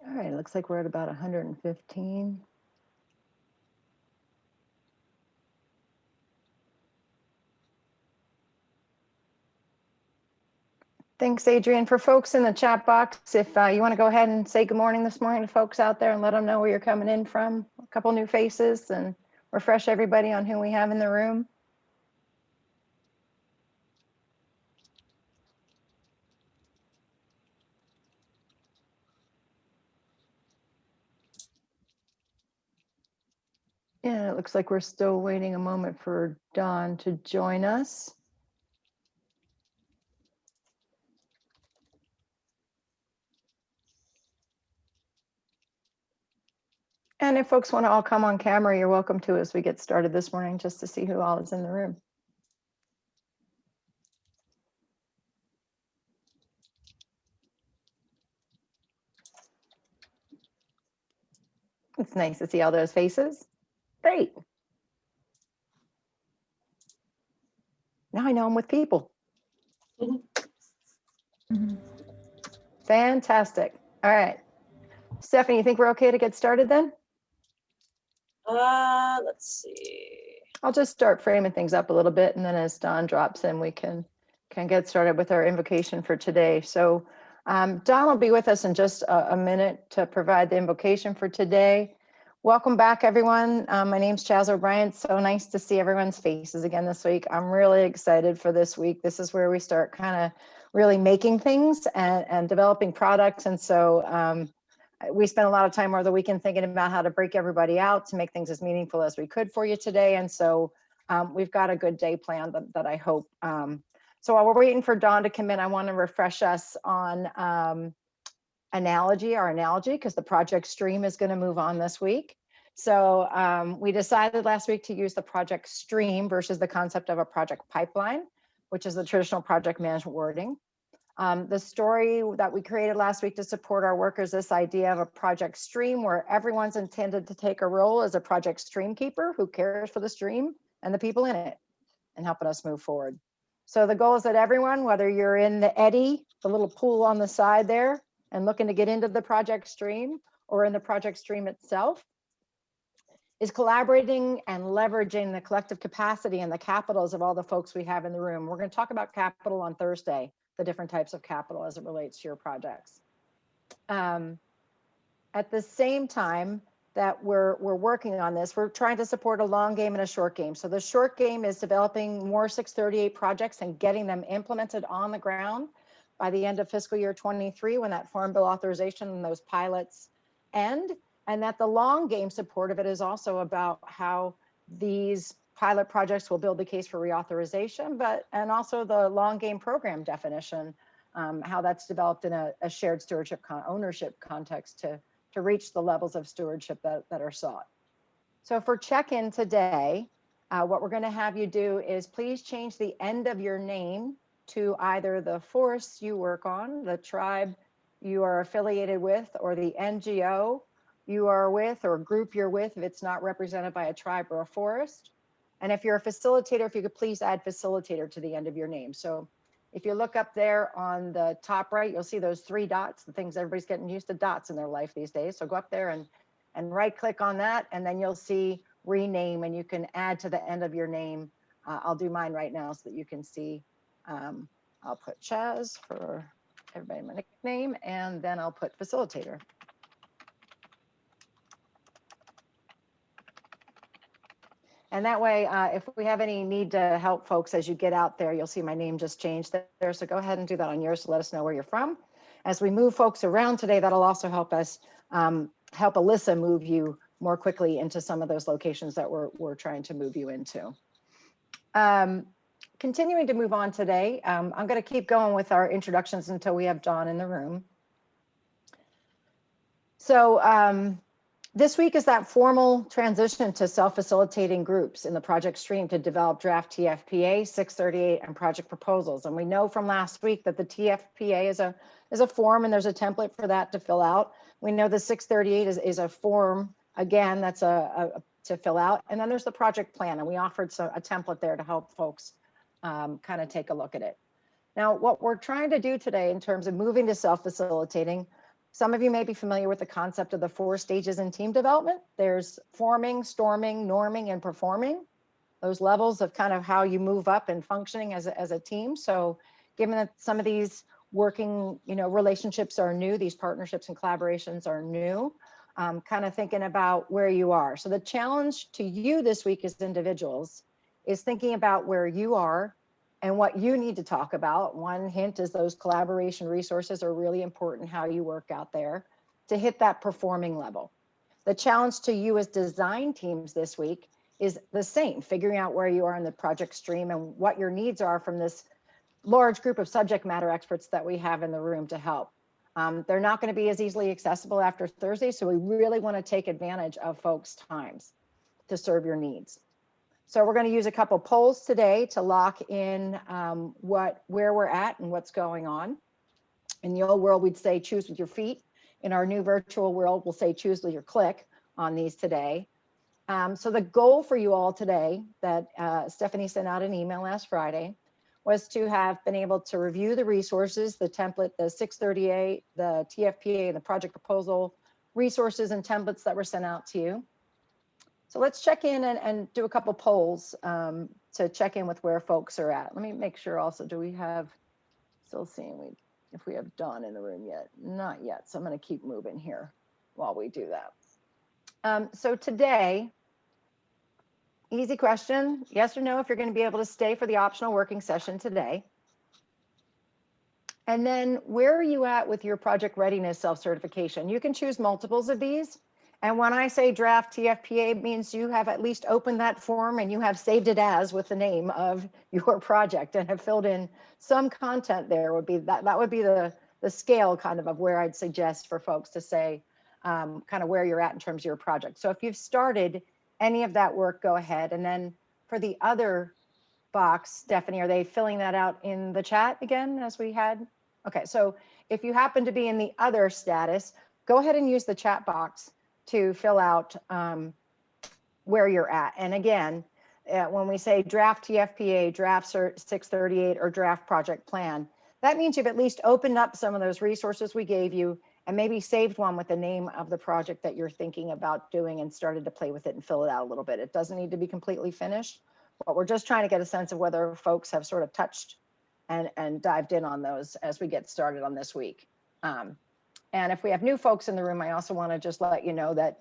All right, looks like we're at about 115. Thanks, Adrian. For folks in the chat box, if you want to go ahead and say good morning this morning to folks out there and let them know where you're coming in from, a couple new faces, and refresh everybody on who we have in the room. Yeah, it looks like we're still waiting a moment for Dawn to join us. And if folks want to all come on camera, you're welcome to as we get started this morning, just to see who all is in the room. It's nice to see all those faces. Great. Now I know I'm with people. Fantastic. All right. Stephanie, you think we're okay to get started then? Let's see. I'll just start framing things up a little bit, and then as Dawn drops in, we can get started with our invocation for today. So Dawn will be with us in just a minute to provide the invocation for today. Welcome back, everyone. My name's Chaz O'Brien. So nice to see everyone's faces again this week. I'm really excited for this week. This is where we start kind of really making things and developing products. And so we spent a lot of time over the weekend thinking about how to break everybody out to make things as meaningful as we could for you today. And so we've got a good day planned that I hope. So while we're waiting for Dawn to come in, I want to refresh us on our analogy, because the project stream is going to move on this week. So we decided last week to use the project stream versus the concept of a project pipeline, which is the traditional project management wording. The story that we created last week to support our workers, this idea of a project stream where everyone's intended to take a role as a project stream keeper who cares for the stream and the people in it and helping us move forward. So the goal is that everyone, whether you're in the eddy, the little pool on the side there, and looking to get into the project stream, or in the project stream itself, is collaborating and leveraging the collective capacity and the capitals of all the folks we have in the room. We're going to talk about capital on Thursday, the different types of capital as it relates to your projects. At the same time that we're working on this, we're trying to support a long game and a short game. So the short game is developing more 638 projects and getting them implemented on the ground by the end of fiscal year 23, when that Farm Bill authorization and those pilots end. And that the long game support of it is also about how these pilot projects will build the case for reauthorization, and also the long game program definition, how that's developed in a shared stewardship ownership context to reach the levels of stewardship that are sought. So for check-in today, what we're going to have you do is please change the end of your name to either the forest you work on, the tribe you are affiliated with, or the NGO you are with, or group you're with if it's not represented by a tribe or a forest. And if you're a facilitator, if you could please add facilitator to the end of your name. So if you look up there on the top right, you'll see those 3 dots, the things everybody's getting used to dots in their life these days. So go up there and right click on that, and then you'll see rename, and you can add to the end of your name. I'll do mine right now so that you can see. I'll put Chaz for everybody, my nickname, and then I'll put facilitator. And that way, if we have any need to help folks as you get out there, you'll see my name just changed there. So go ahead and do that on yours to let us know where you're from. As we move folks around today, that'll also help us, help Alyssa move you more quickly into some of those locations that we're trying to move you into. Continuing to move on today, I'm going to keep going with our introductions until we have Dawn in the room. So this week is that formal transition to self-facilitating groups in the project stream to develop draft TFPA, 638, and project proposals. And we know from last week that the TFPA is a form, and there's a template for that to fill out. We know the 638 is a form, again, that's to fill out. And then there's the project plan, and we offered a template there to help folks kind of take a look at it. Now, what we're trying to do today in terms of moving to self-facilitating, Some of you may be familiar with the concept of the 4 stages in team development. There's forming, storming, norming, and performing. Those levels of kind of how you move up and functioning as a team. So given that some of these working, relationships are new, these partnerships and collaborations are new, kind of thinking about where you are. So the challenge to you this week as individuals is thinking about where you are and what you need to talk about. One hint is those collaboration resources are really important, how you work out there to hit that performing level. The challenge to you as design teams this week is the same, figuring out where you are in the project stream and what your needs are from this large group of subject matter experts that we have in the room to help. They're not going to be as easily accessible after Thursday, so we really want to take advantage of folks' times to serve your needs. So we're going to use a couple polls today to lock in where we're at and what's going on. In the old world, we'd say choose with your feet. In our new virtual world, we'll say choose with your click on these today. So the goal for you all today that Stephanie sent out an email last Friday was to have been able to review the resources, the template, the 638, the TFPA, and the project proposal resources and templates that were sent out to you. So let's check in and do a couple polls to check in with where folks are at. Let me make sure also, do we have, still seeing if we have Dawn in the room yet? Not yet, so I'm gonna keep moving here while we do that. So today, easy question, yes or no, if you're going to be able to stay for the optional working session today. And then where are you at with your project readiness self-certification? You can choose multiples of these. And when I say draft TFPA, it means you have at least opened that form and you have saved it as with the name of your project and have filled in some content there. Would be that would be the scale kind of where I'd suggest for folks to say kind of where you're at in terms of your project. So if you've started any of that work, go ahead. And then for the other box, Stephanie, are they filling that out in the chat again as we had? Okay, so if you happen to be in the other status, go ahead and use the chat box to fill out where you're at. And again, when we say draft TFPA, draft 638, or draft project plan, that means you've at least opened up some of those resources we gave you and maybe saved one with the name of the project that you're thinking about doing and started to play with it and fill it out a little bit. It doesn't need to be completely finished, but we're just trying to get a sense of whether folks have sort of touched and dived in on those as we get started on this week. And if we have new folks in the room, I also want to just let you know that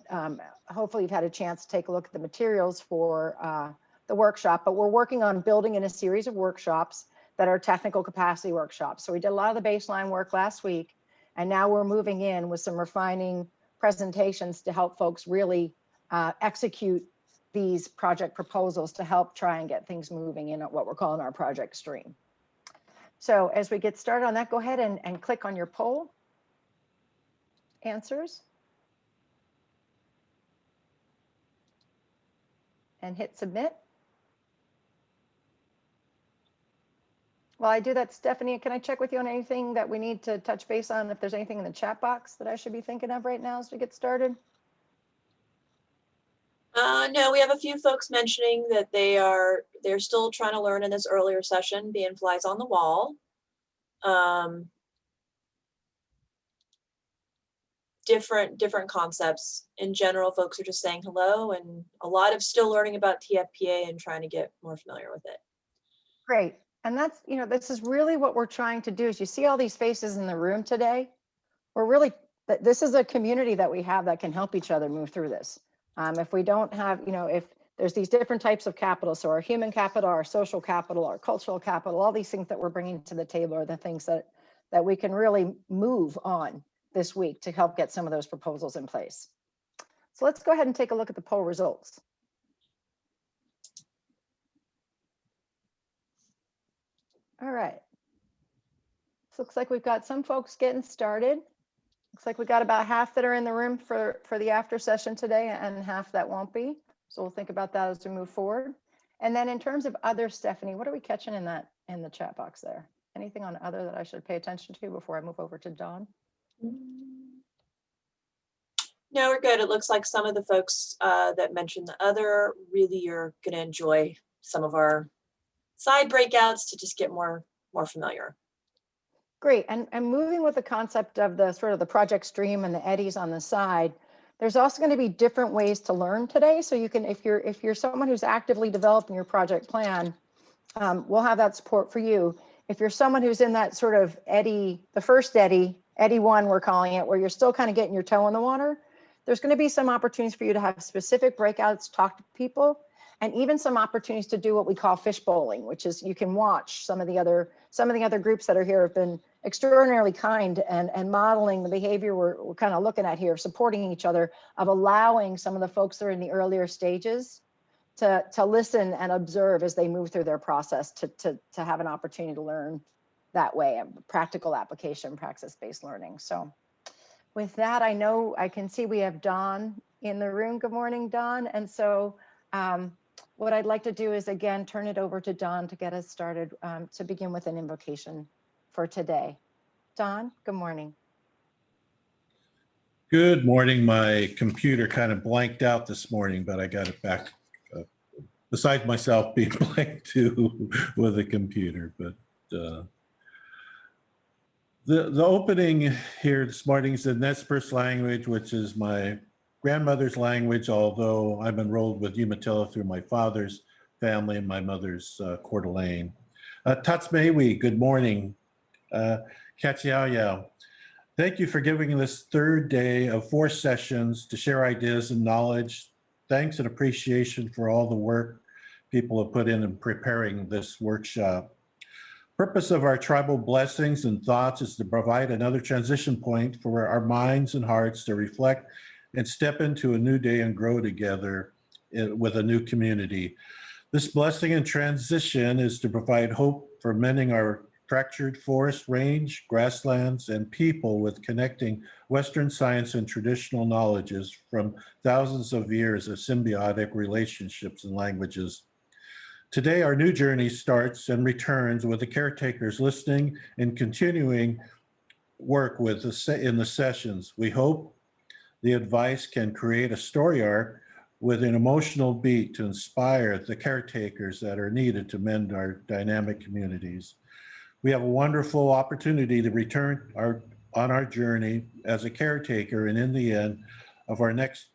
hopefully you've had a chance to take a look at the materials for the workshop, but we're working on building in a series of workshops that are technical capacity workshops. So we did a lot of the baseline work last week, and now we're moving in with some refining presentations to help folks really execute these project proposals to help try and get things moving in what we're calling our project stream. So as we get started on that, go ahead and click on your poll answers and hit submit. While I do that, Stephanie, can I check with you on anything that we need to touch base on? If there's anything in the chat box that I should be thinking of right now as we get started? No, we have a few folks mentioning that they're still trying to learn in this earlier session, being flies on the wall. Different concepts. In general, folks are just saying hello, and a lot of still learning about TFPA and trying to get more familiar with it. Great. And that's, this is really what we're trying to do. Is you see all these faces in the room today? We're really, this is a community that we have that can help each other move through this. If we don't have, if there's these different types of capital, so our human capital, our social capital, our cultural capital, all these things that we're bringing to the table are the things that we can really move on this week to help get some of those proposals in place. So let's go ahead and take a look at the poll results. All right. So looks like we've got some folks getting started. Looks like we got about half that are in the room for the after session today and half that won't be. So we'll think about that as we move forward. And then in terms of other, Stephanie, what are we catching in the chat box there? Anything on other that I should pay attention to before I move over to Dawn? No, we're good. It looks like some of the folks that mentioned the other really are going to enjoy some of our side breakouts to just get more familiar. Great. And moving with the concept of the sort of the project stream and the eddies on the side, there's also going to be different ways to learn today. So you can, if you're someone who's actively developing your project plan, we'll have that support for you. If you're someone who's in that sort of eddy, the first eddy one, we're calling it, where you're still kind of getting your toe in the water, there's going to be some opportunities for you to have specific breakouts, talk to people, and even some opportunities to do what we call fish bowling, which is you can watch some of the other groups that are here have been extraordinarily kind and modeling the behavior we're kind of looking at here, supporting each other, of allowing some of the folks that are in the earlier stages to listen and observe as they move through their process to have an opportunity to learn that way, a practical application, praxis-based learning. So with that, I can see we have Dawn in the room. Good morning, Dawn. And so what I'd like to do is, again, turn it over to Dawn to get us started, to begin with an invocation for today. Dawn, good morning. Good morning. My computer kind of blanked out this morning, but I got it back. Besides myself being blank too with the computer, but the opening here this morning is the Nez Perce language, which is my grandmother's language, although I'm enrolled with Umatilla through my father's family and my mother's Coeur d'Alene. Tatsmewi, good morning. Kachiao. Thank you for giving this third day of 4 sessions to share ideas and knowledge. Thanks and appreciation for all the work people have put in preparing this workshop. Purpose of our tribal blessings and thoughts is to provide another transition point for our minds and hearts to reflect and step into a new day and grow together with a new community. This blessing and transition is to provide hope for mending our fractured forest range, grasslands, and people with connecting Western science and traditional knowledges from thousands of years of symbiotic relationships and languages. Today, our new journey starts and returns with the caretakers listening and continuing work in the sessions. We hope the advice can create a story arc with an emotional beat to inspire the caretakers that are needed to mend our dynamic communities. We have a wonderful opportunity to return on our journey as a caretaker, and in the end of our next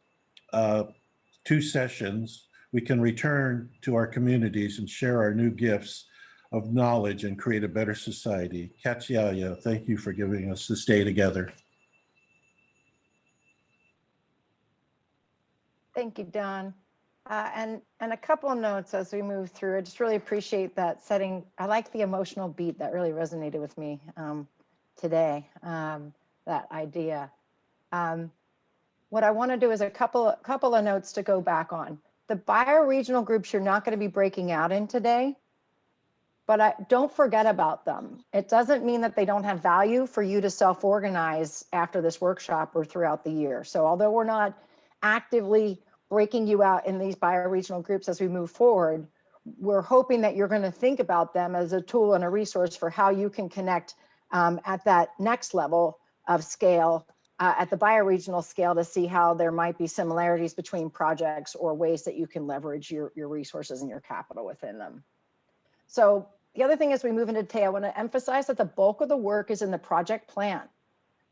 2 sessions, we can return to our communities and share our new gifts of knowledge and create a better society. Kachiaya, thank you for giving us this day together. Thank you, Don. And a couple of notes as we move through. I just really appreciate that setting. I like the emotional beat. That really resonated with me today, that idea. What I want to do is a couple of notes to go back on. The bioregional groups you're not going to be breaking out in today, but don't forget about them. It doesn't mean that they don't have value for you to self-organize after this workshop or throughout the year. So although we're not actively breaking you out in these bioregional groups as we move forward, we're hoping that you're going to think about them as a tool and a resource for how you can connect at that next level of scale, at the bioregional scale, to see how there might be similarities between projects or ways that you can leverage your resources and your capital within them. So the other thing as we move into today, I want to emphasize that the bulk of the work is in the project plan.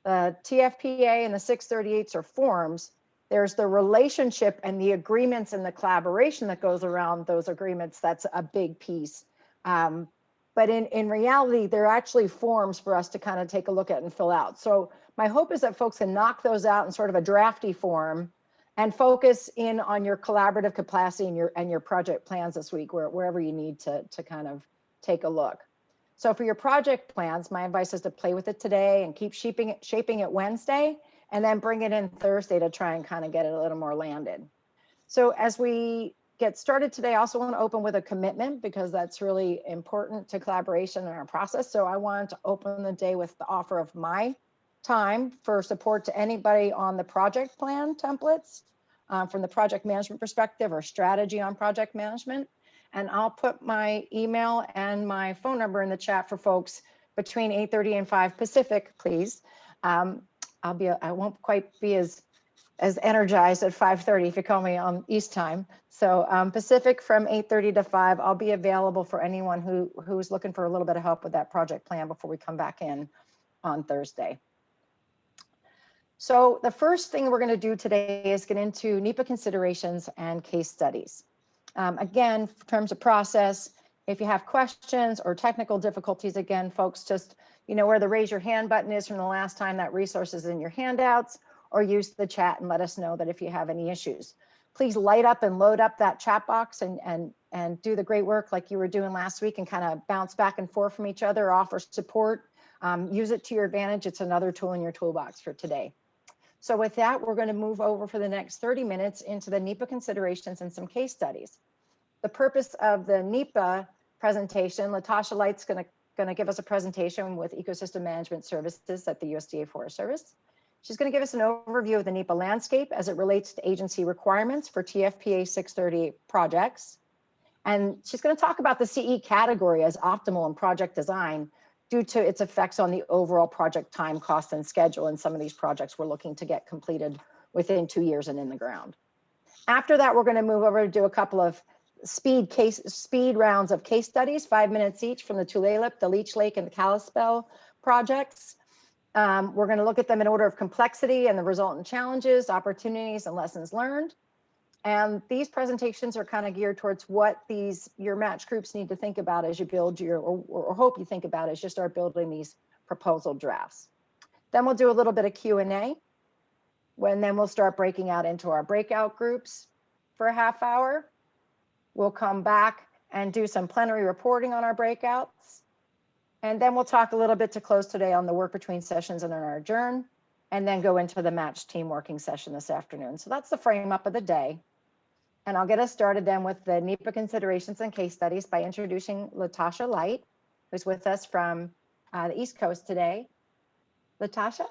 The TFPA and the 638s are forms. There's the relationship and the agreements and the collaboration that goes around those agreements. That's a big piece. But in reality, they're actually forms for us to kind of take a look at and fill out. So my hope is that folks can knock those out in sort of a drafty form and focus in on your collaborative capacity and your project plans this week, wherever you need to kind of take a look. So for your project plans, my advice is to play with it today and keep shaping it Wednesday, and then bring it in Thursday to try and kind of get it a little more landed. So as we get started today, I also want to open with a commitment, because that's really important to collaboration in our process. So I want to open the day with the offer of my time for support to anybody on the project plan templates, from the project management perspective or strategy on project management. And I'll put my email and my phone number in the chat for folks between 8:30 and 5 Pacific, please. I won't quite be as energized at 5:30 if you call me on East time. So Pacific from 8:30 to 5, I'll be available for anyone who's looking for a little bit of help with that project plan before we come back in. on Thursday. So the first thing we're going to do today is get into NEPA considerations and case studies. Again, in terms of process, if you have questions or technical difficulties, again, folks, just, where the raise your hand button is from the last time, that resource is in your handouts, or use the chat and let us know that if you have any issues. Please light up and load up that chat box and do the great work like you were doing last week and kind of bounce back and forth from each other, offer support, use it to your advantage. It's another tool in your toolbox for today. So with that, we're going to move over for the next 30 minutes into the NEPA considerations and some case studies. The purpose of the NEPA presentation, Latasha Light's going to give us a presentation with Ecosystem Management Services at the USDA Forest Service. She's going to give us an overview of the NEPA landscape as it relates to agency requirements for TFPA 638 projects. And she's going to talk about the CE category as optimal in project design due to its effects on the overall project time, cost, and schedule. And some of these projects we're looking to get completed within 2 years and in the ground. After that, we're going to move over to do a couple of speed rounds of case studies, 5 minutes each, from the Tulalip, the Leech Lake, and the Kalispell projects. We're going to look at them in order of complexity and the resultant challenges, opportunities, and lessons learned. And these presentations are kind of geared towards what your match groups need to think about as you build or hope you think about as you start building these proposal drafts. Then we'll do a little bit of Q&A, then we'll start breaking out into our breakout groups for a half hour. We'll come back and do some plenary reporting on our breakouts. And then we'll talk a little bit to close today on the work between sessions and our adjourn, and then go into the match team working session this afternoon. So that's the frame up of the day. And I'll get us started then with the NEPA considerations and case studies by introducing Latasha Light, who's with us from the East Coast today. Latasha?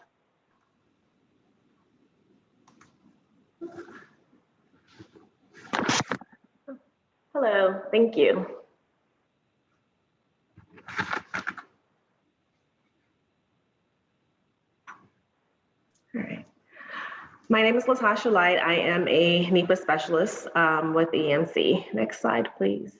Hello, thank you. All right. My name is Latasha Light. I am a NEPA specialist with EMC. Next slide, please.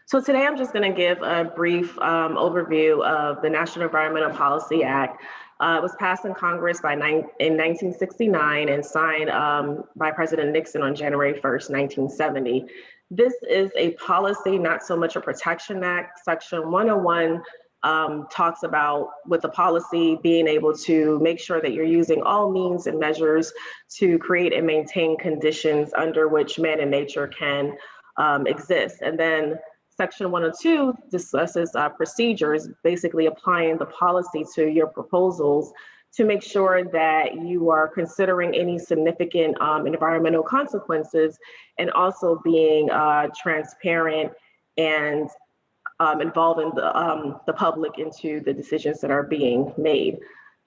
So today I'm just going to give a brief overview of the National Environmental Policy Act. It was passed in Congress in 1969 and signed by President Nixon on January 1st, 1970. This is a policy, not so much a protection act. Section 101 talks about, with the policy, being able to make sure that you're using all means and measures to create and maintain conditions under which man and nature can exist. And then Section 102 discusses procedures, basically applying the policy to your proposals to make sure that you are considering any significant environmental consequences, and also being transparent and involving the public into the decisions that are being made.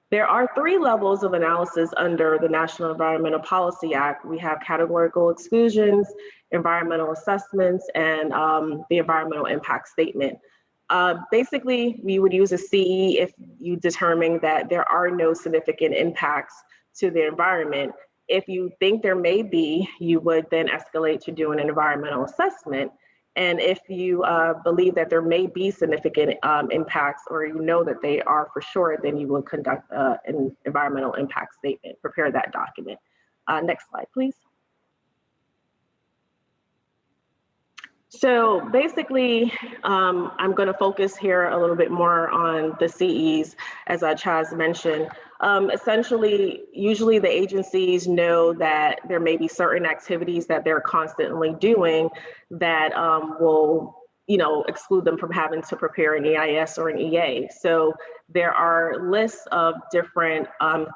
There are 3 levels of analysis under the National Environmental Policy Act. We have categorical exclusions, environmental assessments, and the environmental impact statement. Basically, we would use a CE if you determine that there are no significant impacts to the environment. If you think there may be, you would then escalate to do an environmental assessment. And if you believe that there may be significant impacts, or you know that they are for sure, then you will conduct an environmental impact statement, prepare that document. Next slide, please. So basically, I'm going to focus here a little bit more on the CEs, as Chaz mentioned. Essentially, usually the agencies know that there may be certain activities that they're constantly doing that will, exclude them from having to prepare an EIS or an EA. So there are lists of different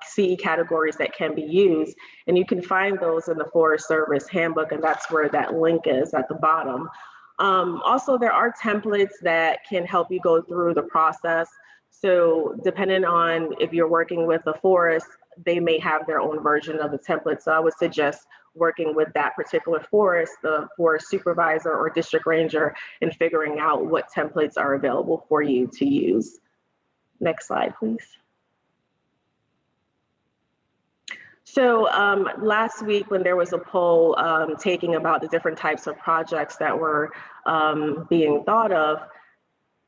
CE categories that can be used, and you can find those in the Forest Service handbook, and that's where that link is at the bottom. Also, there are templates that can help you go through the process. So depending on if you're working with a forest, they may have their own version of the template. So I would suggest working with that particular forest, the forest supervisor or district ranger, and figuring out what templates are available for you to use. Next slide, please. So last week, when there was a poll taking about the different types of projects that were being thought of,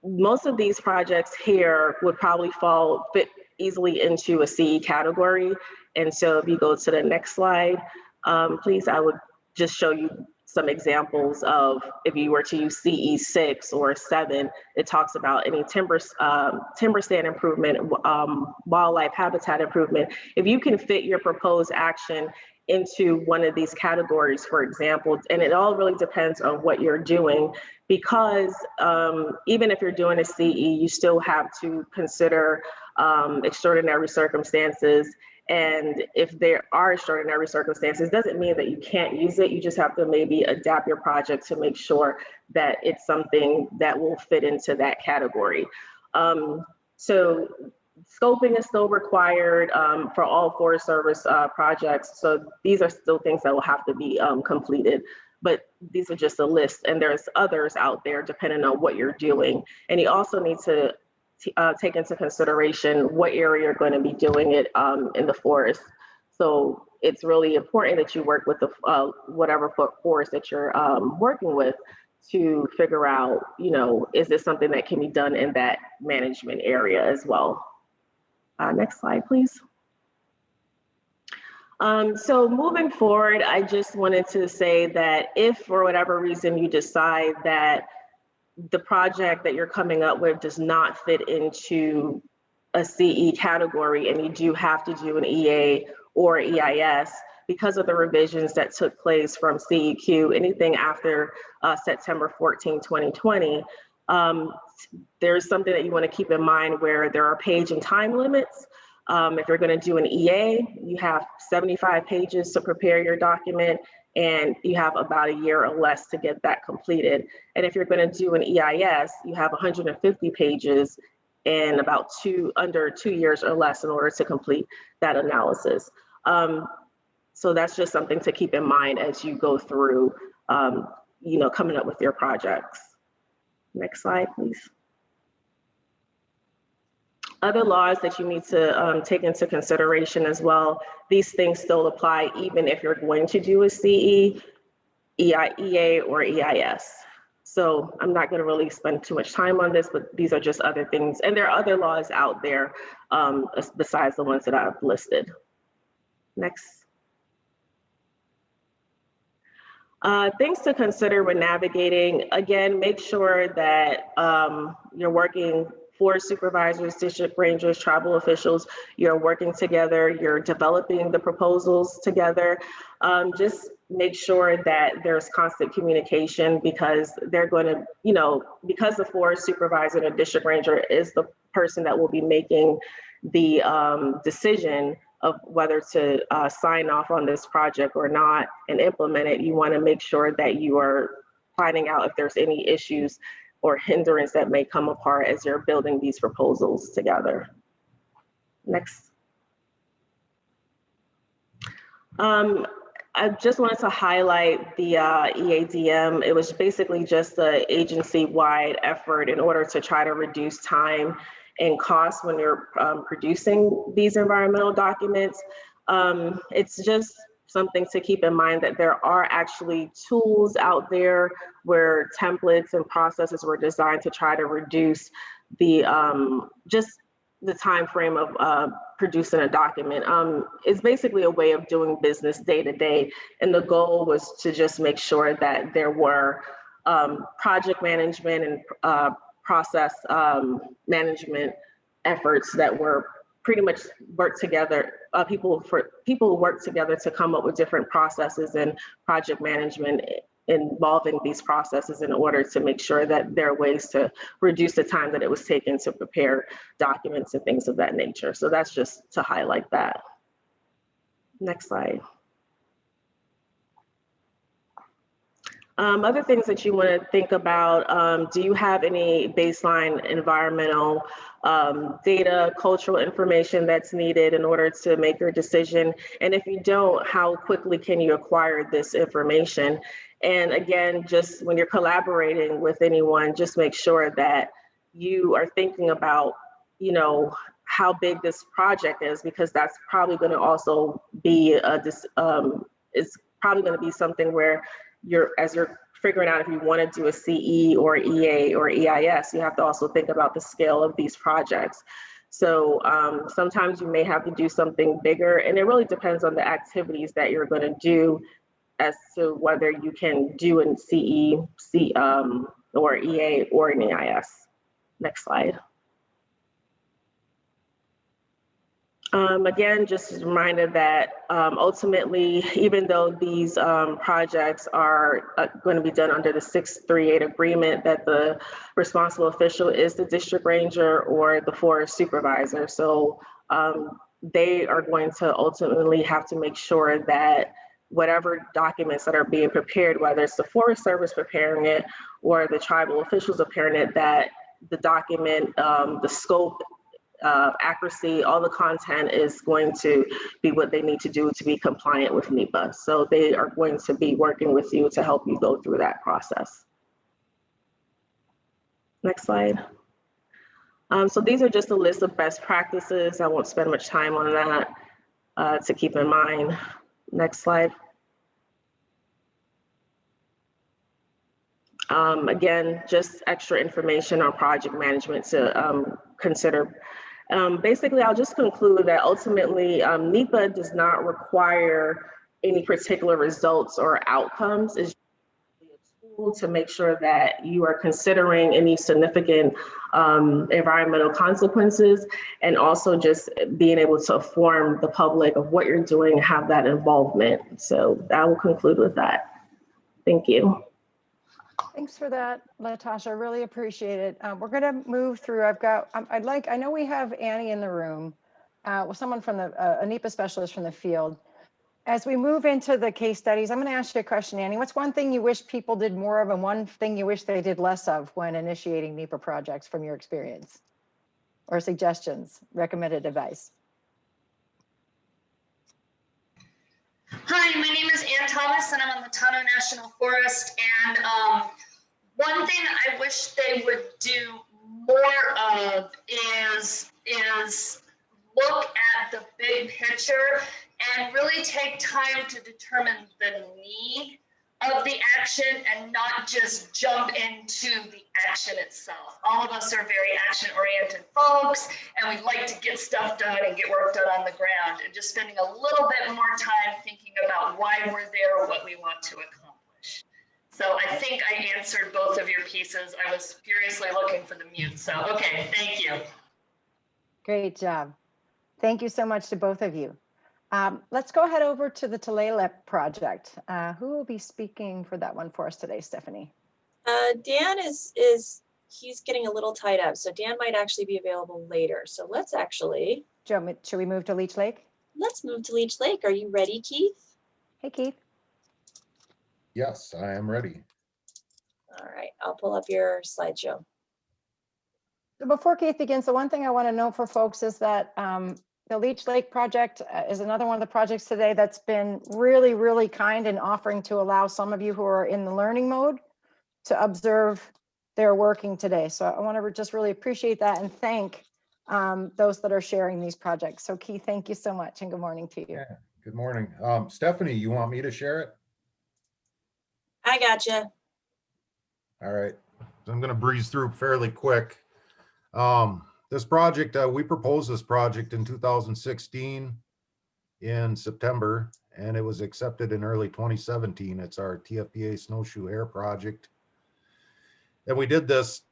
most of these projects here would probably fit easily into a CE category. And so if you go to the next slide, please, I would just show you some examples of if you were to use CE 6 or 7, it talks about any timber stand improvement, wildlife habitat improvement. If you can fit your proposed action into one of these categories, for example, and it all really depends on what you're doing, because even if you're doing a CE, you still have to consider extraordinary circumstances. And if there are extraordinary circumstances, doesn't mean that you can't use it. You just have to maybe adapt your project to make sure that it's something that will fit into that category. So scoping is still required for all Forest Service projects. So these are still things that will have to be completed, but these are just a list, and there's others out there depending on what you're doing. And you also need to take into consideration what area you're going to be doing it in the forest. So it's really important that you work with the whatever forest that you're working with to figure out, you know, is this something that can be done in that management area as well. Next slide, please. So moving forward, I just wanted to say that if for whatever reason you decide that the project that you're coming up with does not fit into a CE category and you do have to do an EA or EIS, because of the revisions that took place from CEQ, anything after September 14, 2020, there's something that you want to keep in mind where there are page and time limits. If you're going to do an EA, you have 75 pages to prepare your document, and you have about a year or less to get that completed. And if you're going to do an EIS, you have 150 pages and about under 2 years or less in order to complete that analysis. So that's just something to keep in mind as you go through, you know, coming up with your projects. Next slide, please. Other laws that you need to take into consideration as well, these things still apply even if you're going to do a CE, EA, or EIS. So I'm not going to really spend too much time on this, but these are just other things. And there are other laws out there besides the ones that I've listed. Next. Things to consider when navigating. Again, make sure that you're working forest supervisors, district rangers, tribal officials, you're working together, you're developing the proposals together. Just make sure that there's constant communication, because they're going to, you know, because the forest supervisor and the district ranger is the person that will be making the decision of whether to sign off on this project or not and implement it. You want to make sure that you are finding out if there's any issues or hindrance that may come apart as you're building these proposals together. Next. I just wanted to highlight the EADM. It was basically just an agency-wide effort in order to try to reduce time and cost when you're producing these environmental documents. It's just something to keep in mind that there are actually tools out there where templates and processes were designed to try to reduce the just the time frame of producing a document. It's basically a way of doing business day to day, and the goal was to just make sure that there were project management and process management efforts that were pretty much work together. People work together to come up with different processes and project management involving these processes in order to make sure that there are ways to reduce the time that it was taken to prepare documents and things of that nature. So that's just to highlight that. Next slide. Other things that you want to think about, do you have any baseline environmental data, cultural information that's needed in order to make your decision? And if you don't, how quickly can you acquire this information? And again, just when you're collaborating with anyone, just make sure that you are thinking about, you know, how big this project is, because that's probably going to also be it's probably going to be something where as you're figuring out if you want to do a CE or EA or EIS, you have to also think about the scale of these projects. So sometimes you may have to do something bigger, and it really depends on the activities that you're going to do as to whether you can do an CE, or EA or an EIS. Next slide. Again, just a reminder that ultimately, even though these projects are going to be done under the 638 agreement, that the responsible official is the district ranger or the forest supervisor. So they are going to ultimately have to make sure that whatever documents that are being prepared, whether it's the Forest Service preparing it or the tribal officials preparing it, that the document, the scope, accuracy, all the content is going to be what they need to do to be compliant with NEPA. So they are going to be working with you to help you go through that process. Next slide. So these are just a list of best practices. I won't spend much time on that to keep in mind. Next slide. Again, just extra information on project management to consider. Basically, I'll just conclude that ultimately NEPA does not require any particular results or outcomes. It's a tool to make sure that you are considering any significant environmental consequences, and also just being able to inform the public of what you're doing and have that involvement. So I will conclude with that. Thank you. Thanks for that, Latasha. I really appreciate it. We're going to move through. I know we have Annie in the room, with someone from a NEPA specialist from the field. As we move into the case studies, I'm going to ask you a question, Annie. What's one thing you wish people did more of and one thing you wish they did less of when initiating NEPA projects from your experience? Or suggestions, recommended advice? Hi, my name is Ann Thomas and I'm on the Tano National Forest. And one thing I wish they would do more of is look at the big picture and really take time to determine the need of the action and not just jump into the action itself. All of us are very action-oriented folks, and we like to get stuff done and get work done on the ground, and just spending a little bit more time thinking about why we're there or what we want to accomplish. So I think I answered both of your pieces. I was furiously looking for the mute, so okay, thank you. Great job. Thank you so much to both of you. Let's go ahead over to the Tulalip project. Who will be speaking for that one for us today, Stephanie? Dan he's getting a little tied up, so Dan might actually be available later. So let's actually. Joe, should we move to Leech Lake? Let's move to Leech Lake. Are you ready, Keith? Hey, Keith. Yes, I am ready. All right, I'll pull up your slideshow. So before Keith begins, the one thing I want to note for folks is that the Leech Lake project is another one of the projects today that's been really, really kind in offering to allow some of you who are in the learning mode to observe their working today. So I want to just really appreciate that and thank those that are sharing these projects. So Keith, thank you so much and good morning to you. Yeah, good morning. Stephanie, you want me to share it? I gotcha. All right, so I'm going to breeze through fairly quick. This project, we proposed this project in 2016 in September, and it was accepted in early 2017. It's our TFPA snowshoe hare project. And we did this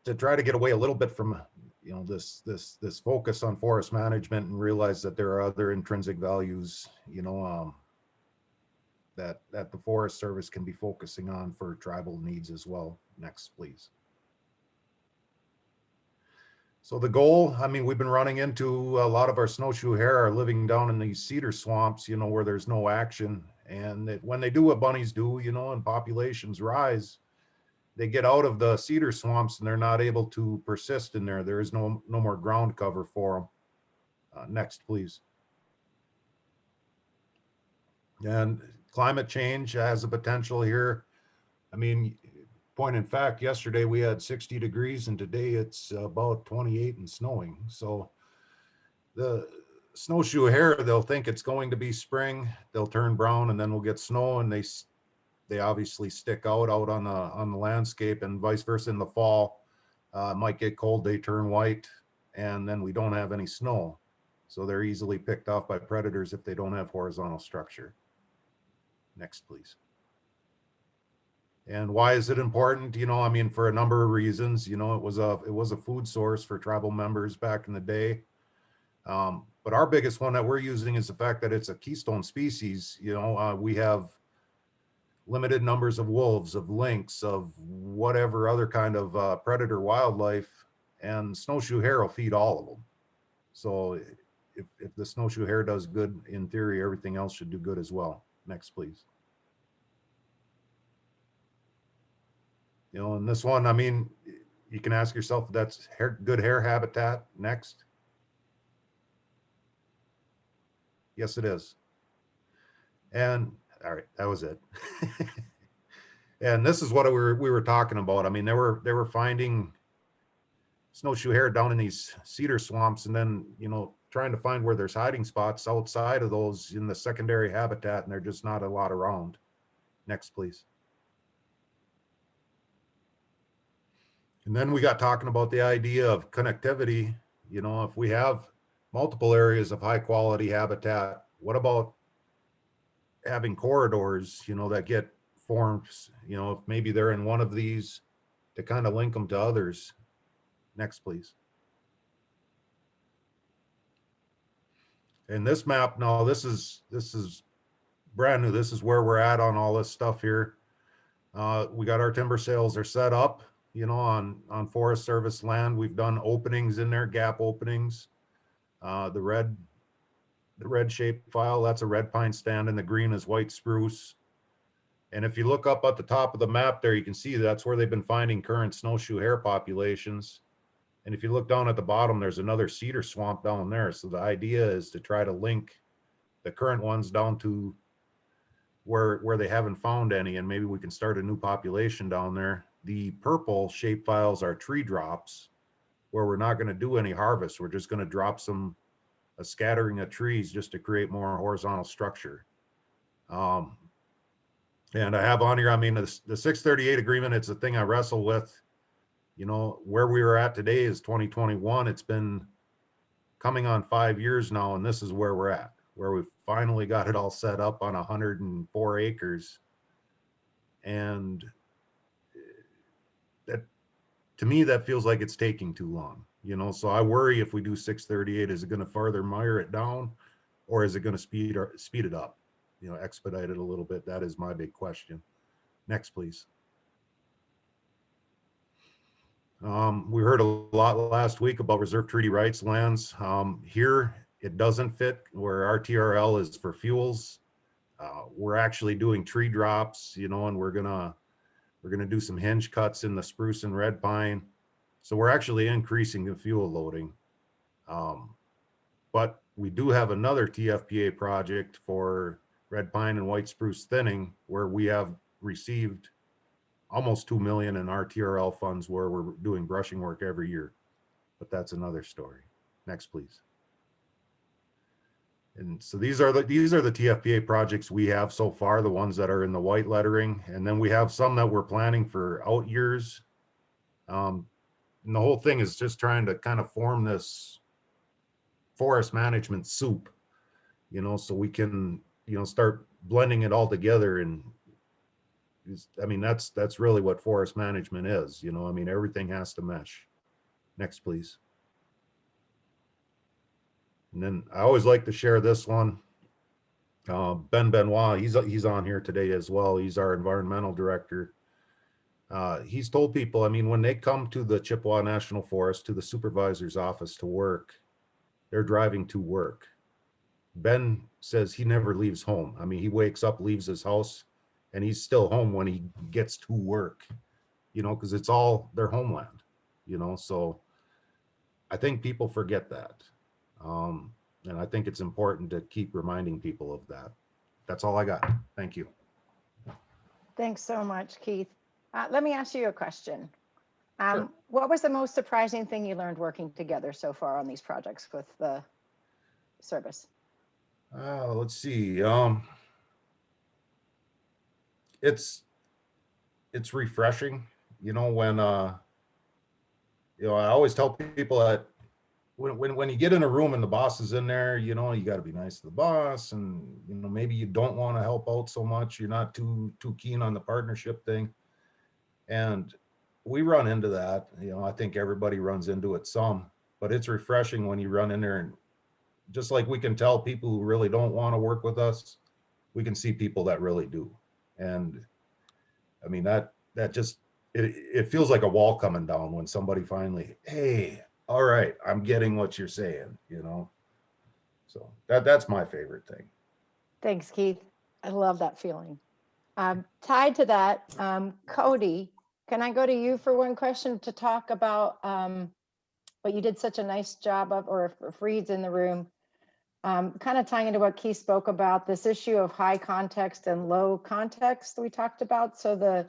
to try to get away a little bit from, you know, this focus on forest management and realize that there are other intrinsic values, you know, that the Forest Service can be focusing on for tribal needs as well. Next, please. So the goal, I mean, we've been running into a lot of our snowshoe hare are living down in these cedar swamps, you know, where there's no action. And when they do what bunnies do, you know, and populations rise, they get out of the cedar swamps and they're not able to persist in there. There is no more ground cover for them. Next, please. And climate change has a potential here. I mean, point in fact, yesterday we had 60 degrees and today it's about 28 and snowing. So the snowshoe hare, they'll think it's going to be spring, they'll turn brown and then we'll get snow and they they obviously stick out on the landscape, and vice versa in the fall. It might get cold, they turn white, and then we don't have any snow. So they're easily picked off by predators if they don't have horizontal structure. Next, please. And why is it important? You know, I mean, for a number of reasons. You know, it was a food source for tribal members back in the day. But our biggest one that we're using is the fact that it's a keystone species. You know, we have limited numbers of wolves, of lynx, of whatever other kind of predator wildlife, and snowshoe hare will feed all of them. So if the snowshoe hare does good, in theory, everything else should do good as well. Next, please. You know, and this one, I mean, you can ask yourself if that's good hare habitat. Next. Yes, it is. And all right, that was it. And this is what we were talking about. I mean, they were finding snowshoe hare down in these cedar swamps, and then, you know, trying to find where there's hiding spots outside of those in the secondary habitat, and they're just not a lot around. Next, please. And then we got talking about the idea of connectivity. You know, if we have multiple areas of high quality habitat, what about having corridors, you know, that get formed, you know, if maybe they're in one of these, to kind of link them to others. Next, please. And this map, now this is brand new. This is where we're at on all this stuff here. We got our timber sales are set up, you know, on Forest Service land. We've done openings in there, gap openings. The red shape file, that's a red pine stand, and the green is white spruce. And if you look up at the top of the map there, you can see that's where they've been finding current snowshoe hare populations. And if you look down at the bottom, there's another cedar swamp down there. So the idea is to try to link the current ones down to where they haven't found any, and maybe we can start a new population down there. The purple shape files are tree drops, where we're not going to do any harvest. We're just going to drop a scattering of trees just to create more horizontal structure. And I have on here, I mean, the 638 agreement, it's a thing I wrestle with. You know, where we were at today is 2021. It's been coming on 5 years now, and this is where we're at, where we've finally got it all set up on 104 acres. And that, to me, that feels like it's taking too long, you know. So I worry, if we do 638, is it going to further mire it down, or is it going to speed it up, you know, expedite it a little bit? That is my big question. Next, please. We heard a lot last week about reserve treaty rights lands. Here, it doesn't fit, where our TRL is for fuels. We're actually doing tree drops, you know, and we're gonna do some hinge cuts in the spruce and red pine. So we're actually increasing the fuel loading. But we do have another TFPA project for red pine and white spruce thinning, where we have received almost 2 million in our TRL funds, where we're doing brushing work every year. But that's another story. Next, please. And so these are the TFPA projects we have so far, the ones that are in the white lettering. And then we have some that we're planning for out years. And the whole thing is just trying to kind of form this forest management soup, you know, so we can, you know, start blending it all together. And I mean, that's really what forest management is, you know. I mean, everything has to mesh. Next, please. And then I always like to share this one. Ben Benoit, he's on here today as well. He's our environmental director. He's told people, I mean, when they come to the Chippewa National Forest, to the supervisor's office to work, they're driving to work. Ben says he never leaves home. I mean, he wakes up, leaves his house, and he's still home when he gets to work, you know, because it's all their homeland, you know. So I think people forget that. And I think it's important to keep reminding people of that. That's all I got. Thank you. Thanks so much, Keith. Let me ask you a question. Sure. What was the most surprising thing you learned working together so far on these projects with the service? Let's see. it's refreshing, when I always tell people that when you get in a room and the boss is in there, you got to be nice to the boss, and maybe you don't want to help out so much, you're not too keen on the partnership thing. And we run into that. I think everybody runs into it some, but it's refreshing when you run in there, and just like we can tell people who really don't want to work with us, we can see people that really do. And I mean, that just, it feels like a wall coming down when somebody finally, hey, all right, I'm getting what you're saying, so that's my favorite thing. Thanks, Keith. I love that feeling. Tied to that, Cody, can I go to you for one question to talk about what you did such a nice job of, or if Reed's in the room, kind of tying into what Keith spoke about, this issue of high context and low context that we talked about. So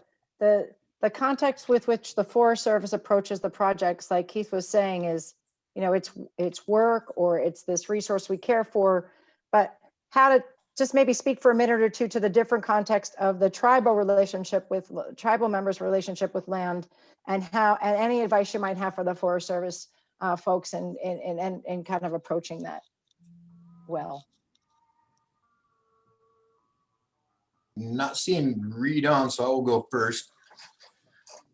the context with which the Forest Service approaches the projects, like Keith was saying, is, it's work, or it's this resource we care for, but how to just maybe speak for a minute or two to the different context of the tribal relationship with tribal members' relationship with land, and any advice you might have for the Forest Service folks and kind of approaching that well. Not seeing Reed on, so I will go first.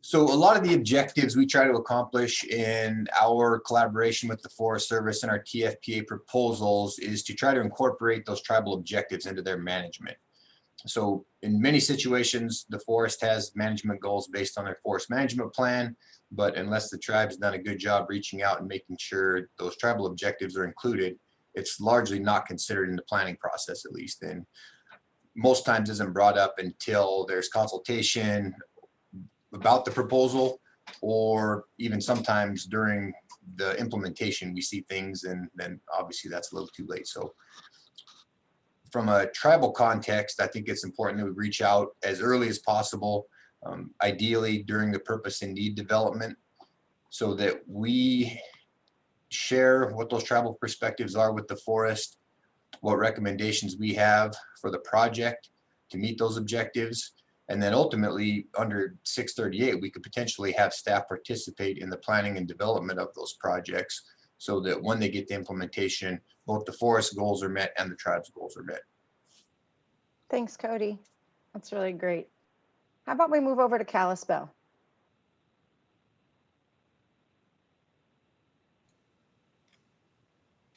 So a lot of the objectives we try to accomplish in our collaboration with the Forest Service and our TFPA proposals is to try to incorporate those tribal objectives into their management. So in many situations, the forest has management goals based on their forest management plan, but unless the tribe's done a good job reaching out and making sure those tribal objectives are included, it's largely not considered in the planning process, at least. And most times isn't brought up until there's consultation about the proposal, or even sometimes during the implementation, we see things, and then obviously that's a little too late. So from a tribal context, I think it's important that we reach out as early as possible, ideally during the purpose and need development, so that we share what those tribal perspectives are with the forest, what recommendations we have for the project to meet those objectives. And then ultimately under 638, we could potentially have staff participate in the planning and development of those projects, so that when they get to implementation, both the forest goals are met and the tribe's goals are met. Thanks, Cody. That's really great. How about we move over to Kalispell?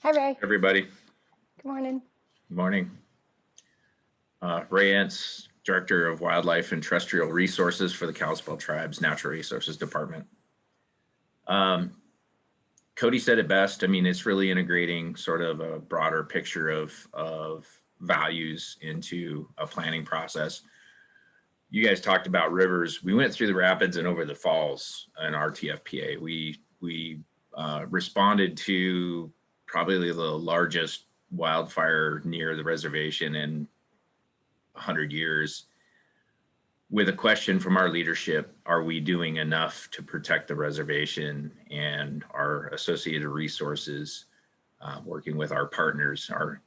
Hi, Ray. Everybody. Good morning. Good morning. Ray Entz, Director of Wildlife and Terrestrial Resources for the Kalispell Tribe's Natural Resources Department. Cody said it best. I mean, it's really integrating sort of a broader picture of values into a planning process. You guys talked about rivers. We went through the rapids and over the falls in our TFPA. We responded to probably the largest wildfire near the reservation in 100 years with a question from our leadership: are we doing enough to protect the reservation and our associated resources, working with our partners, our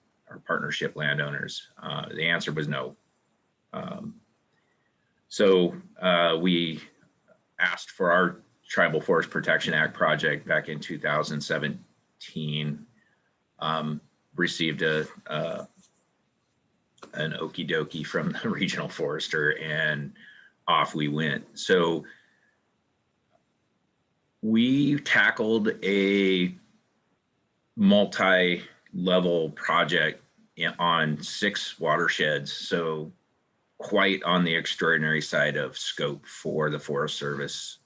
partnership landowners? The answer was no. So we asked for our Tribal Forest Protection Act project back in 2017, received an okie dokie from the regional forester, and off we went. So we tackled a multi-level project on 6 watersheds. So quite on the extraordinary side of scope for the Forest Service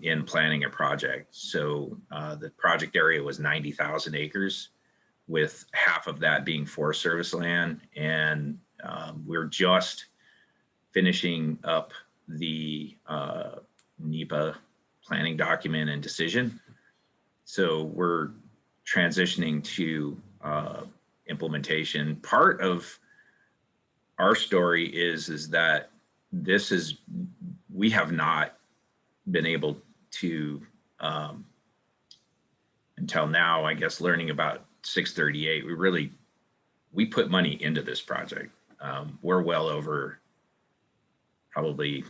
in planning a project. So the project area was 90,000 acres, with half of that being Forest Service land. And we're just finishing up the NEPA planning document and decision. So we're transitioning to implementation. Part of our story is that we have not been able to, until now, I guess, learning about 638, we put money into this project. We're well over probably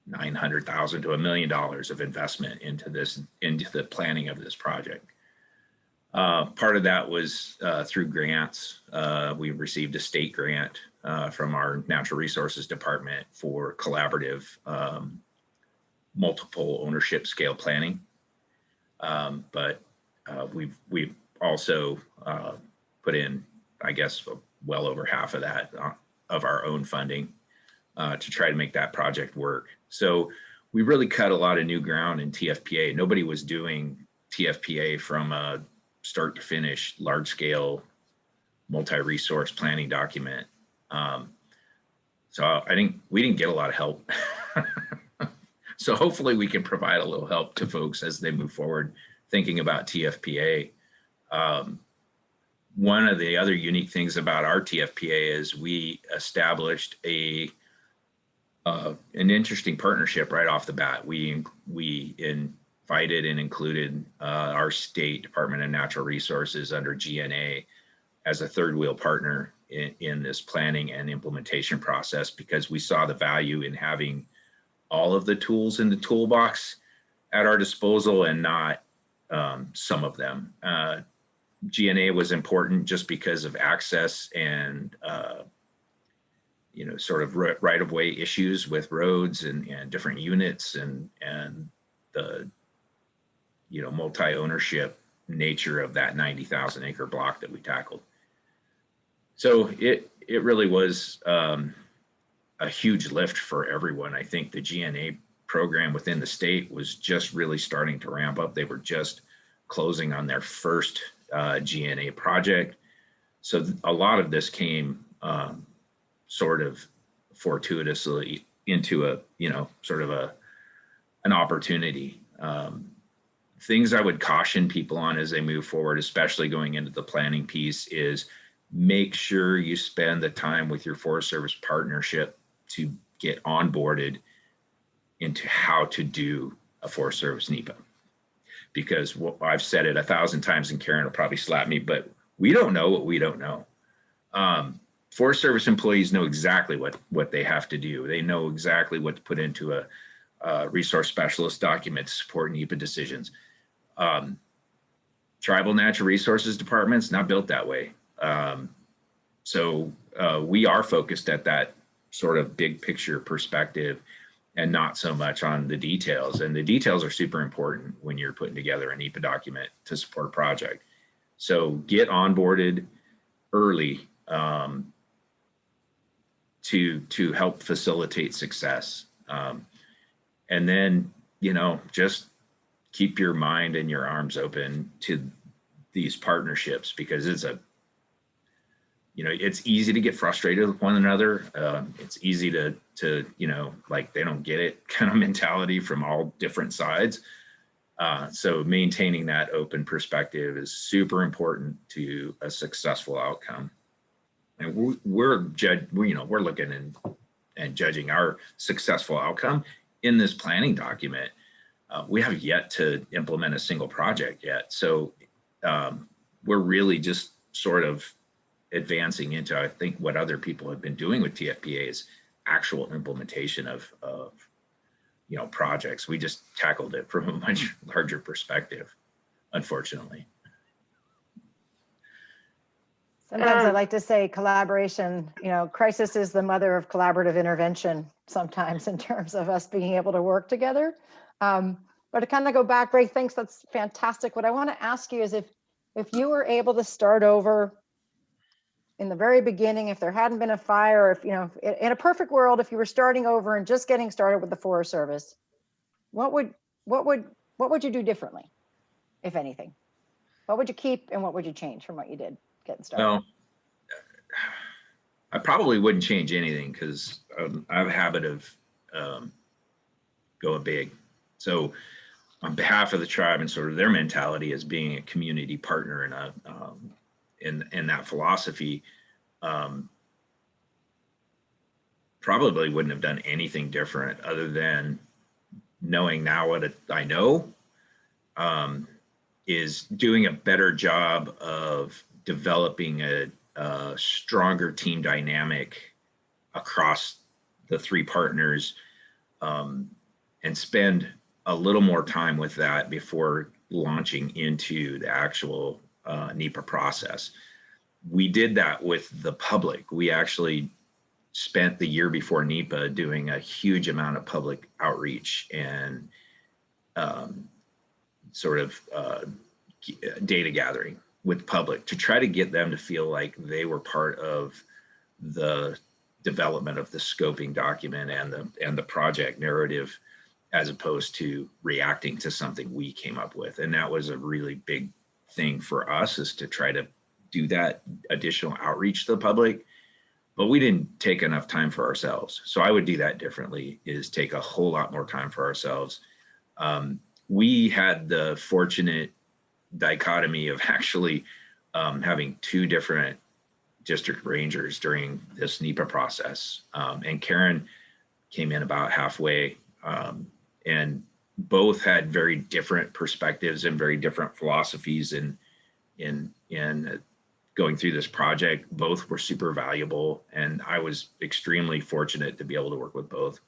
$900,000 to $1 million of investment into the planning of this project. Part of that was through grants. We received a state grant from our Natural Resources Department for collaborative multiple ownership scale planning. But we've also put in, I guess, well over half of that of our own funding to try to make that project work. So we really cut a lot of new ground in TFPA. Nobody was doing TFPA from a start to finish, large scale, multi-resource planning document. So I think we didn't get a lot of help. So hopefully we can provide a little help to folks as they move forward thinking about TFPA. One of the other unique things about our TFPA is we established an interesting partnership right off the bat. We invited and included our state Department of Natural Resources under GNA as a third wheel partner in this planning and implementation process, because we saw the value in having all of the tools in the toolbox at our disposal and not some of them. GNA was important just because of access and sort of right-of-way issues with roads and different units and the multi-ownership nature of that 90,000 acre block that we tackled. So it really was a huge lift for everyone. I think the GNA program within the state was just really starting to ramp up. They were just closing on their first GNA project. So a lot of this came sort of fortuitously into an opportunity. Things I would caution people on as they move forward, especially going into the planning piece, is make sure you spend the time with your Forest Service partnership to get onboarded into how to do a Forest Service NEPA. Because I've said it 1,000 times, and Karen will probably slap me, but we don't know what we don't know. Forest Service employees know exactly what they have to do. They know exactly what to put into a resource specialist document to support NEPA decisions. Tribal Natural Resources Department's not built that way. So we are focused at that sort of big picture perspective and not so much on the details. And the details are super important when you're putting together a NEPA document to support a project. So get onboarded early to help facilitate success. And then, just keep your mind and your arms open to these partnerships, because it's easy to get frustrated with one another. It's easy to like they don't get it kind of mentality from all different sides. So maintaining that open perspective is super important to a successful outcome. And we're looking and judging our successful outcome in this planning document. We have yet to implement a single project yet. So we're really just sort of advancing into, I think, what other people have been doing with TFPA is actual implementation of projects. We just tackled it from a much larger perspective, unfortunately. Sometimes I like to say collaboration, crisis is the mother of collaborative intervention sometimes in terms of us being able to work together. But to kind of go back, Ray, thanks, that's fantastic. What I want to ask you is if you were able to start over in the very beginning, if there hadn't been a fire, if, in a perfect world, if you were starting over and just getting started with the Forest Service, what would you do differently, if anything? What would you keep and what would you change from what you did getting started? Well, I probably wouldn't change anything because I have a habit of going big. So on behalf of the tribe and sort of their mentality as being a community partner in that philosophy, probably wouldn't have done anything different other than knowing now what I know, is doing a better job of developing a stronger team dynamic across the three partners and spend a little more time with that before launching into the actual NEPA process. We did that with the public. We actually spent the year before NEPA doing a huge amount of public outreach and sort of data gathering with public to try to get them to feel like they were part of the development of the scoping document and the project narrative, as opposed to reacting to something we came up with. And that was a really big thing for us, is to try to do that additional outreach to the public. But we didn't take enough time for ourselves. So I would do that differently, is take a whole lot more time for ourselves. We had the fortunate dichotomy of actually having two different district rangers during this NEPA process. And Karen came in about halfway, and both had very different perspectives and very different philosophies in going through this project. Both were super valuable, and I was extremely fortunate to be able to work with both.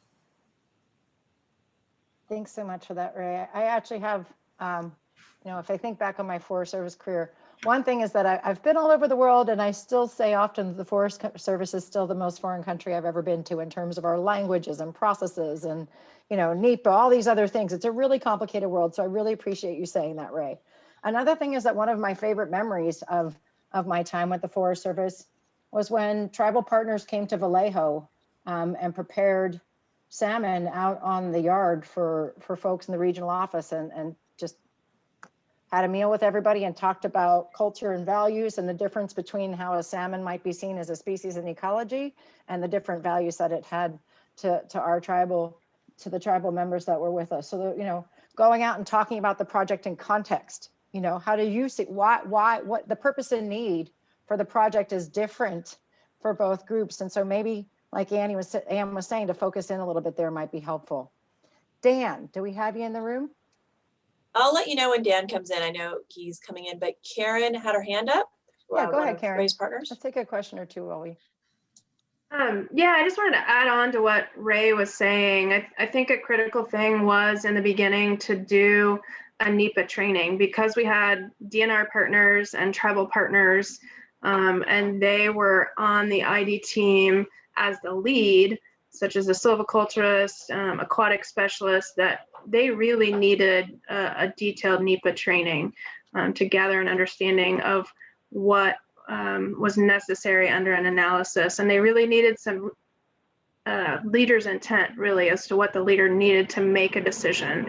Thanks so much for that, Ray. I actually have, if I think back on my Forest Service career, one thing is that I've been all over the world, and I still say often that the Forest Service is still the most foreign country I've ever been to in terms of our languages and processes and, NEPA, all these other things. It's a really complicated world. So I really appreciate you saying that, Ray. Another thing is that one of my favorite memories of my time with the Forest Service was when tribal partners came to Vallejo and prepared salmon out on the yard for folks in the regional office, and just had a meal with everybody and talked about culture and values and the difference between how a salmon might be seen as a species in ecology and the different values that it had to the tribal members that were with us. So, going out and talking about the project in context, how do you see what the purpose and need for the project is different for both groups. And so maybe, like Ann was saying, to focus in a little bit there might be helpful. Dan, do we have you in the room? I'll let you know when Dan comes in. I know he's coming in, but Karen had her hand up. Yeah, go one ahead, of Karen. Ray's partners. Let's take a question or two while we. Yeah, I just wanted to add on to what Ray was saying. I think a critical thing was in the beginning to do a NEPA training, because we had DNR partners and tribal partners, and they were on the ID team as the lead, such as a silviculturist, aquatic specialist, that they really needed a detailed NEPA training to gather an understanding of what was necessary under an analysis. And they really needed some leader's intent, really, as to what the leader needed to make a decision.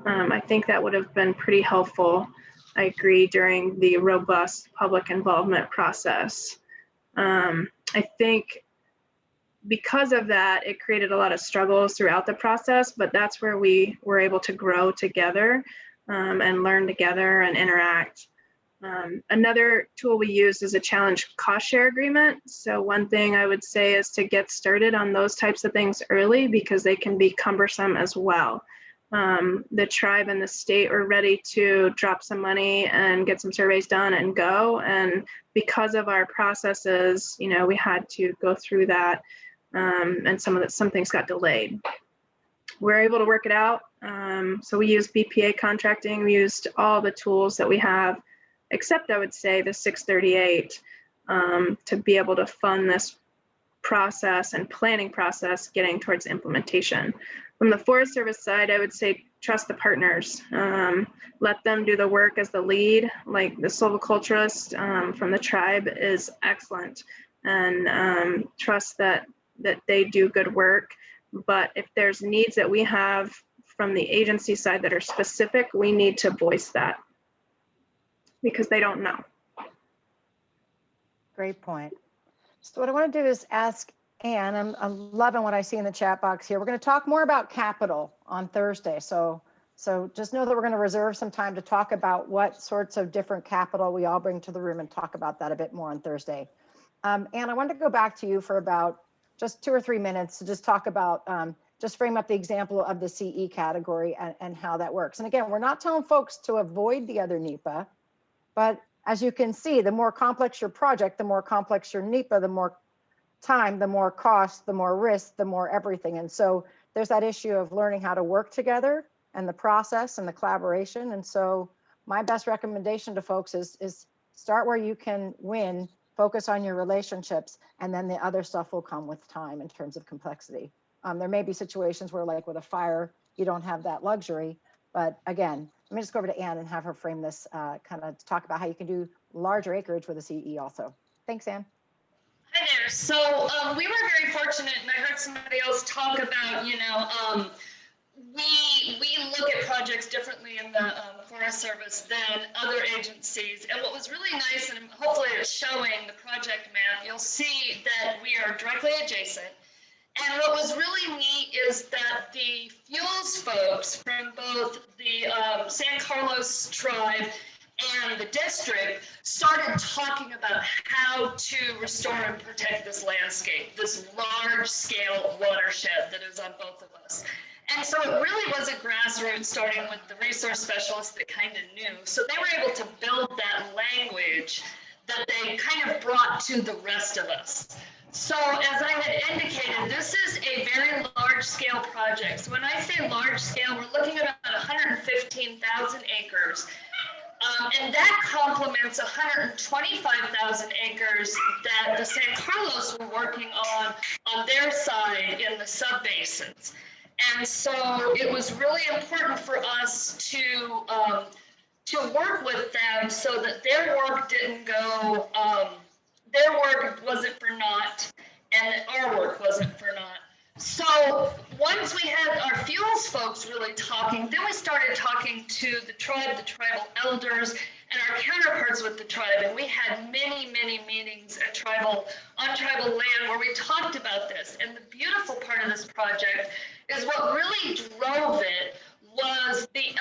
I think that would have been pretty helpful, I agree, during the robust public involvement process. I think because of that, it created a lot of struggles throughout the process, but that's where we were able to grow together and learn together and interact. Another tool we used is a challenge cost share agreement. So one thing I would say is to get started on those types of things early, because they can be cumbersome as well. The tribe and the state were ready to drop some money and get some surveys done and go. And because of our processes, we had to go through that. And some things got delayed. We're able to work it out. So we used BPA contracting. We used all the tools that we have, except I would say the 638, to be able to fund this process and planning process getting towards implementation. From the Forest Service side, I would say trust the partners. Let them do the work as the lead. Like the silviculturist from the tribe is excellent, and trust that they do good work. But if there's needs that we have from the agency side that are specific, we need to voice that, because they don't know. Great point. So what I want to do is ask Ann, I'm loving what I see in the chat box here. We're going to talk more about capital on Thursday. So just know that we're going to reserve some time to talk about what sorts of different capital we all bring to the room and talk about that a bit more on Thursday. Ann, I wanted to go back to you for about just 2 or 3 minutes to just talk about, just frame up the example of the CE category and how that works. And again, we're not telling folks to avoid the other NEPA, but as you can see, the more complex your project, the more complex your NEPA, the more time, the more cost, the more risk, the more everything. And so there's that issue of learning how to work together and the process and the collaboration. And so my best recommendation to folks is start where you can win, focus on your relationships, and then the other stuff will come with time in terms of complexity. There may be situations where, like with a fire, you don't have that luxury. But again, let me just go over to Ann and have her frame this, kind of talk about how you can do larger acreage with a CE also. Thanks, Ann. Hi there. So we were very fortunate, and I heard somebody else talk about, we look at projects differently in the Forest Service than other agencies. And what was really nice, and hopefully it's showing the project map, you'll see that we are directly adjacent. And what was really neat is that the fuels folks from both the San Carlos tribe and the district started talking about how to restore and protect this landscape, this large scale watershed that is on both of us. And so it really was a grassroots, starting with the resource specialists that kind of knew. So they were able to build that language that they kind of brought to the rest of us. So as I had indicated, this is a very large scale project. So when I say large scale, we're looking at about 115,000 acres. And that complements 125,000 acres that the San Carlos were working on their side in the subbasins. And so it was really important for us to work with them so that their work didn't go, their work wasn't for naught, and that our work wasn't for naught. So once we had our fuels folks really talking, then we started talking to the tribe, the tribal elders, and our counterparts with the tribe. And we had many, many meetings at on tribal land where we talked about this. And the beautiful part of this project is what really drove it was the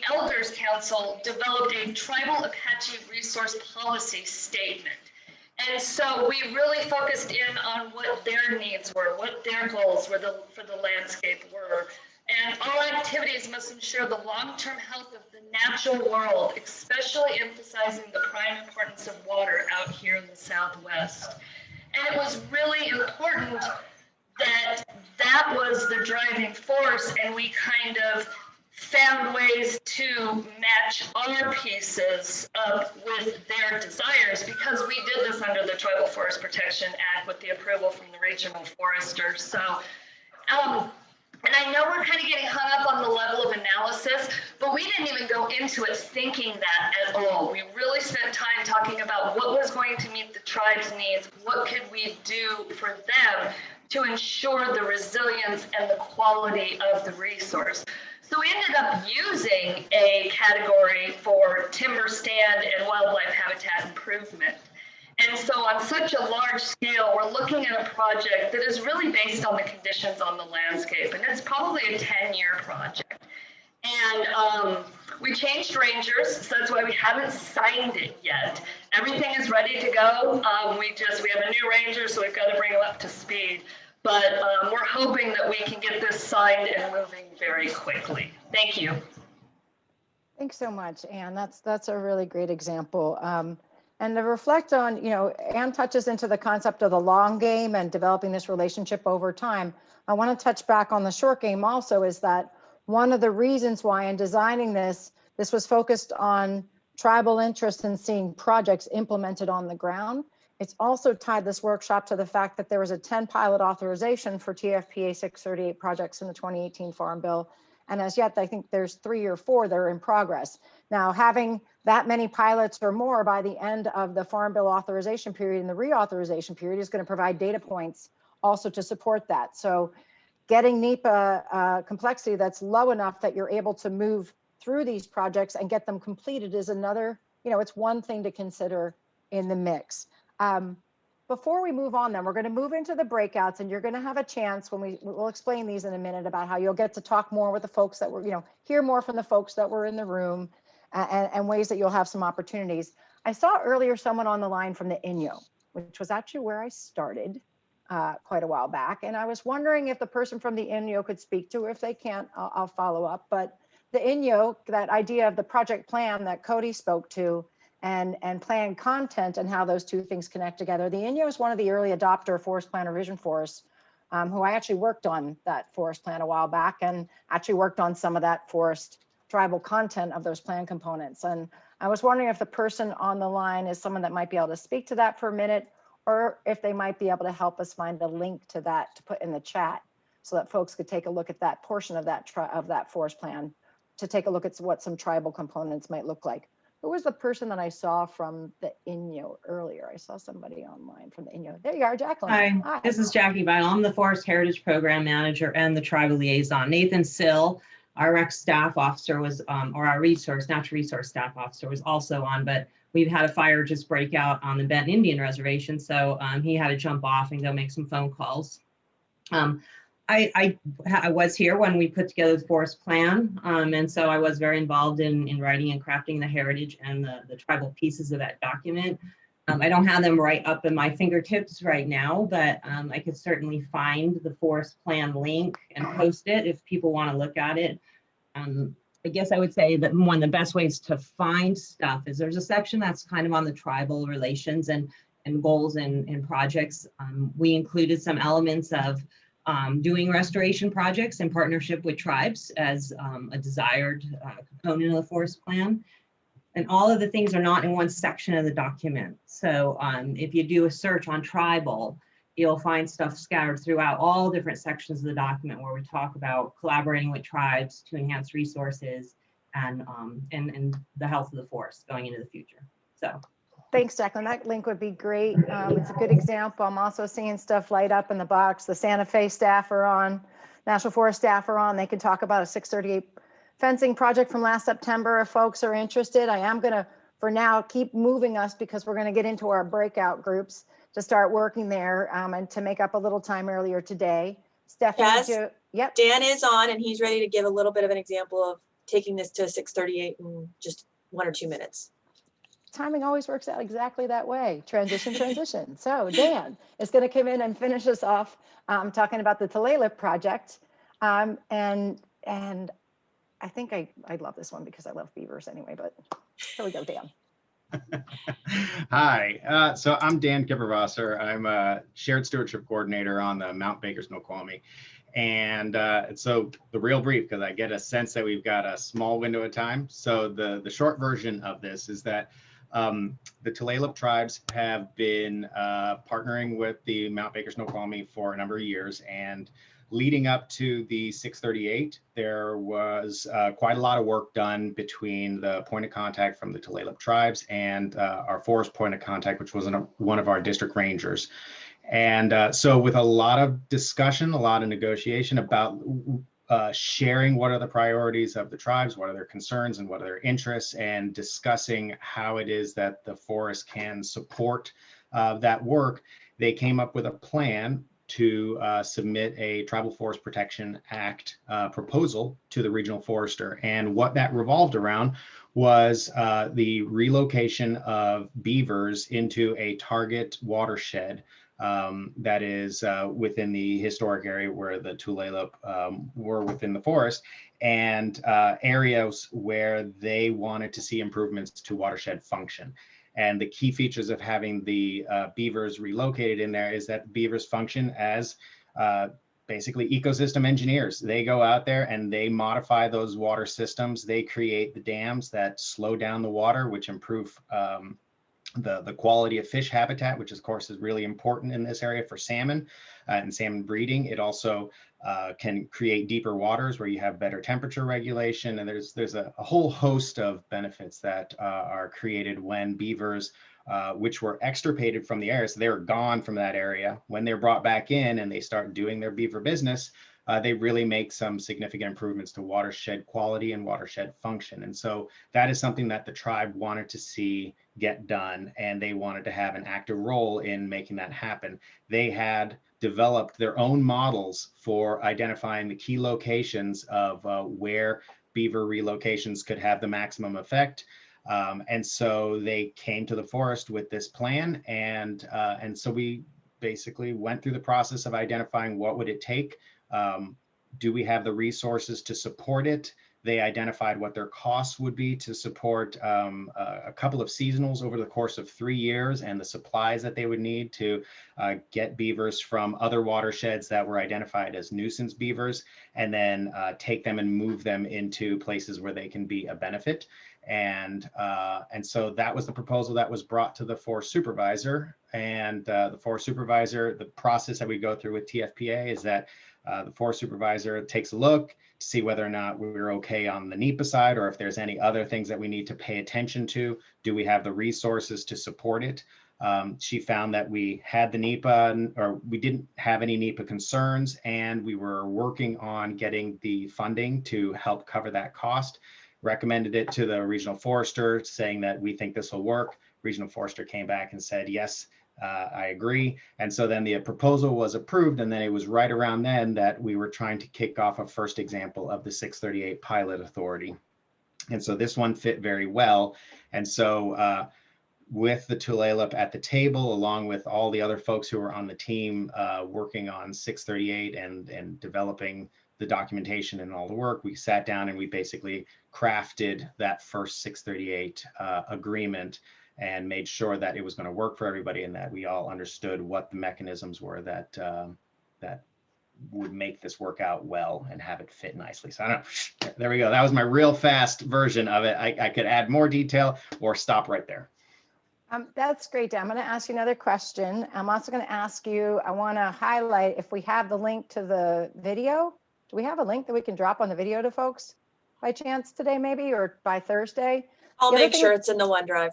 Elders Council developed a tribal Apache resource policy statement. And so we really focused in on what their needs were, what their goals for the landscape were. And all activities must ensure the long-term health of the natural world, especially emphasizing the prime importance of water out here in the Southwest. And it was really important that that was the driving force, and we kind of found ways to match our pieces up with their desires, because we did this under the Tribal Forest Protection Act with the approval from the regional foresters. So, and I know we're kind of getting hung up on the level of analysis, but we didn't even go into it thinking that at all. We really spent time talking about what was going to meet the tribe's needs, what could we do for them to ensure the resilience and the quality of the resource. So we ended up using a category for timber stand and wildlife habitat improvement. And so on such a large scale, we're looking at a project that is really based on the conditions on the landscape, and it's probably a 10-year project. And we changed rangers, so that's why we haven't signed it yet. Everything is ready to go. We have a new ranger, so we've got to bring them up to speed. But we're hoping that we can get this signed and moving very quickly. Thank you. Thanks so much, Ann. That's a really great example. And to reflect on, Ann touches into the concept of the long game and developing this relationship over time. I want to touch back on the short game also, is that one of the reasons why in designing this was focused on tribal interest in seeing projects implemented on the ground. It's also tied this workshop to the fact that there was a 10 pilot authorization for TFPA 638 projects in the 2018 Farm Bill. And as yet, I think there's 3 or 4 that are in progress. Now, having that many pilots or more by the end of the Farm Bill authorization period and the reauthorization period is going to provide data points also to support that. So getting NEPA complexity that's low enough that you're able to move through these projects and get them completed is another, it's one thing to consider in the mix. Before we move on, then we're going to move into the breakouts, and you're going to have a chance when we'll explain these in a minute about how you'll get to talk more with the folks that were, hear more from the folks that were in the room, and ways that you'll have some opportunities. I saw earlier someone on the line from the Inyo, which was actually where I started quite a while back. And I was wondering if the person from the Inyo could speak to, if they can't, I'll follow up. But the Inyo, that idea of the project plan that Cody spoke to, and plan content and how those two things connect together. The Inyo is one of the early adopter forest plan revision forests, who I actually worked on that forest plan a while back and actually worked on some of that forest tribal content of those plan components. And I was wondering if the person on the line is someone that might be able to speak to that for a minute, or if they might be able to help us find a link to that to put in the chat so that folks could take a look at that portion of that forest plan to take a look at what some tribal components might look like. Who was the person that I saw from the Inyo earlier? I saw somebody online from the Inyo. There you are, Jacqueline. Hi, this is Jackie Vital. I'm the Forest Heritage Program Manager and the Tribal Liaison. Nathan Sill, our rec staff officer was, or our natural resource staff officer was also on, but we've had a fire just break out on the Benton Indian Reservation. So he had to jump off and go make some phone calls. I was here when we put together the forest plan. And so I was very involved in writing and crafting the heritage and the tribal pieces of that document. I don't have them right up in my fingertips right now, but I could certainly find the forest plan link and post it if people want to look at it. I guess I would say that one of the best ways to find stuff is there's a section that's kind of on the tribal relations and goals and projects. We included some elements of doing restoration projects in partnership with tribes as a desired component of the forest plan. And all of the things are not in one section of the document. So if you do a search on tribal, you'll find stuff scattered throughout all different sections of the document where we talk about collaborating with tribes to enhance resources and the health of the forest going into the future. So. Thanks, Jacqueline. That link would be great. It's a good example. I'm also seeing stuff light up in the box. The Santa Fe staff are on, National Forest staff are on. They can talk about a 638 fencing project from last September if folks are interested. I am going to, for now, keep moving us because we're going to get into our breakout groups to start working there and to make up a little time earlier today. Stephanie, yep. Dan is on and he's ready to give a little bit of an example of taking this to 638 in just 1 or 2 minutes. Timing always works out exactly that way. Transition. So Dan is going to come in and finish us off talking about the Tulalip project. And I think I love this one because I love beavers anyway, but here we go, Dan. Hi, so I'm Dan Kipperwasser. I'm a shared stewardship coordinator on the Mount Baker Snoqualmie. And so the real brief, because I get a sense that we've got a small window of time. So the short version of this is that the Tulalip tribes have been partnering with the Mount Baker Snoqualmie for a number of years, and leading up to the 638, there was quite a lot of work done between the point of contact from the Tulalip tribes and our forest point of contact, which was one of our district rangers. And so with a lot of discussion, a lot of negotiation about sharing what are the priorities of the tribes, what are their concerns and what are their interests, and discussing how it is that the forest can support that work, they came up with a plan to submit a Tribal Forest Protection Act proposal to the regional forester. And what that revolved around was the relocation of beavers into a target watershed that is within the historic area where the Tulalip were within the forest, and areas where they wanted to see improvements to watershed function. And the key features of having the beavers relocated in there is that beavers function as basically ecosystem engineers. They go out there and they modify those water systems. They create the dams that slow down the water, which improve the quality of fish habitat, which of course is really important in this area for salmon and salmon breeding. It also can create deeper waters where you have better temperature regulation. And there's a whole host of benefits that are created when beavers, which were extirpated from the area, so they were gone from that area. When they're brought back in and they start doing their beaver business, they really make some significant improvements to watershed quality and watershed function. And so that is something that the tribe wanted to see get done, and they wanted to have an active role in making that happen. They had developed their own models for identifying the key locations of where beaver relocations could have the maximum effect. And so they came to the forest with this plan. And so we basically went through the process of identifying what would it take. Do we have the resources to support it? They identified what their costs would be to support a couple of seasonals over the course of 3 years, and the supplies that they would need to get beavers from other watersheds that were identified as nuisance beavers, and then take them and move them into places where they can be a benefit. And so that was the proposal that was brought to the forest supervisor. And the forest supervisor, the process that we go through with TFPA is that the forest supervisor takes a look to see whether or not we're okay on the NEPA side, or if there's any other things that we need to pay attention to. Do we have the resources to support it? She found that we had the NEPA, or we didn't have any NEPA concerns, and we were working on getting the funding to help cover that cost. Recommended it to the regional forester, saying that we think this will work. Regional forester came back and said, yes, I agree. And so then the proposal was approved, and then it was right around then that we were trying to kick off a first example of the 638 pilot authority. And so this one fit very well. And so with the Tulalip at the table, along with all the other folks who were on the team working on 638 and developing the documentation and all the work, we sat down and we basically crafted that first 638 agreement and made sure that it was going to work for everybody, and that we all understood what the mechanisms were that that would make this work out well and have it fit nicely. So I don't know, there we go. That was my real fast version of it. I could add more detail or stop right there. That's great, Dan. I'm going to ask you another question. I'm also going to ask you, I want to highlight if we have the link to the video. Do we have a link that we can drop on the video to folks by chance today, maybe, or by Thursday? I'll The other make thing sure is- it's in the OneDrive.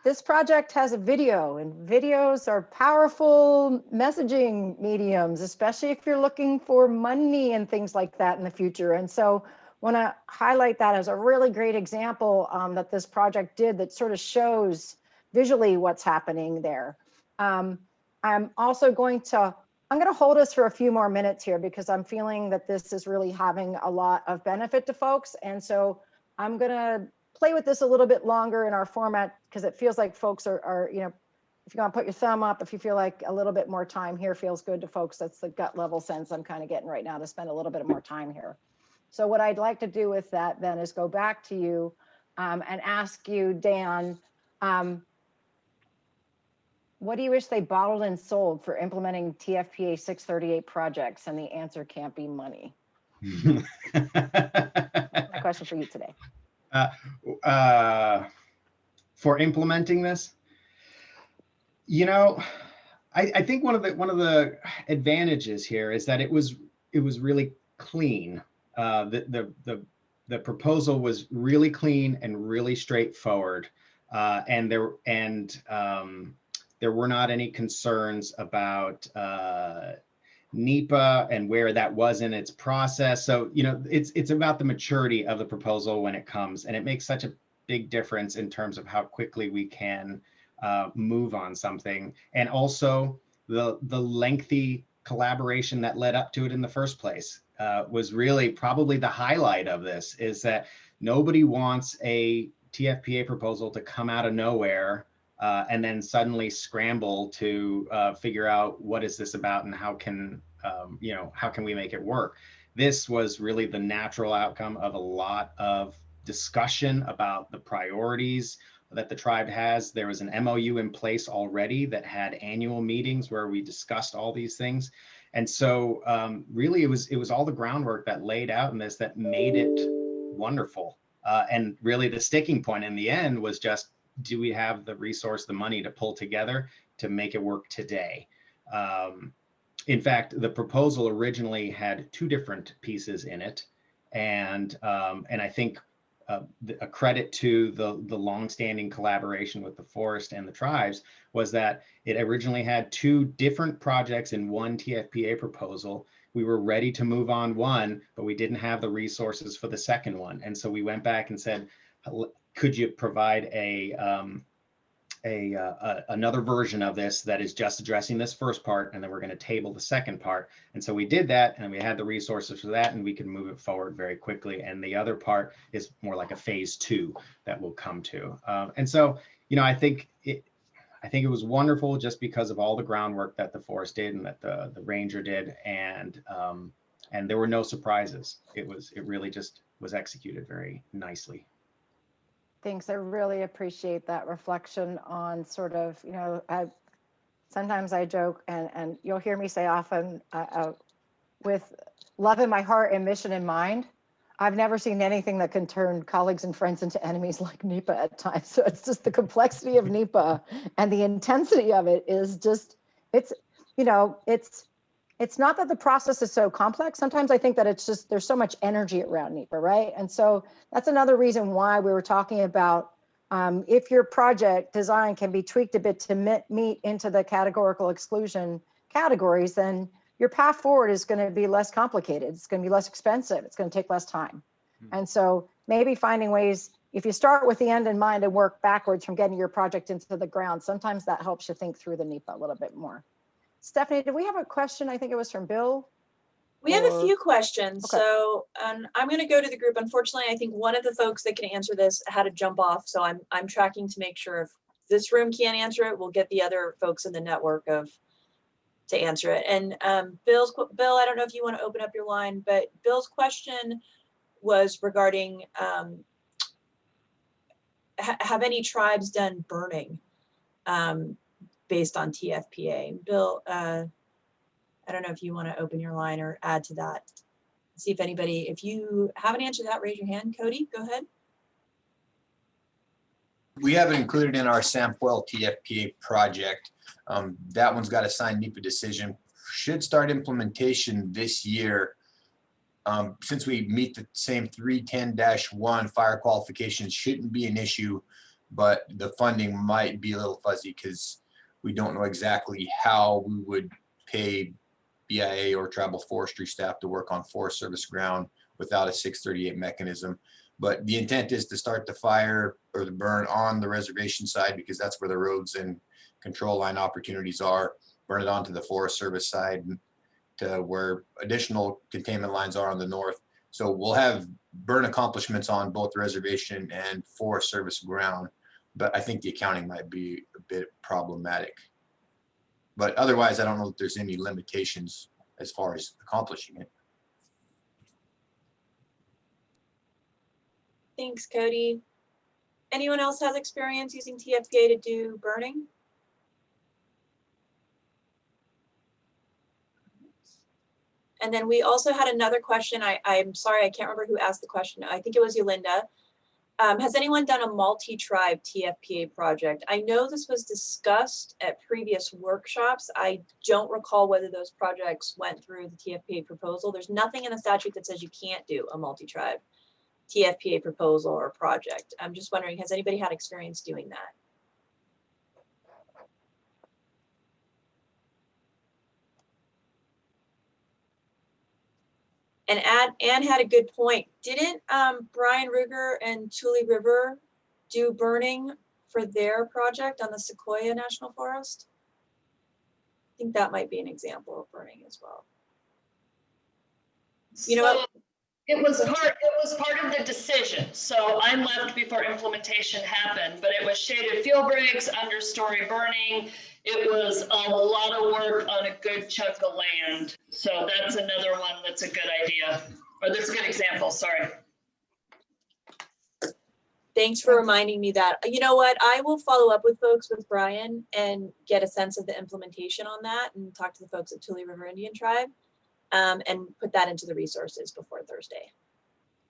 This project has a video, and videos are powerful messaging mediums, especially if you're looking for money and things like that in the future. And so want to highlight that as a really great example that this project did that sort of shows visually what's happening there. I'm also going to hold us for a few more minutes here because I'm feeling that this is really having a lot of benefit to folks. And so I'm going to play with this a little bit longer in our format because it feels like folks are, you know, if you want to put your thumb up, if you feel like a little bit more time here feels good to folks, that's the gut level sense I'm kind of getting right now, to spend a little bit more time here. So what I'd like to do with that then is go back to you and ask you, Dan, what do you wish they bottled and sold for implementing TFPA 638 projects? And the answer can't be money. My question for you today. For implementing this, you know, I think one of the advantages here is that it was really clean. The proposal was really clean and really straightforward, and there were not any concerns about NEPA and where that was in its process. So, you know, it's about the maturity of the proposal when it comes, and it makes such a big difference in terms of how quickly we can move on something. And also the lengthy collaboration that led up to it in the first place was really probably the highlight of this, is that nobody wants a TFPA proposal to come out of nowhere and then suddenly scramble to figure out what is this about and how can how can we make it work. This was really the natural outcome of a lot of discussion about the priorities that the tribe has. There was an MOU in place already that had annual meetings where we discussed all these things. And so really it was all the groundwork that laid out in this that made it wonderful. And really the sticking point in the end was just, do we have the resource, the money to pull together to make it work today? In fact, the proposal originally had two different pieces in it. And I think a credit to the longstanding collaboration with the forest and the tribes was that it originally had two different projects in one TFPA proposal. We were ready to move on one, but we didn't have the resources for the second one. And so we went back and said, could you provide another version of this that is just addressing this first part, and then we're going to table the second part. And so we did that, and we had the resources for that, and we could move it forward very quickly. And the other part is more like a phase 2 that we'll come to. And so, you know, I think it was wonderful just because of all the groundwork that the forest did and that the ranger did, and there were no surprises. It really just was executed very nicely. Thanks. I really appreciate that reflection on sort of, sometimes I joke and you'll hear me say often, with love in my heart and mission in mind, I've never seen anything that can turn colleagues and friends into enemies like NEPA at times. So it's just the complexity of NEPA and the intensity of it is just, it's not that the process is so complex. Sometimes I think that it's just, there's so much energy around NEPA, right? And so that's another reason why we were talking about if your project design can be tweaked a bit to meet into the categorical exclusion categories, then your path forward is going to be less complicated. It's going to be less expensive. It's going to take less time. And so maybe finding ways, if you start with the end in mind and work backwards from getting your project into the ground, sometimes that helps you think through the NEPA a little bit more. Stephanie, did we have a question? I think it was from Bill. We have a few questions. Okay. So I'm going to go to the group. Unfortunately, I think one of the folks that can answer this had to jump off. So I'm tracking to make sure if this room can't answer it, we'll get the other folks in the network to answer it. And Bill, I don't know if you want to open up your line, but Bill's question was regarding have any tribes done burning based on TFPA? Bill, I don't know if you want to open your line or add to that. See if anybody, if you haven't answered that, raise your hand. Cody, go ahead. We have it included in our Sampuel TFPA project. That one's got a signed NEPA decision. Should start implementation this year. Since we meet the same 310-1 fire qualifications, shouldn't be an issue, but the funding might be a little fuzzy because we don't know exactly how we would pay BIA or tribal forestry staff to work on Forest Service ground without a 638 mechanism. But the intent is to start the fire or the burn on the reservation side because that's where the roads and control line opportunities are. Burn it onto the Forest Service side to where additional containment lines are on the north. So we'll have burn accomplishments on both reservation and Forest Service ground, but I think the accounting might be a bit problematic. But otherwise, I don't know if there's any limitations as far as accomplishing it. Thanks, Cody. Anyone else has experience using TFPA to do burning? And then we also had another question. I'm sorry, I can't remember who asked the question. I think it was Yolanda. Has anyone done a multi-tribe TFPA project? I know this was discussed at previous workshops. I don't recall whether those projects went through the TFPA proposal. There's nothing in the statute that says you can't do a multi-tribe TFPA proposal or project. I'm just wondering, has anybody had experience doing that? And Anne had a good point. Didn't Brian Ruger and Tule River do burning for their project on the Sequoia National Forest? I think that might be an example of burning as well. You know what? It was part of the decision. So I'm left before implementation happened, but it was shaded field breaks, understory burning. It was a lot of work on a good chunk of land. So that's another one that's a good idea, or that's a good example, sorry. Thanks for reminding me that. You know what? I will follow up with folks with Brian and get a sense of the implementation on that and talk to the folks at Tule River Indian Tribe. And put that into the resources before Thursday.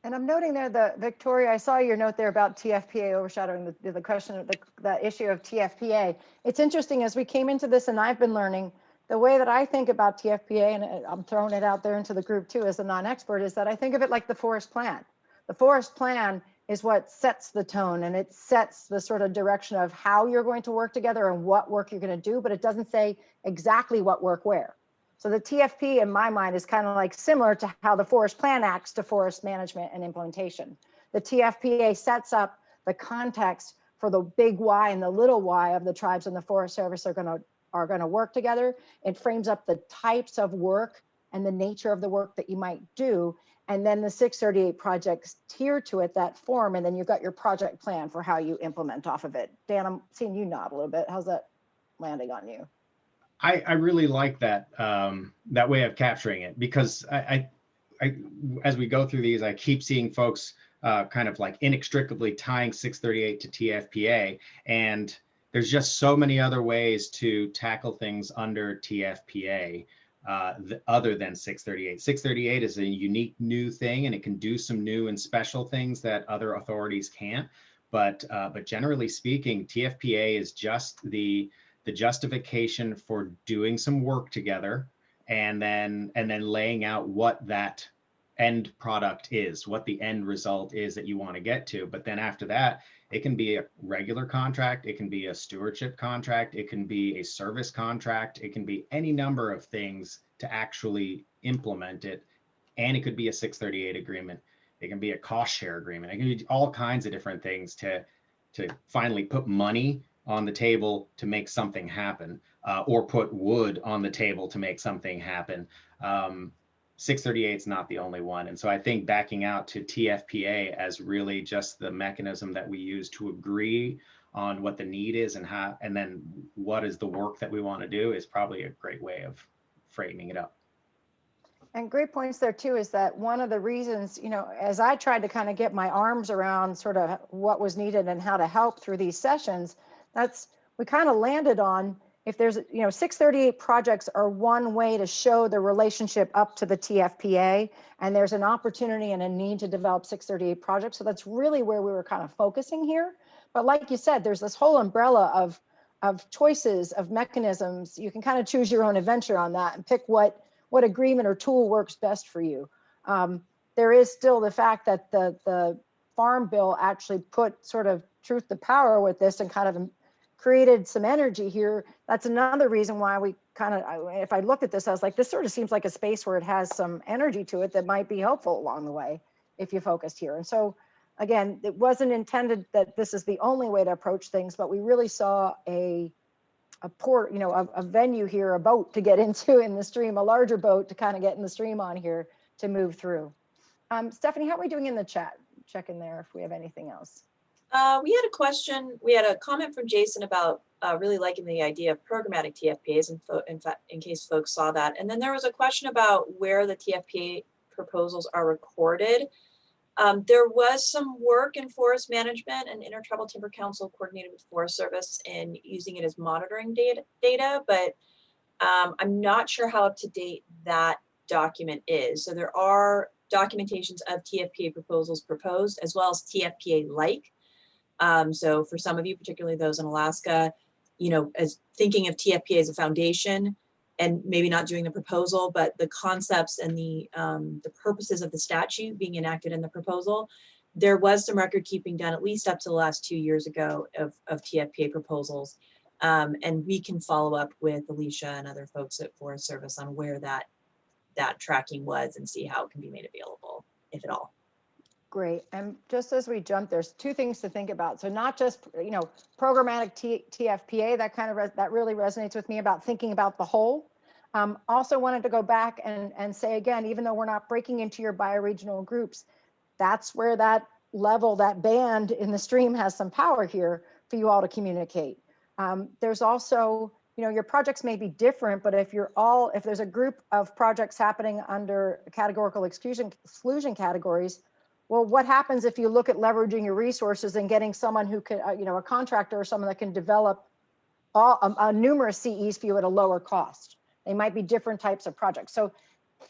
And I'm noting there that Victoria, I saw your note there about TFPA overshadowing the question of the issue of TFPA. It's interesting as we came into this, and I've been learning the way that I think about TFPA, and I'm throwing it out there into the group too as a non-expert, is that I think of it like the forest plan. The forest plan is what sets the tone, and it sets the sort of direction of how you're going to work together and what work you're going to do, but it doesn't say exactly what work where. So the TFP in my mind is kind of like similar to how the forest plan acts to forest management and implementation. The TFPA sets up the context for the big Y and the little y of the tribes and the Forest Service are going to work together. It frames up the types of work and the nature of the work that you might do. And then the 638 projects tier to it that form, and then you've got your project plan for how you implement off of it. Dan, I'm seeing you nod a little bit. How's that landing on you? I really like that that way of capturing it, because I as we go through these, I keep seeing folks kind of like inextricably tying 638 to TFPA. And there's just so many other ways to tackle things under TFPA other than 638. 638 is a unique new thing, and it can do some new and special things that other authorities can't. But generally speaking, TFPA is just the justification for doing some work together, and then laying out what that end product is, what the end result is that you want to get to. But then after that, it can be a regular contract, it can be a stewardship contract, it can be a service contract, it can be any number of things to actually implement it. And it could be a 638 agreement. It can be a cost share agreement. It can be all kinds of different things to finally put money on the table to make something happen, or put wood on the table to make something happen. 638 is not the only one. And so I think backing out to TFPA as really just the mechanism that we use to agree on what the need is and how, and then what is the work that we want to do, is probably a great way of framing it up. And great points there too, is that one of the reasons, as I tried to kind of get my arms around sort of what was needed and how to help through these sessions, we kind of landed on, if there's, 638 projects are one way to show the relationship up to the TFPA, and there's an opportunity and a need to develop 638 projects. So that's really where we were kind of focusing here. But like you said, there's this whole umbrella of choices, of mechanisms. You can kind of choose your own adventure on that and pick what agreement or tool works best for you. There is still the fact that the Farm Bill actually put sort of truth to power with this and kind of created some energy here. That's another reason why we kind of, if I looked at this, I was like, this sort of seems like a space where it has some energy to it that might be helpful along the way if you focused here. And so again, it wasn't intended that this is the only way to approach things, but we really saw a port, a venue here, a boat to get into in the stream, a larger boat to kind of get in the stream on here to move through. Stephanie, how are we doing in the chat? Check in there if we have anything else. We had a question, we had a comment from Jason about really liking the idea of programmatic TFPAs, in case folks saw that. And then there was a question about where the TFPA proposals are recorded. There was some work in forest management, and Intertribal Timber Council coordinated with Forest Service in using it as monitoring data, but I'm not sure how up to date that document is. So there are documentations of TFPA proposals proposed, as well as TFPA-like. So for some of you, particularly those in Alaska, as thinking of TFPA as a foundation and maybe not doing the proposal, but the concepts and the purposes of the statute being enacted in the proposal, there was some record keeping done at least up to the last 2 years ago of TFPA proposals. And we can follow up with Alicia and other folks at Forest Service on where that tracking was and see how it can be made available, if at all. Great. And just as we jump, there's two things to think about. So not just, programmatic TFPA, that really resonates with me about thinking about the whole. Also wanted to go back and say again, even though we're not breaking into your bioregional groups, that's where that level, that band in the stream has some power here for you all to communicate. There's also, your projects may be different, but if there's a group of projects happening under categorical exclusion categories, well, what happens if you look at leveraging your resources and getting someone who can, a contractor or someone that can develop numerous CEs for you at a lower cost? They might be different types of projects. So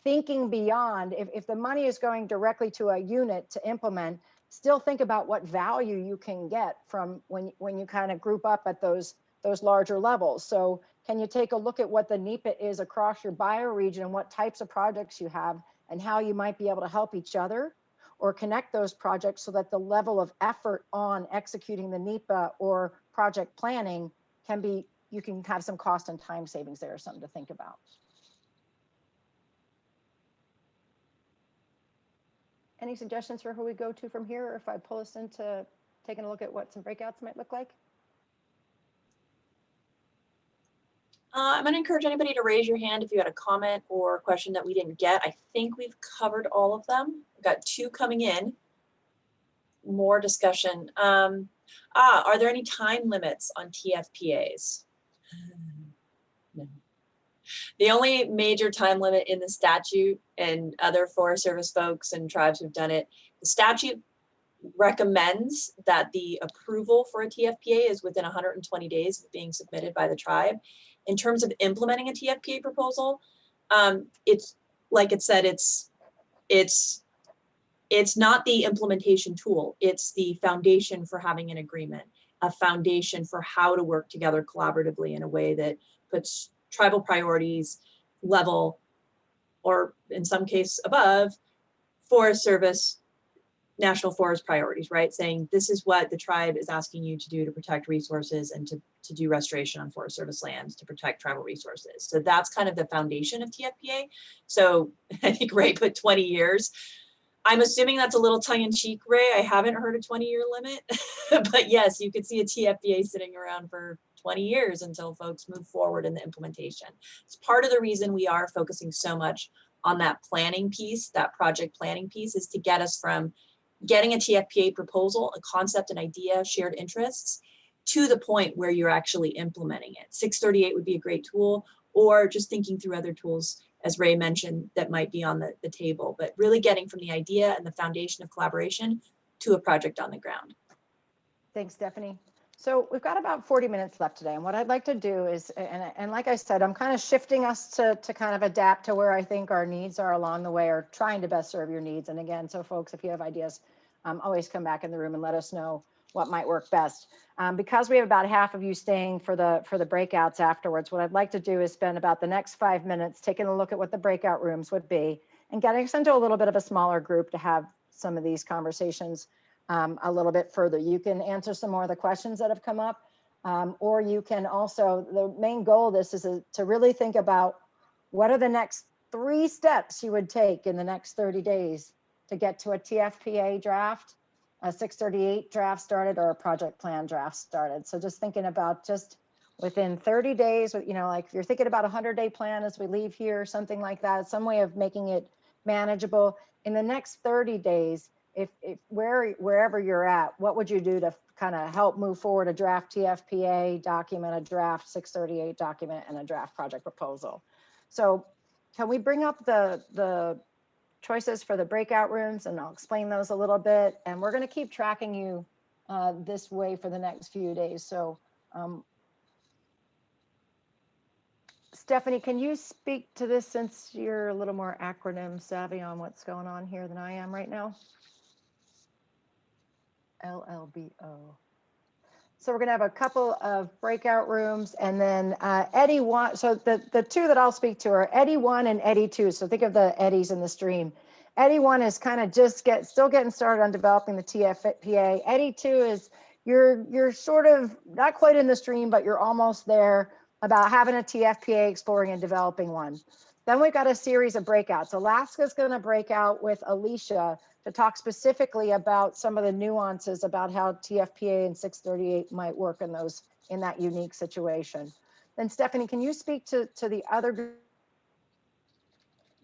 thinking beyond, if the money is going directly to a unit to implement, still think about what value you can get from when you kind of group up at those larger levels. So can you take a look at what the NEPA is across your bioregion and what types of projects you have and how you might be able to help each other or connect those projects so that the level of effort on executing the NEPA or project planning you can have some cost and time savings there, or something to think about. Any suggestions for who we go to from here, or if I pull us into taking a look at what some breakouts might look like? I'm going to encourage anybody to raise your hand if you had a comment or a question that we didn't get. I think we've covered all of them. We've got 2 coming in. More discussion. Are there any time limits on TFPAs? No. The only major time limit in the statute, and other Forest Service folks and tribes who've done it, the statute recommends that the approval for a TFPA is within 120 days of being submitted by the tribe. In terms of implementing a TFPA proposal, it's like it said, it's not the implementation tool. It's the foundation for having an agreement, a foundation for how to work together collaboratively in a way that puts tribal priorities level, or in some case above, Forest Service, National Forest priorities, right? Saying this is what the tribe is asking you to do to protect resources and to do restoration on Forest Service lands to protect tribal resources. So that's kind of the foundation of TFPA. So I think Ray put 20 years. I'm assuming that's a little tongue-in-cheek, Ray. I haven't heard a 20-year limit, but yes, you could see a TFPA sitting around for 20 years until folks move forward in the implementation. It's part of the reason we are focusing so much on that planning piece, that project planning piece, is to get us from getting a TFPA proposal, a concept, an idea, shared interests, to the point where you're actually implementing it. 638 would be a great tool, or just thinking through other tools, as Ray mentioned, that might be on the table, but really getting from the idea and the foundation of collaboration to a project on the ground. Thanks, Stephanie. So we've got about 40 minutes left today. And what I'd like to do is, and like I said, I'm kind of shifting us to kind of adapt to where I think our needs are along the way, or trying to best serve your needs. And again, so folks, if you have ideas, always come back in the room and let us know what might work best. Because we have about half of you staying for the breakouts afterwards, what I'd like to do is spend about the next 5 minutes taking a look at what the breakout rooms would be and getting us into a little bit of a smaller group to have some of these conversations a little bit further. You can answer some more of the questions that have come up, or you can also, the main goal of this is to really think about what are the next 3 steps you would take in the next 30 days to get to a TFPA draft, a 638 draft started, or a project plan draft started. So just thinking about just within 30 days, you know, like if you're thinking about a 100-day plan as we leave here, something like that, some way of making it manageable. In the next 30 days, if wherever you're at, what would you do to kind of help move forward a draft TFPA document, a draft 638 document, and a draft project proposal? So can we bring up the choices for the breakout rooms, and I'll explain those a little bit. And we're going to keep tracking you this way for the next few days. So Stephanie, can you speak to this since you're a little more acronym savvy on what's going on here than I am right now? LLBO. So we're going to have a couple of breakout rooms, and then Eddie 1. So the 2 that I'll speak to are Eddie 1 and Eddie 2. So think of the Eddies in the stream. Eddie 1 is kind of just still getting started on developing the TFPA. Eddie 2 is you're sort of not quite in the stream, but you're almost there, about having a TFPA, exploring and developing one. Then we've got a series of breakouts. Alaska's going to break out with Alicia to talk specifically about some of the nuances about how TFPA and 638 might work in that unique situation. Then Stephanie, can you speak to the other group?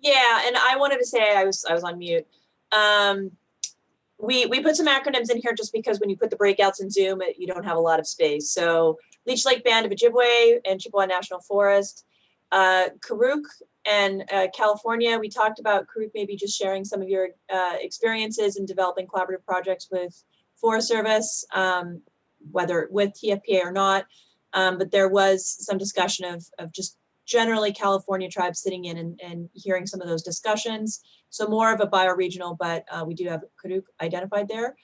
Yeah, and I wanted to say, I was on mute. We put some acronyms in here just because when you put the breakouts in Zoom, you don't have a lot of space. So Leech Lake Band of Ojibwe and Chippewa National Forest, Karuk and California. We talked about Karuk maybe just sharing some of your experiences in developing collaborative projects with Forest Service, whether with TFPA or not. But there was some discussion of just generally California tribes sitting in and hearing some of those discussions. So more of a bioregional, but we do have Karuk identified there.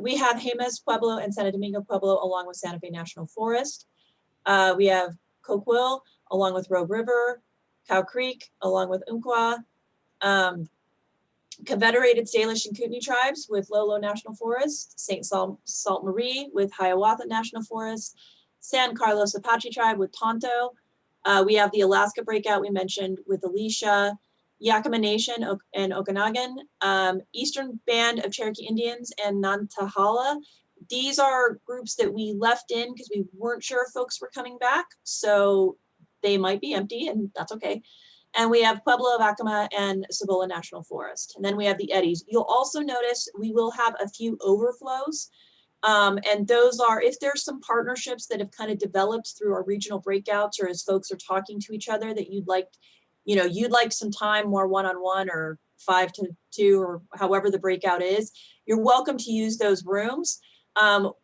We have Jemez Pueblo and Santo Domingo Pueblo along with Santa Fe National Forest. We have Coquille along with Rogue River, Cow Creek along with Umpqua, Confederated Salish and Kootenai tribes with Lolo National Forest, St. Salt Marie with Hiawatha National Forest, San Carlos Apache tribe with Tonto. We have the Alaska breakout we mentioned with Alicia, Yakima Nation and Okanagan, Eastern Band of Cherokee Indians and Nantahala. These are groups that we left in because we weren't sure if folks were coming back. So they might be empty, and that's okay. And we have Pueblo of Acoma and Cibola National Forest. And then we have the Eddies. You'll also notice we will have a few overflows And those are, if there's some partnerships that have kind of developed through our regional breakouts, or as folks are talking to each other that you'd like, you'd like some time more one-on-one or 5 to 2 or however the breakout is, you're welcome to use those rooms.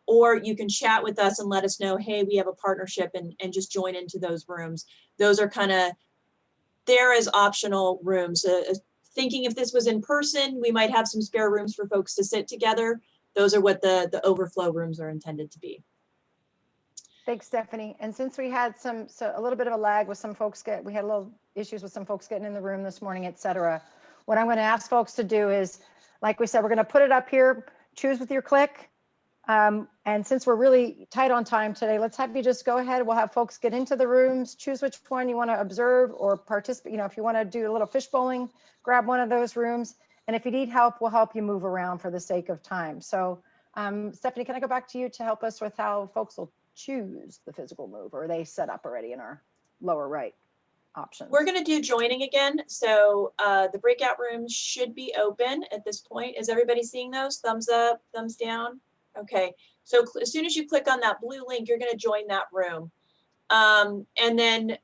Or you can chat with us and let us know, hey, we have a partnership, and just join into those rooms. Those are kind of there as optional rooms. Thinking if this was in person, we might have some spare rooms for folks to sit together. Those are what the overflow rooms are intended to be. Thanks, Stephanie. And since we had a little bit of a lag with some folks we had a little issues with some folks getting in the room this morning, et cetera. What I'm going to ask folks to do is, like we said, we're going to put it up here, choose with your click. And since we're really tight on time today, let's have you just go ahead. We'll have folks get into the rooms, choose which one you want to observe or participate. If you want to do a little fish bowling, grab one of those rooms. And if you need help, we'll help you move around for the sake of time. So Stephanie, can I go back to you to help us with how folks will choose the physical move, or are they set up already in our lower right options? We're going to do joining again. So the breakout rooms should be open at this point. Is everybody seeing those? Thumbs up, thumbs down? Okay. So as soon as you click on that blue link, you're going to join that room. And then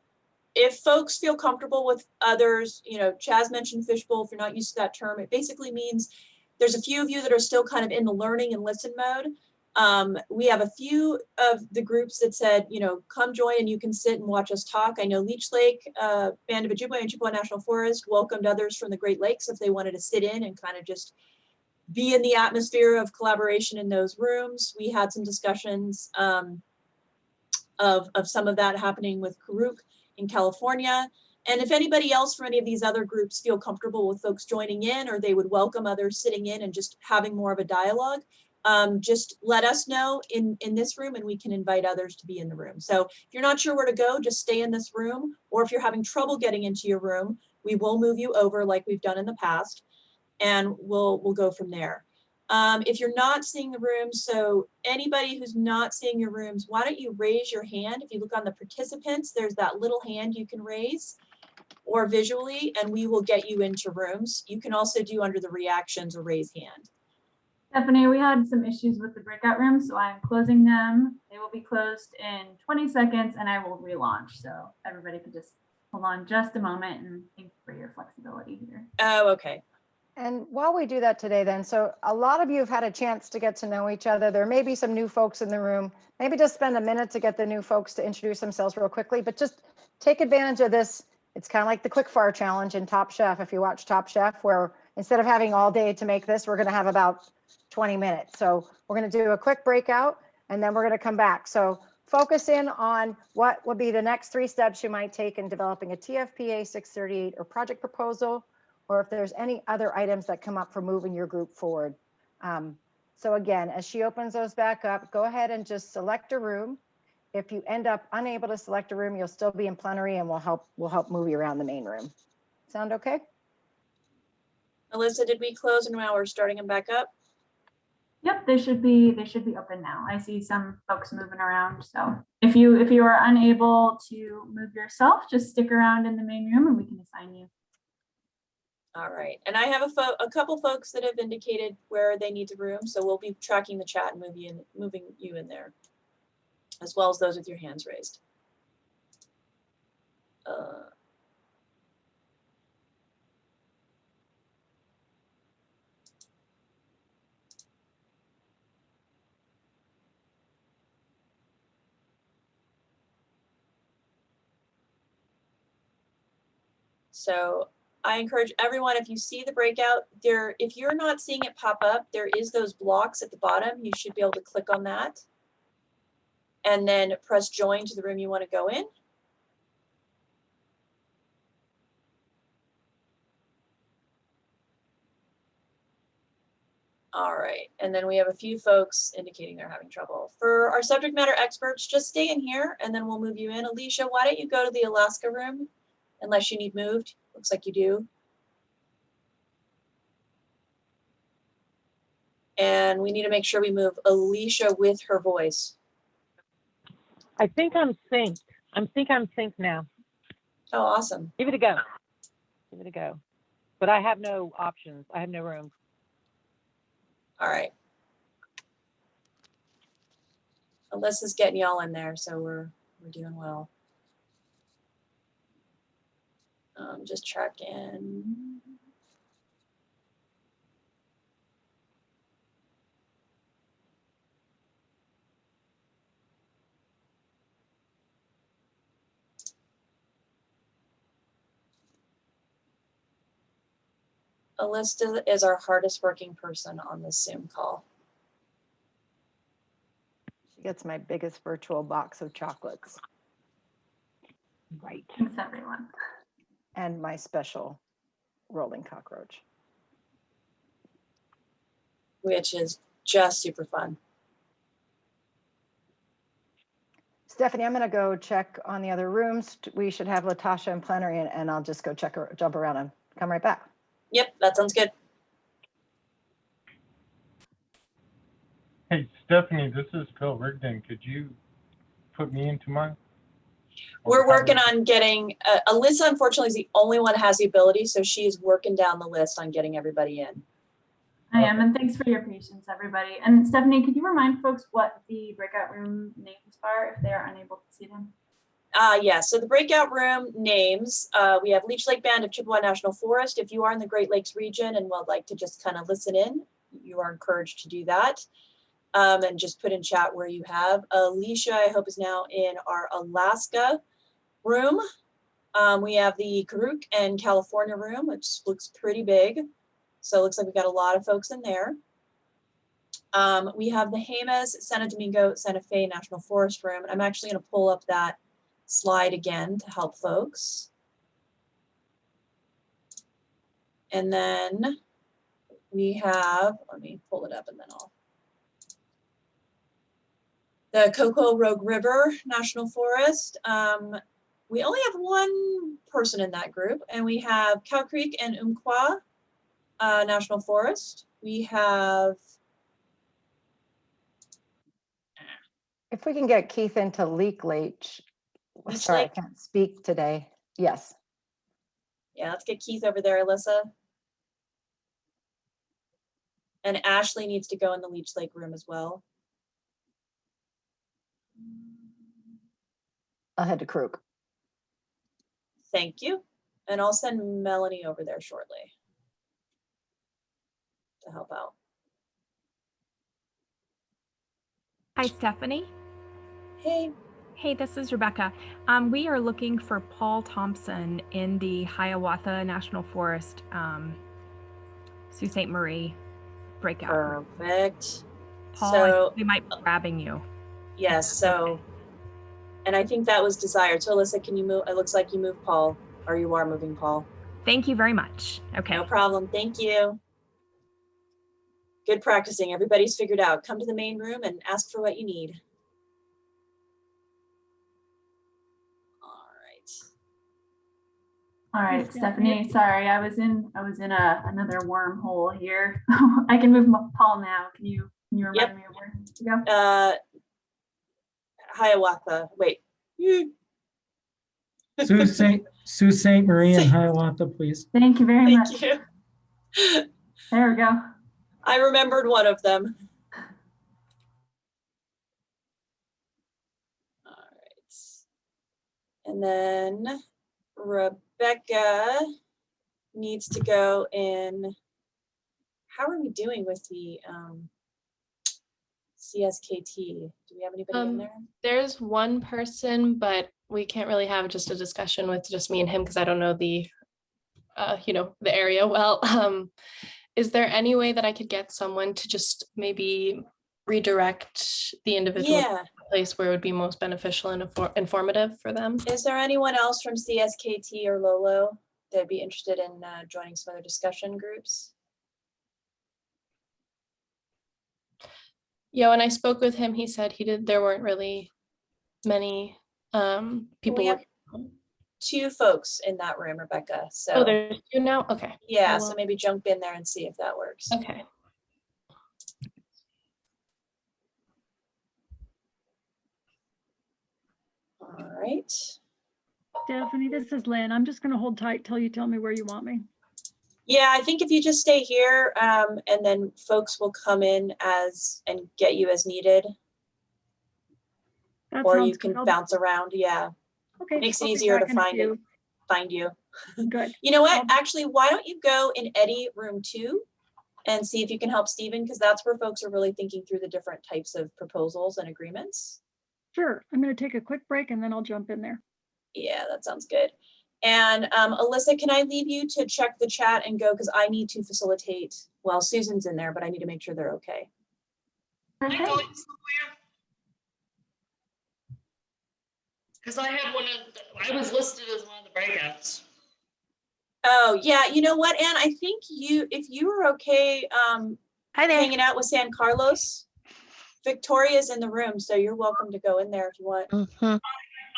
if folks feel comfortable with others, Chaz mentioned fishbowl. If you're not used to that term, it basically means there's a few of you that are still kind of in the learning and listen mode. We have a few of the groups that said, come join and you can sit and watch us talk. I know Leech Lake, Band of Ojibwa and Chippewa National Forest welcomed others from the Great Lakes if they wanted to sit in and kind of just be in the atmosphere of collaboration in those rooms. We had some discussions of some of that happening with Karuk in California. And if anybody else from any of these other groups feel comfortable with folks joining in, or they would welcome others sitting in and just having more of a dialogue, just let us know in this room and we can invite others to be in the room. So if you're not sure where to go, just stay in this room. Or if you're having trouble getting into your room, we will move you over like we've done in the past, and we'll go from there. If you're not seeing the rooms, so anybody who's not seeing your rooms, why don't you raise your hand? If you look on the participants, there's that little hand you can raise, or visually, and we will get you into rooms. You can also do under the reactions or raise hand. Stephanie, we had some issues with the breakout rooms, so I'm closing them. They will be closed in 20 seconds and I will relaunch. So everybody could just hold on just a moment, and thank you for your flexibility here. Oh, okay. And while we do that today then, so a lot of you have had a chance to get to know each other. There may be some new folks in the room. Maybe just spend a minute to get the new folks to introduce themselves real quickly, but just take advantage of this. It's kind of like the quick fire challenge in Top Chef. If you watch Top Chef, where instead of having all day to make this, we're going to have about 20 minutes. So we're going to do a quick breakout and then we're going to come back. So focus in on what would be the next 3 steps you might take in developing a TFPA 638 or project proposal, or if there's any other items that come up for moving your group forward. So again, as she opens those back up, go ahead and just select a room. If you end up unable to select a room, you'll still be in plenary and we'll help move you around the main room. Sound okay? Alyssa, did we close and now we're starting them back up? Yep, they should be open now. I see some folks moving around. So if you are unable to move yourself, just stick around in the main room and we can assign you. All right, and I have a couple folks that have indicated where they need to room, so we'll be tracking the chat and moving you in there, as well as those with your hands raised. So I encourage everyone, if you see the breakout there, if you're not seeing it pop up, there is those blocks at the bottom. You should be able to click on that and then press join to the room you want to go in. All right, and then we have a few folks indicating they're having trouble. For our subject matter experts, just stay in here and then we'll move you in. Alicia, why don't you go to the Alaska room unless you need moved? Looks like you do. And we need to make sure we move Alicia with her voice. I think I'm synced. I'm synced now. Oh, awesome. Give it a go. Give it a go. But I have no options. I have no room. All right. Alyssa's getting y'all in there, so we're doing well. Just check in. Alyssa is our hardest working person on this Zoom call. She gets my biggest virtual box of chocolates. Right. Thanks, everyone. And my special rolling cockroach. Which is just super fun. Stephanie, I'm going to go check on the other rooms. We should have Latasha and Plenary, and I'll just go check or jump around and come right back. Yep, that sounds good. Hey, Stephanie, this is Phil Rigdon. Could you put me into mine? We're working on getting, Alyssa unfortunately is the only one that has the ability, so she's working down the list on getting everybody in. I am, and thanks for your patience, everybody. And Stephanie, could you remind folks what the breakout room names are if they are unable to see them? Yeah, so the breakout room names, we have Leech Lake Band of Chippewa National Forest. If you are in the Great Lakes region and would like to just kind of listen in, you are encouraged to do that. And just put in chat where you have. Alicia, I hope, is now in our Alaska room. We have the Karuk and California room, which looks pretty big. So it looks like we've got a lot of folks in there. We have the Jemez, San Domingo, Santa Fe National Forest room. I'm actually going to pull up that slide again to help folks. And then we have, let me pull it up and then I'll. The Cocoa Rogue River National Forest. We only have one person in that group, and we have Cow Creek and Umpqua National Forest. We have. If we can get Keith into Leech Lake. Sorry, I can't speak today. Yes. Yeah, let's get Keith over there, Alyssa. And Ashley needs to go in the Leech Lake room as well. I'll head to Krug. Thank you. And I'll send Melanie over there shortly to help out. Hi, Stephanie. Hey. Hey, this is Rebecca. We are looking for Paul Thompson in the Hiawatha National Forest, Sault Ste. Marie breakout. Perfect. Paul, So we might be grabbing you. Yes, so, and I think that was desired. So Alyssa, can you move? It looks like you moved Paul, or you are moving Paul. Thank you very much. Okay. No problem. Thank you. Good practicing. Everybody's figured out. Come to the main room and ask for what you need. All right, Stephanie. Sorry, I was in another wormhole here. I can move Paul now. Can you remind me of where to go? Hiawatha. Wait. Sault Ste. Marie and Hiawatha, please. Thank you very much. Thank you. There we go. I remembered one of them. All right. And then Rebecca needs to go in. How are we doing with the CSKT? Do we have anybody in there? There's one person, but we can't really have just a discussion with just me and him because I don't know the, the area well. Is there any way that I could get someone to just maybe redirect the individual to the place where it would be most beneficial and informative for them? Is there anyone else from CSKT or Lolo that'd be interested in joining some other discussion groups? Yeah, when I spoke with him, he said there weren't really many people. We have 2 folks in that room, Rebecca. So oh, there's 2 now? Okay. Yeah, so maybe jump in there and see if that works. Okay. All right. Stephanie, this is Lynn. I'm just going to hold tight till you tell me where you want me. Yeah, I think if you just stay here and then folks will come in and get you as needed. That or sounds you can good. I'll- bounce around. Yeah, Okay. makes it I'll be easier to back in a find few. find you. Good. You know what? Actually, why don't you go in Eddie room 2 and see if you can help Stephen, because that's where folks are really thinking through the different types of proposals and agreements. Sure. I'm going to take a quick break and then I'll jump in there. Yeah, that sounds good. And Alyssa, can I leave you to check the chat and go, because I need to facilitate, well, Susan's in there, but I need to make sure they're okay. Am I going somewhere? Because I had one of, I was listed as one of the breakouts. Oh, yeah, you know what, Anne, I think if you were okay Hi there. hanging out with San Carlos, Victoria's in the room, so you're welcome to go in there if you want.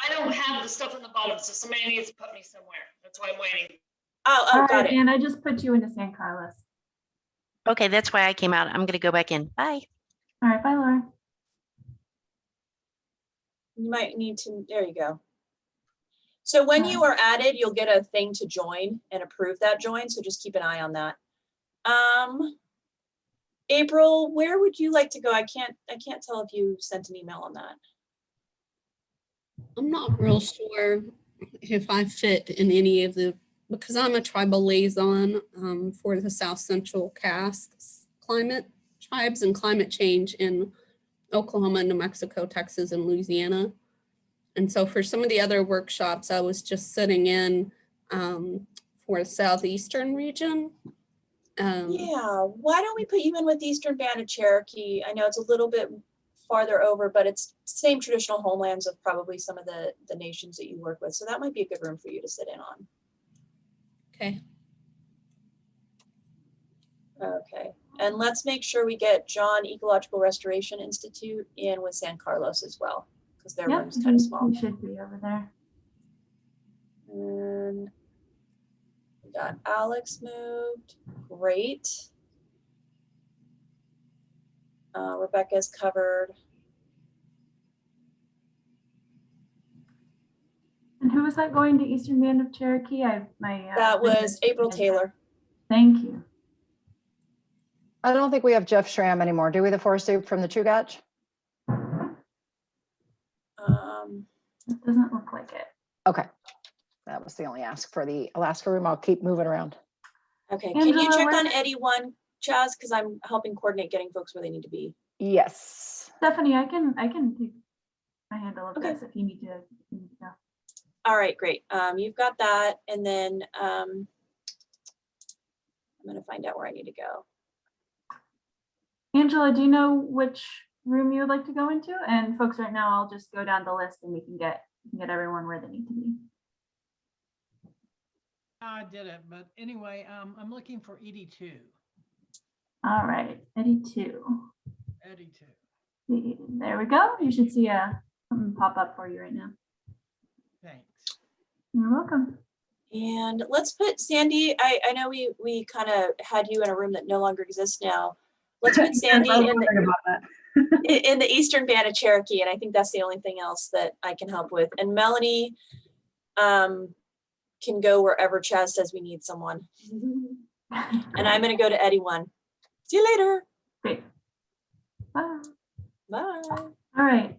I don't have the stuff on the bottom, so somebody needs to put me somewhere. That's why I'm waiting. Oh, got it. And I just put you into San Carlos. Okay, that's why I came out. I'm gonna go back in. Bye. All right, bye, Laura. You might need to, there you go. So when you are added, you'll get a thing to join and approve that join, so just keep an eye on that. April, where would you like to go? I can't tell if you sent an email on that. I'm not real sure if I fit in any of the, because I'm a tribal liaison for the South Central CASC climate tribes and climate change in Oklahoma, New Mexico, Texas, and Louisiana. And so for some of the other workshops, I was just sitting in for the Southeastern region. Yeah, why don't we put you in with the Eastern Band of Cherokee? I know it's a little bit farther over, but it's same traditional homelands of probably some of the nations that you work with. So that might be a good room for you to sit in on. Okay. Okay, and let's make sure we get John Ecological Restoration Institute in with San Carlos as well, because their room's kind of small. He should be over there. And we got Alex moved. Great. Rebecca's covered. And who was that going to Eastern Band of Cherokee? That was April Taylor. Thank you. I don't think we have Jeff Schramm anymore. Do we, the forest soup from the Chugach? It doesn't look like it. Okay. That was the only ask for the Alaska room. I'll keep moving around. Okay, can you check on Eddie 1, Chaz? Because I'm helping coordinate getting folks where they need to be. Yes. Stephanie, I can take my handle of this if you need to go. All right, great. You've got that. And then I'm going to find out where I need to go. Angela, do you know which room you would like to go into? And folks, right now, I'll just go down the list and we can get everyone where they need to be. I did it, but anyway, I'm looking for ED2. All right, Eddie 2. Eddie 2. There we go. You should see something pop up for you right now. Thanks. You're welcome. And let's put Sandy, I know we kind of had you in a room that no longer exists now. Let's put Sandy in the Eastern Band of Cherokee, and I think that's the only thing else that I can help with. And Melanie can go wherever Chaz says we need someone. And I'm going to go to Eddie 1. See you later. Great. Bye. Bye. All right,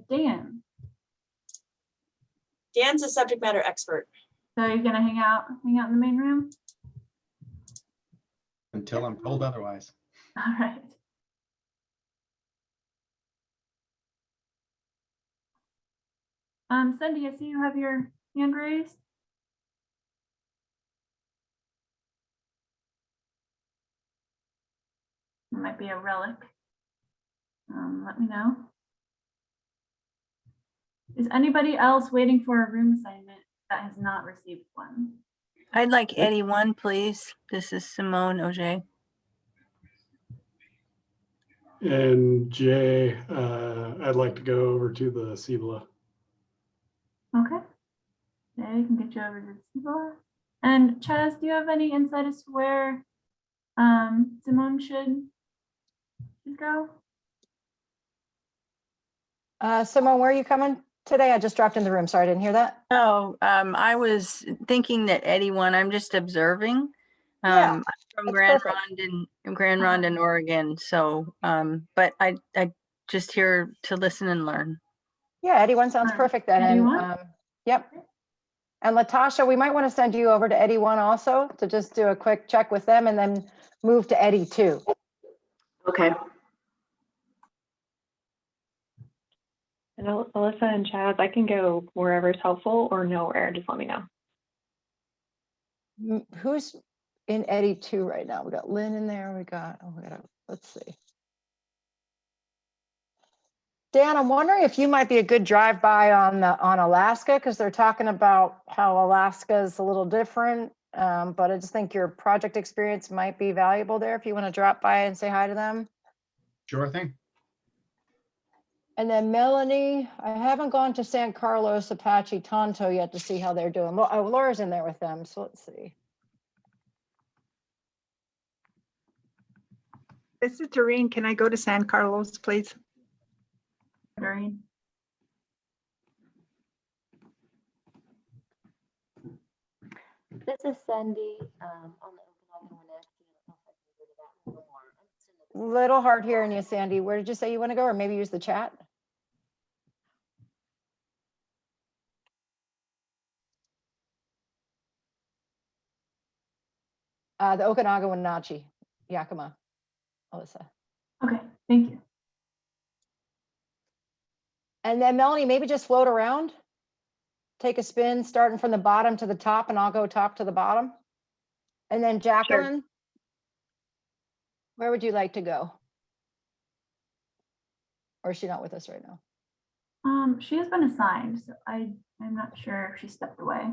Dan. Dan's a subject matter expert. So you're gonna hang out in the main room? Until I'm told otherwise. All right. Cindy, I see you have your hand raised. It might be a relic. Let me know. Is anybody else waiting for a room assignment that has not received one? I'd like Eddie 1, please. This is Simone Auger. And Jay, I'd like to go over to the CBLA. Okay. Okay, I can get you over to the CBLA. And Chaz, do you have any insight as to where Simone should go? Simone, where are you coming today? I just dropped in the room. Sorry, I didn't hear that. Oh, I was thinking that Eddie 1, I'm just observing. I'm from Grand Ronde in Oregon. So, but I just here to listen and learn. Yeah, Eddie 1 sounds Alright, perfect then. Eddie And, 1? yep. And Latasha, we might want to send you over to Eddie 1 also to just do a quick check with them and then move to Eddie 2. Okay. And Alyssa and Chaz, I can go wherever's helpful or nowhere. Just let me know. Who's in Eddie 2 right now? We got Lynn in there. Let's see. Dan, I'm wondering if you might be a good drive-by on Alaska, because they're talking about how Alaska is a little different. But I just think your project experience might be valuable there if you want to drop by and say hi to them. Sure thing. And then Melanie, I haven't gone to San Carlos Apache Tonto yet to see how they're doing. Laura's in there with them, so let's see. This is Doreen. Can I go to San Carlos, please? Doreen. This is Sandy on the Little hard hearing you, Sandy. Where did you say you want to go? Or maybe use the chat? The Okanagan Wenatchee, Yakima, Alyssa. Okay, thank you. And then Melanie, maybe just float around. Take a spin, starting from the bottom to the top, and I'll go top to the bottom. And then Jacqueline, where would you like to go? Or is she not with us right now? She has been assigned, so I'm not sure if she stepped away.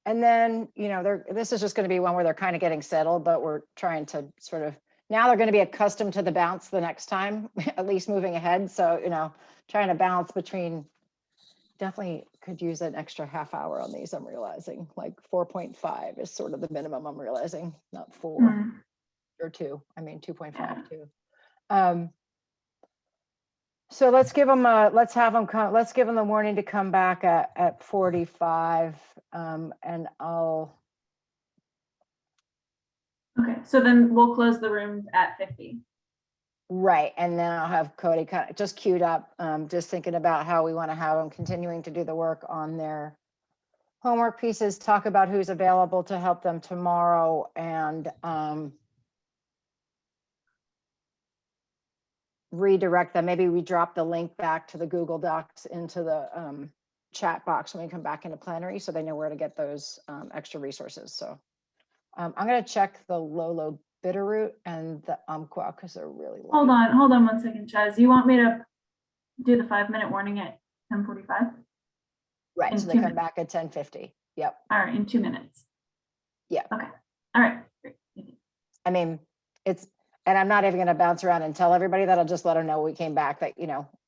And then, this is just going to be one where they're kind of getting settled, but we're trying to sort of, now they're going to be accustomed to the bounce the next time, at least moving ahead. So, trying to balance between, definitely could use an extra half hour on these, I'm realizing. Like 4.5 is sort of the minimum I'm realizing, not 4 or 2. I mean, 2.5 too. So let's give them let's give them the warning to come back at 45, and I'll. Okay, so then we'll close the room at 50. Right, and then I'll have Cody kind of just queued up, just thinking about how we want to have them continuing to do the work on their homework pieces, talk about who's available to help them tomorrow, and redirect them. Maybe we drop the link back to the Google Docs into the chat box when we come back into plenary, so they know where to get those extra resources. So I'm going to check the Lolo Bitterroot and the Umpqua because they're really long. Hold on 1 second, Chaz. You want me to do the 5-minute warning at 10:45? Right, so they come back at 10:50. Yep. All right, in 2 minutes. Yeah. Okay. All right. Great. I mean, and I'm not even going to bounce around and tell everybody that. I'll just let them know we came back, that,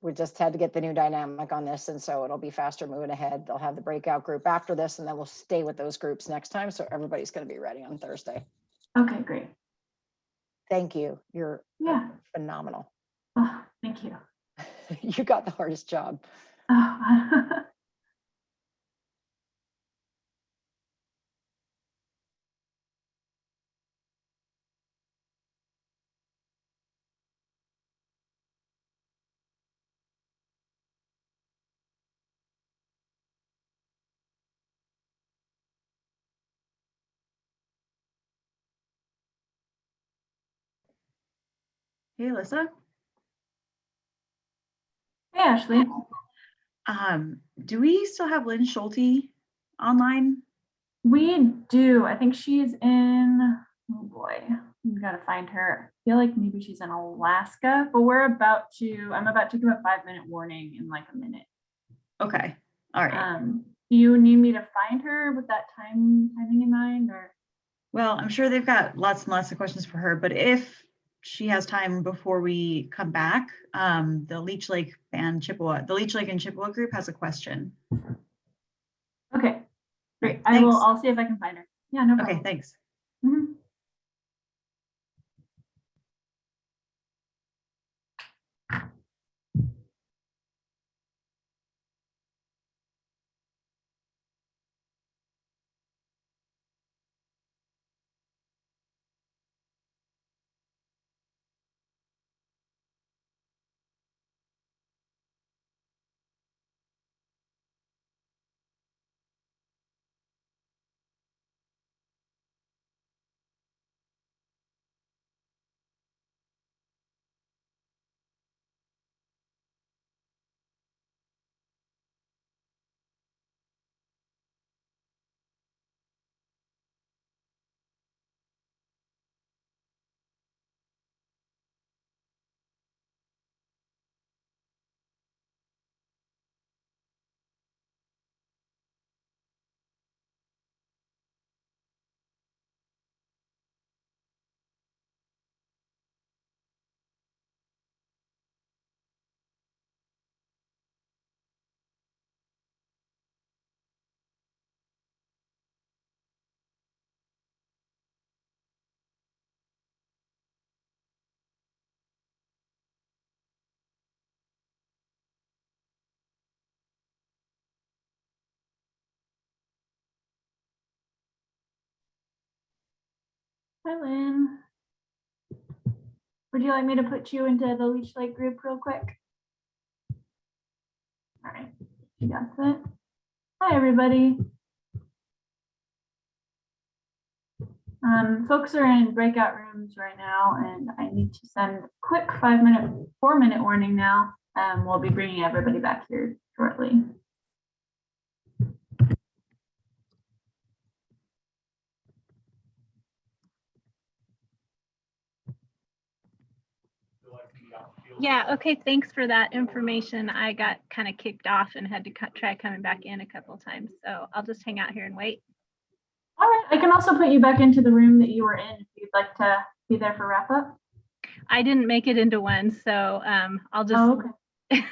we just had to get the new dynamic on this. And so it'll be faster moving ahead. They'll have the breakout group after this, and then we'll stay with those groups next time. So everybody's going to be ready on Thursday. Okay, great. Thank you. You're phenomenal. Oh, thank you. You got the hardest job. Oh. Hey, Alyssa. Hey, Ashley. Do we still have Lynn Schulte online? We do. I think she's in, oh boy, we gotta find her. I feel like maybe she's in Alaska, but I'm about to give a 5-minute warning in like a minute. Okay. All right. Do you need me to find her with that timing in mind, or? Well, I'm sure they've got lots and lots of questions for her, but if she has time before we come back, the Leech Lake and Chippewa group has a question. Okay, great. Thanks. I'll see if I can find her. Yeah, no problem. Okay, thanks. Mhm. Hi, Lynn. Would you like me to put you into the Leech Lake group real quick? All right, you got it. Hi, everybody. Folks are in breakout rooms right now, and I need to send a quick 4-minute warning now. We'll be bringing everybody back here shortly. Yeah, okay, thanks for that information. I got kind of kicked off and had to try coming back in a couple of times, so I'll just hang out here and wait. All right, I can also put you back into the room that you were in if you'd like to be there for wrap up. I didn't make it into one, so I'll just. Oh, okay.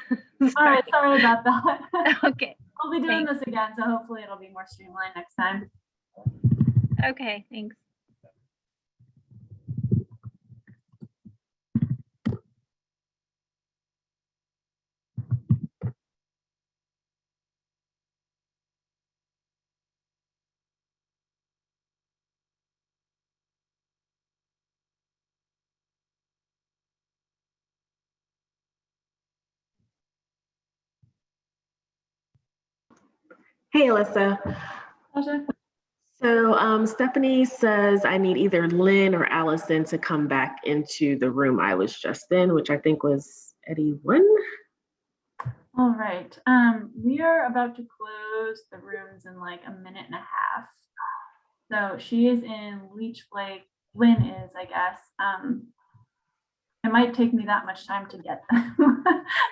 All right, sorry about that. Okay. We'll be doing this again, so hopefully it'll be more streamlined next time. Okay, thanks. Hey, Alyssa. So Stephanie says I need either Lynn or Allison to come back into the room I was just in, which I think was Eddie 1. All right, we are about to close the rooms in like a minute and a half. So she is in Leech Lake. Lynn is, I guess. It might take me that much time to get them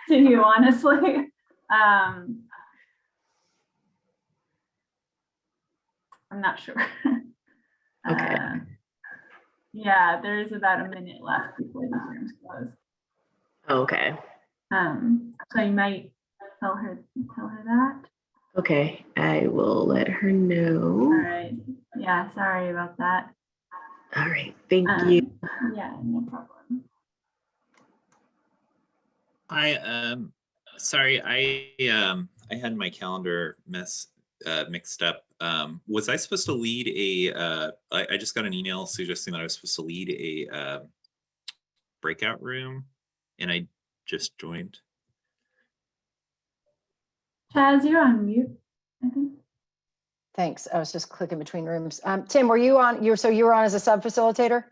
to you, honestly. I'm not sure. Okay. Yeah, there is about a minute left before these rooms close. Okay. So you might tell her that. Okay, I will let her know. All right. Yeah, sorry about that. All right, thank you. Yeah, no problem. Hi, sorry, I had my calendar mixed up. Was I supposed to lead a? I just got an email suggesting that I was supposed to lead a breakout room, and I just joined. Chaz, you're on mute, I think. Thanks. I was just clicking between rooms. Tim, were you on? You were on as a sub facilitator?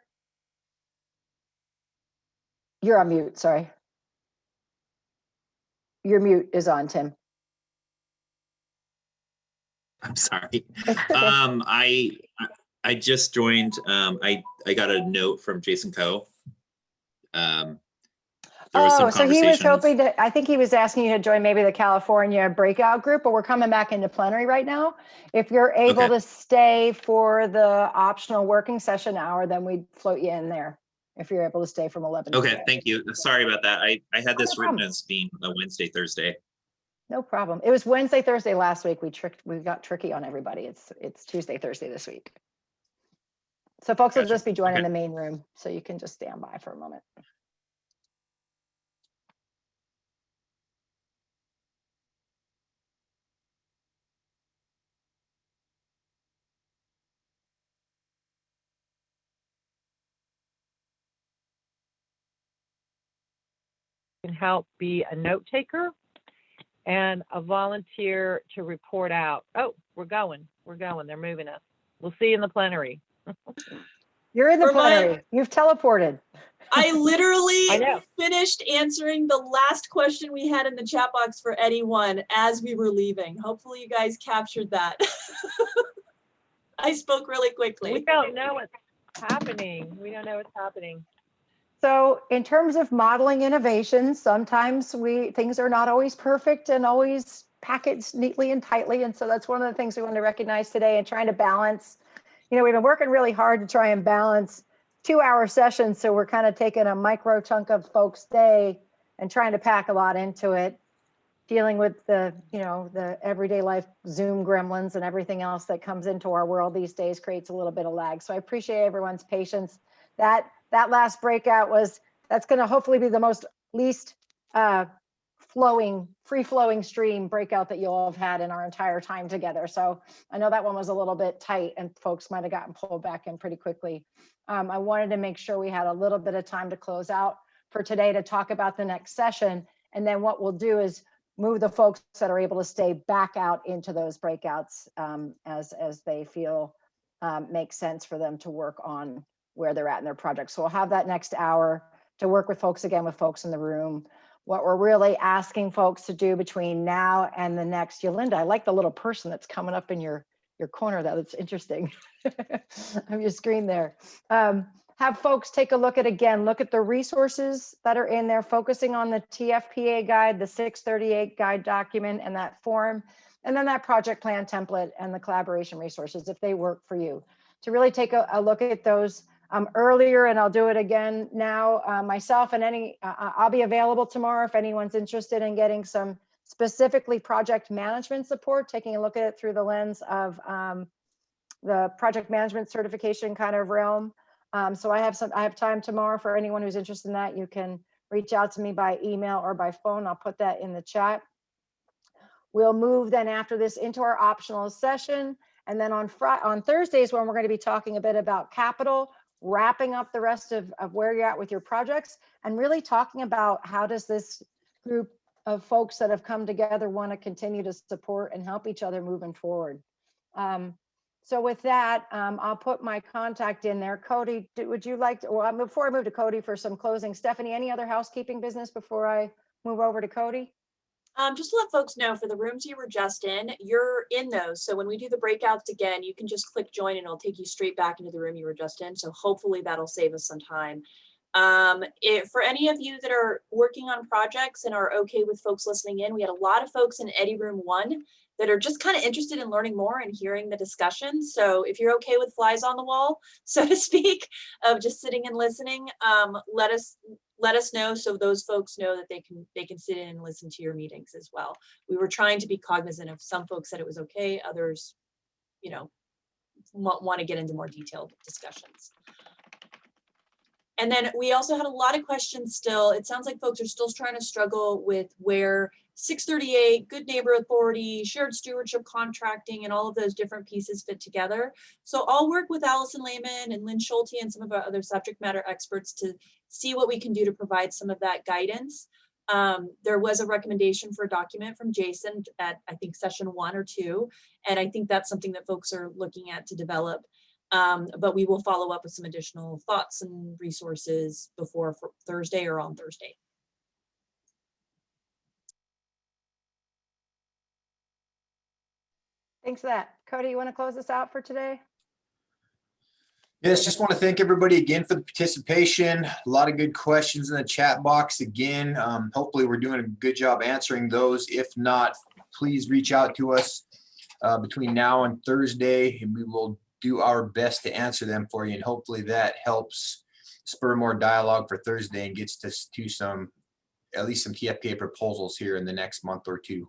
You're on mute. Sorry. Your mute is on, Tim. I'm sorry. Okay. I just joined. I got a note from Jason Coe. There was some So he was conversations. hoping to, I think he was asking you to join maybe the California breakout group, but we're coming back into plenary right now. If you're able Okay. to stay for the optional working session hour, then we'd float you in there. If you're able to stay from 11 to Okay, 12. thank you. Sorry about that. I had this No written problem. as being a Wednesday, Thursday. No problem. It was Wednesday, Thursday last week. We got tricky on everybody. It's Tuesday, Thursday this week. So folks will Gotcha. just be joining Okay. the main room, so you can just stand by for a moment. Can help be a note taker and a volunteer to report out. Oh, we're going. They're moving us. We'll see you in the plenary. You're in the Irma, plenary. You've teleported. I literally I know. finished answering the last question we had in the chat box for Eddie 1 as we were leaving. Hopefully you guys captured that. I spoke really quickly. We don't know what's happening. We don't know what's happening. So in terms of modeling innovation, sometimes things are not always perfect and always packaged neatly and tightly. And so that's one of the things we want to recognize today and trying to balance. We've been working really hard to try and balance 2-hour sessions. So we're kind of taking a micro chunk of folks' day and trying to pack a lot into it, dealing with the everyday life Zoom gremlins and everything else that comes into our world these days creates a little bit of lag. So I appreciate everyone's patience. That last breakout that's going to hopefully be the least free flowing stream breakout that you'll have had in our entire time together. So I know that one was a little bit tight and folks might have gotten pulled back in pretty quickly. I wanted to make sure we had a little bit of time to close out for today to talk about the next session. And then what we'll do is move the folks that are able to stay back out into those breakouts as they feel makes sense for them to work on where they're at in their project. So we'll have that next hour to work with folks again, with folks in the room. What we're really asking folks to do between now and the next, Yolinda, I like the little person that's coming up in your corner. That's interesting on your screen there. Have folks take a look at the resources that are in there, focusing on the TFPA guide, the 638 guide document and that form, and then that project plan template and the collaboration resources if they work for you. To really take a look at those earlier, and I'll do it again now, myself and I'll be available tomorrow if anyone's interested in getting some specifically project management support, taking a look at it through the lens of the project management certification kind of realm. So I have time tomorrow for anyone who's interested in that. You can reach out to me by email or by phone. I'll put that in the chat. We'll move then after this into our optional session. And then on Thursdays, when we're going to be talking a bit about capital, wrapping up the rest of where you're at with your projects, and really talking about how does this group of folks that have come together want to continue to support and help each other moving forward. So with that, I'll put my contact in there. Cody, would you like to, well, before I move to Cody for some closing, Stephanie, any other housekeeping business before I move over to Cody? Just to let folks know, for the rooms you were just in, you're in those. So when we do the breakouts again, you can just click join and it'll take you straight back into the room you were just in. So hopefully that'll save us some time. For any of you that are working on projects and are okay with folks listening in, we had a lot of folks in Eddie Room 1 that are just kind of interested in learning more and hearing the discussion. So if you're okay with flies on the wall, so to speak, of just sitting and listening, let us know so those folks know that they can sit in and listen to your meetings as well. We were trying to be cognizant of some folks said it was okay, others, you know, want to get into more detailed discussions. And then we also had a lot of questions still. It sounds like folks are still trying to struggle with where 638, good neighbor authority, shared stewardship contracting, and all of those different pieces fit together. So I'll work with Allison Lehman and Lynn Schulte and some of our other subject matter experts to see what we can do to provide some of that guidance. There was a recommendation for a document from Jason at, I think, session 1 or 2. And I think that's something that folks are looking at to develop. But we will follow up with some additional thoughts and resources before Thursday or on Thursday. Thanks for that. Cody, you want to close us out for today? Yes, just want to thank everybody again for the participation. A lot of good questions in the chat box again. Hopefully we're doing a good job answering those. If not, please reach out to us between now and Thursday, and we will do our best to answer them for you. And hopefully that helps spur more dialogue for Thursday and gets us to at least some TFPA proposals here in the next month or two.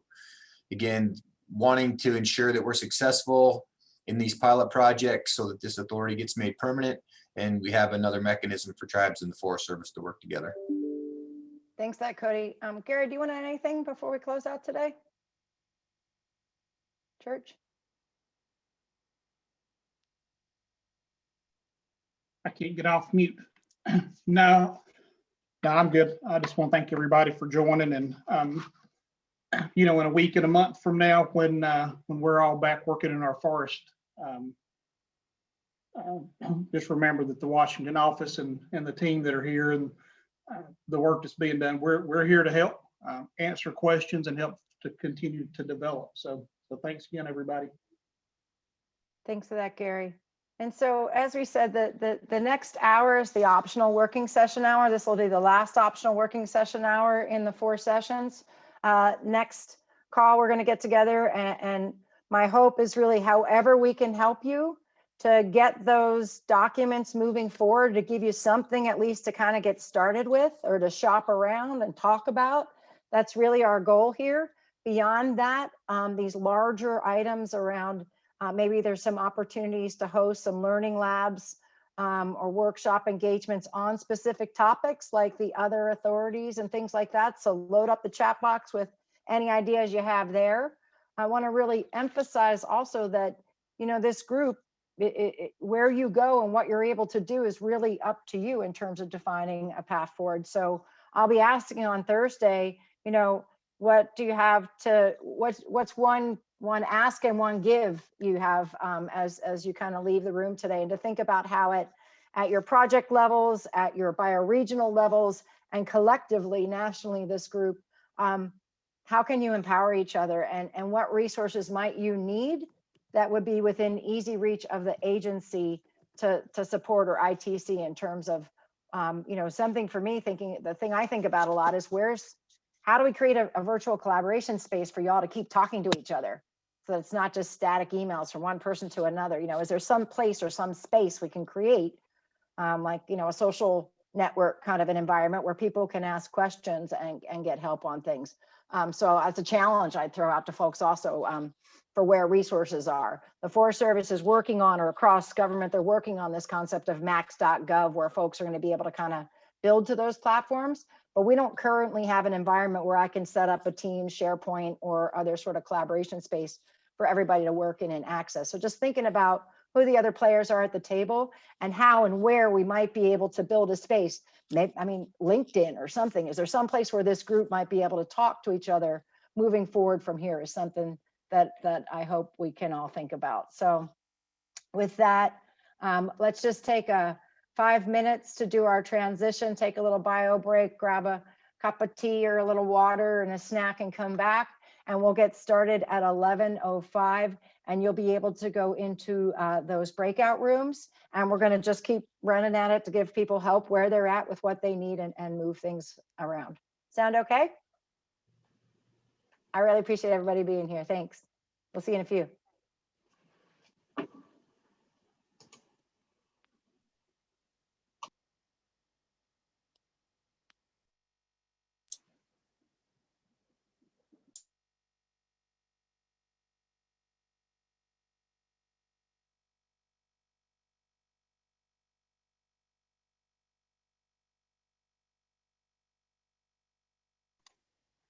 Again, wanting to ensure that we're successful in these pilot projects so that this authority gets made permanent and we have another mechanism for tribes and the Forest Service to work together. Thanks for that, Cody. Gary, do you want to add anything before we close out today? Church? I can't get off mute. No, I'm good. I just want to thank everybody for joining, and you know, in a week and a month from now, when we're all back working in our forest, just remember that the Washington office and the team that are here and the work that's being done, we're here to help answer questions and help to continue to develop. So thanks again, everybody. Thanks for that, Gary. And so, as we said, the next hour is the optional working session hour. This will be the last optional working session hour in the 4 sessions. Next call, we're going to get together, and my hope is really however we can help you to get those documents moving forward, to give you something at least to kind of get started with or to shop around and talk about. That's really our goal here. Beyond that, these larger items around maybe there's some opportunities to host some learning labs or workshop engagements on specific topics like the other authorities and things like that. So load up the chat box with any ideas you have there. I want to really emphasize also that, you know, this group, where you go and what you're able to do is really up to you in terms of defining a path forward. So I'll be asking on Thursday, you know, what do you have to, what's one ask and one give you have as you kind of leave the room today, and to think about how at your project levels, at your bioregional levels, and collectively, nationally, this group, how can you empower each other, and what resources might you need that would be within easy reach of the agency to support, or ITC, in terms of, you know, something for me, the thing I think about a lot is how do we create a virtual collaboration space for y'all to keep talking to each other? So it's not just static emails from one person to another. You know, is there some place or some space we can create, like, you know, a social network kind of an environment where people can ask questions and get help on things? So as a challenge, I'd throw out to folks also, for where resources are. The Forest Service is working on, or across government, they're working on this concept of max.gov, where folks are going to be able to kind of build to those platforms. But we don't currently have an environment where I can set up a team, SharePoint, or other sort of collaboration space for everybody to work in and access. So just thinking about who the other players are at the table and how and where we might be able to build a space. Maybe, I mean, LinkedIn or something. Is there some place where this group might be able to talk to each other moving forward from here, is something that I hope we can all think about. So with that, let's just take 5 minutes to do our transition, take a little bio break, grab a cup of tea or a little water and a snack, and come back. And we'll get started at 11:05, and you'll be able to go into those breakout rooms. And we're going to just keep running at it to give people help where they're at with what they need, and move things around. Sound okay? I really appreciate everybody being here. Thanks. We'll see you in a few.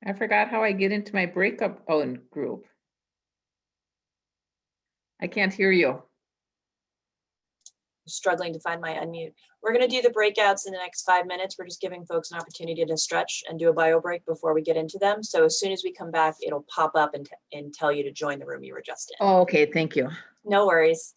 I forgot how I get into my breakup group. I can't hear you. Struggling to find my unmute. We're going to do the breakouts in the next 5 minutes. We're just giving folks an opportunity to stretch and do a bio break before we get into them. So as soon as we come back, it'll pop up and tell you to join the room you were just in. Oh, okay, thank you. No worries.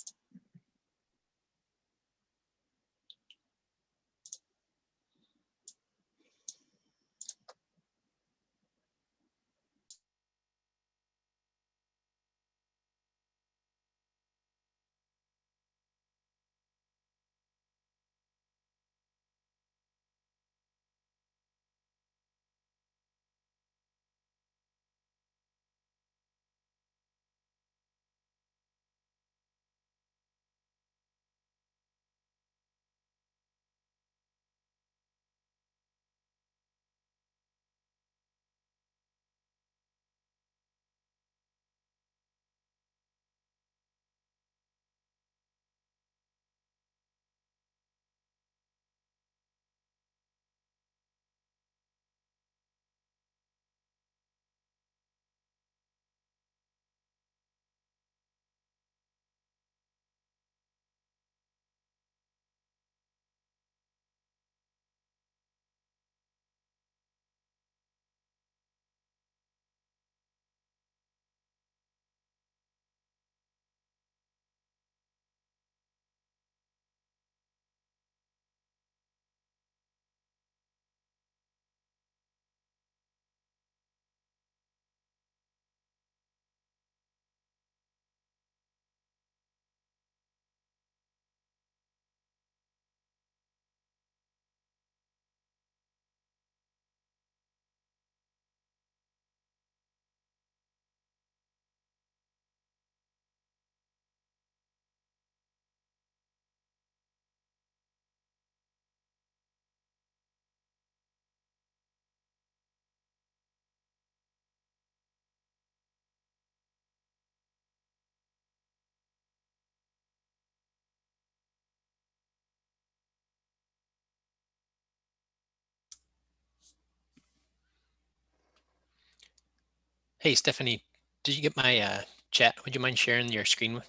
Hey, Stephanie, did you get my chat? Would you mind sharing your screen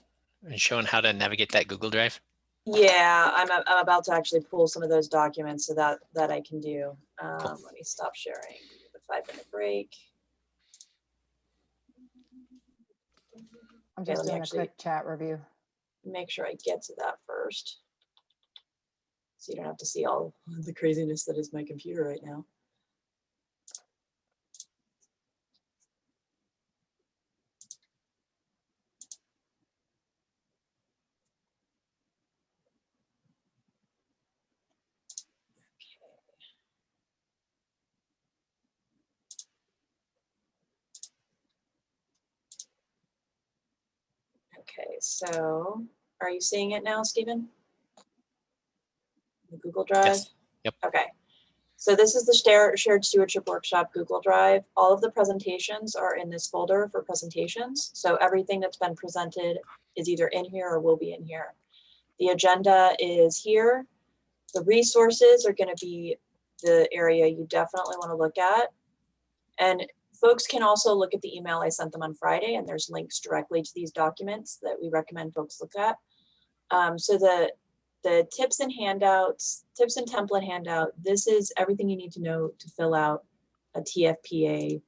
and showing how to navigate that Google Drive? Yeah, I'm about to actually pull some of those documents so that I can do. Let me stop sharing. A 5-minute break. I'm Okay, just let me doing a actually quick chat review. make sure I get to that first, so you don't have to see all the craziness that is my computer right now. Okay, so are you seeing it now, Stephen? The Google Drive? Yes. Yep. Okay. So this is the shared stewardship workshop Google Drive. All of the presentations are in this folder for presentations. So everything that's been presented is either in here or will be in here. The agenda is here. The resources are going to be the area you definitely want to look at. And folks can also look at the email I sent them on Friday, and there's links directly to these documents that we recommend folks look at. So the tips and handouts, tips and template handout, this is everything you need to know to fill out a TFPA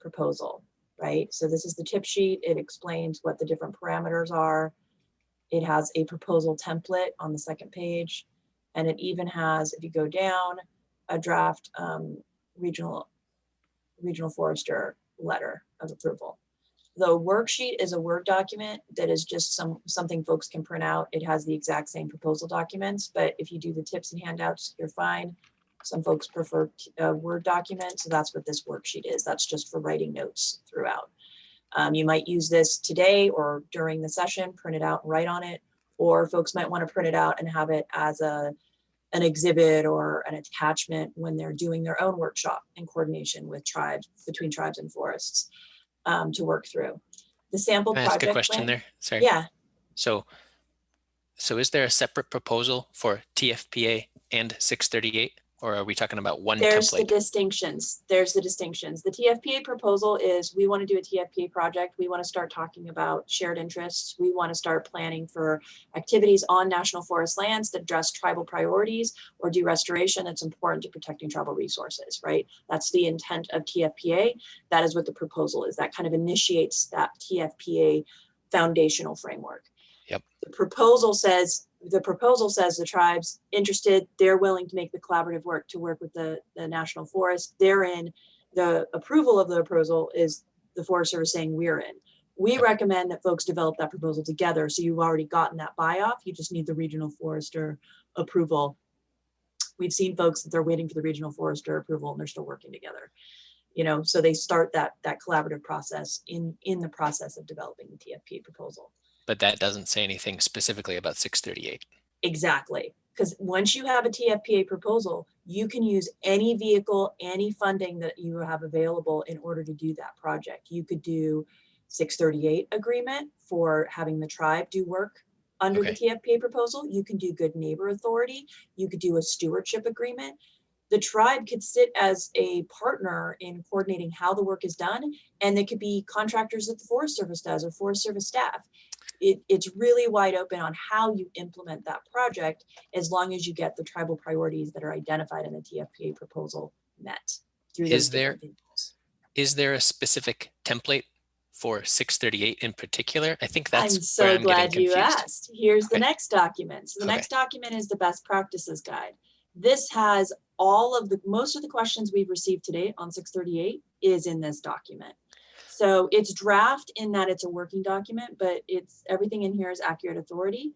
proposal, right? So this is the tip sheet. It explains what the different parameters are. It has a proposal template on the second page. And it even has, if you go down, a draft regional forester letter of approval. The worksheet is a Word document that is just something folks can print out. It has the exact same proposal documents, but if you do the tips and handouts, you're fine. Some folks prefer a Word document, so that's what this worksheet is. That's just for writing notes throughout. You might use this today or during the session, print it out and write on it, or folks might want to print it out and have it as an exhibit or an attachment when they're doing their own workshop in coordination with tribes, between tribes and forests. To work through. The sample Can I project ask a question plan, there? Sorry. Yeah. So is there a separate proposal for TFPA and 638, or are we talking about one There's the template? distinctions. There's the distinctions. The TFPA proposal is we want to do a TFPA project. We want to start talking about shared interests. We want to start planning for activities on national forest lands that address tribal priorities or do restoration that's important to protecting tribal resources, right? That's the intent of TFPA. That is what the proposal is. That kind of initiates that TFPA foundational framework. Yep. The proposal says the tribes interested, they're willing to make the collaborative work to work with the National Forest. Therein, the approval of the proposal is the Forest Service saying we're in. We recommend that folks develop that proposal together. So you've already gotten that buy-off. You just need the regional forester approval. We've seen folks that they're waiting for the regional forester approval and they're still working together. You know, so they start that collaborative process in the process of developing the TFPA proposal. But that doesn't say anything specifically about 638. Exactly. Because once you have a TFPA proposal, you can use any vehicle, any funding that you have available in order to do that project. You could do 638 agreement for having the tribe do work under the TFPA proposal. You can do good neighbor authority. You could do a stewardship agreement. The tribe could sit as a partner in coordinating how the work is done, and they could be contractors that the Forest Service does or Forest Service staff. It's really wide open on how you implement that project, as long as you get the tribal priorities that are identified in the TFPA proposal met through those different vehicles. Is there a specific template for 638 in particular? I think that's I'm so where I'm glad getting you confused. asked. Here's the next document. So the next document is the best practices guide. This has most of the questions we've received today on 638 is in this document. So it's draft in that it's a working document, but everything in here is accurate authority.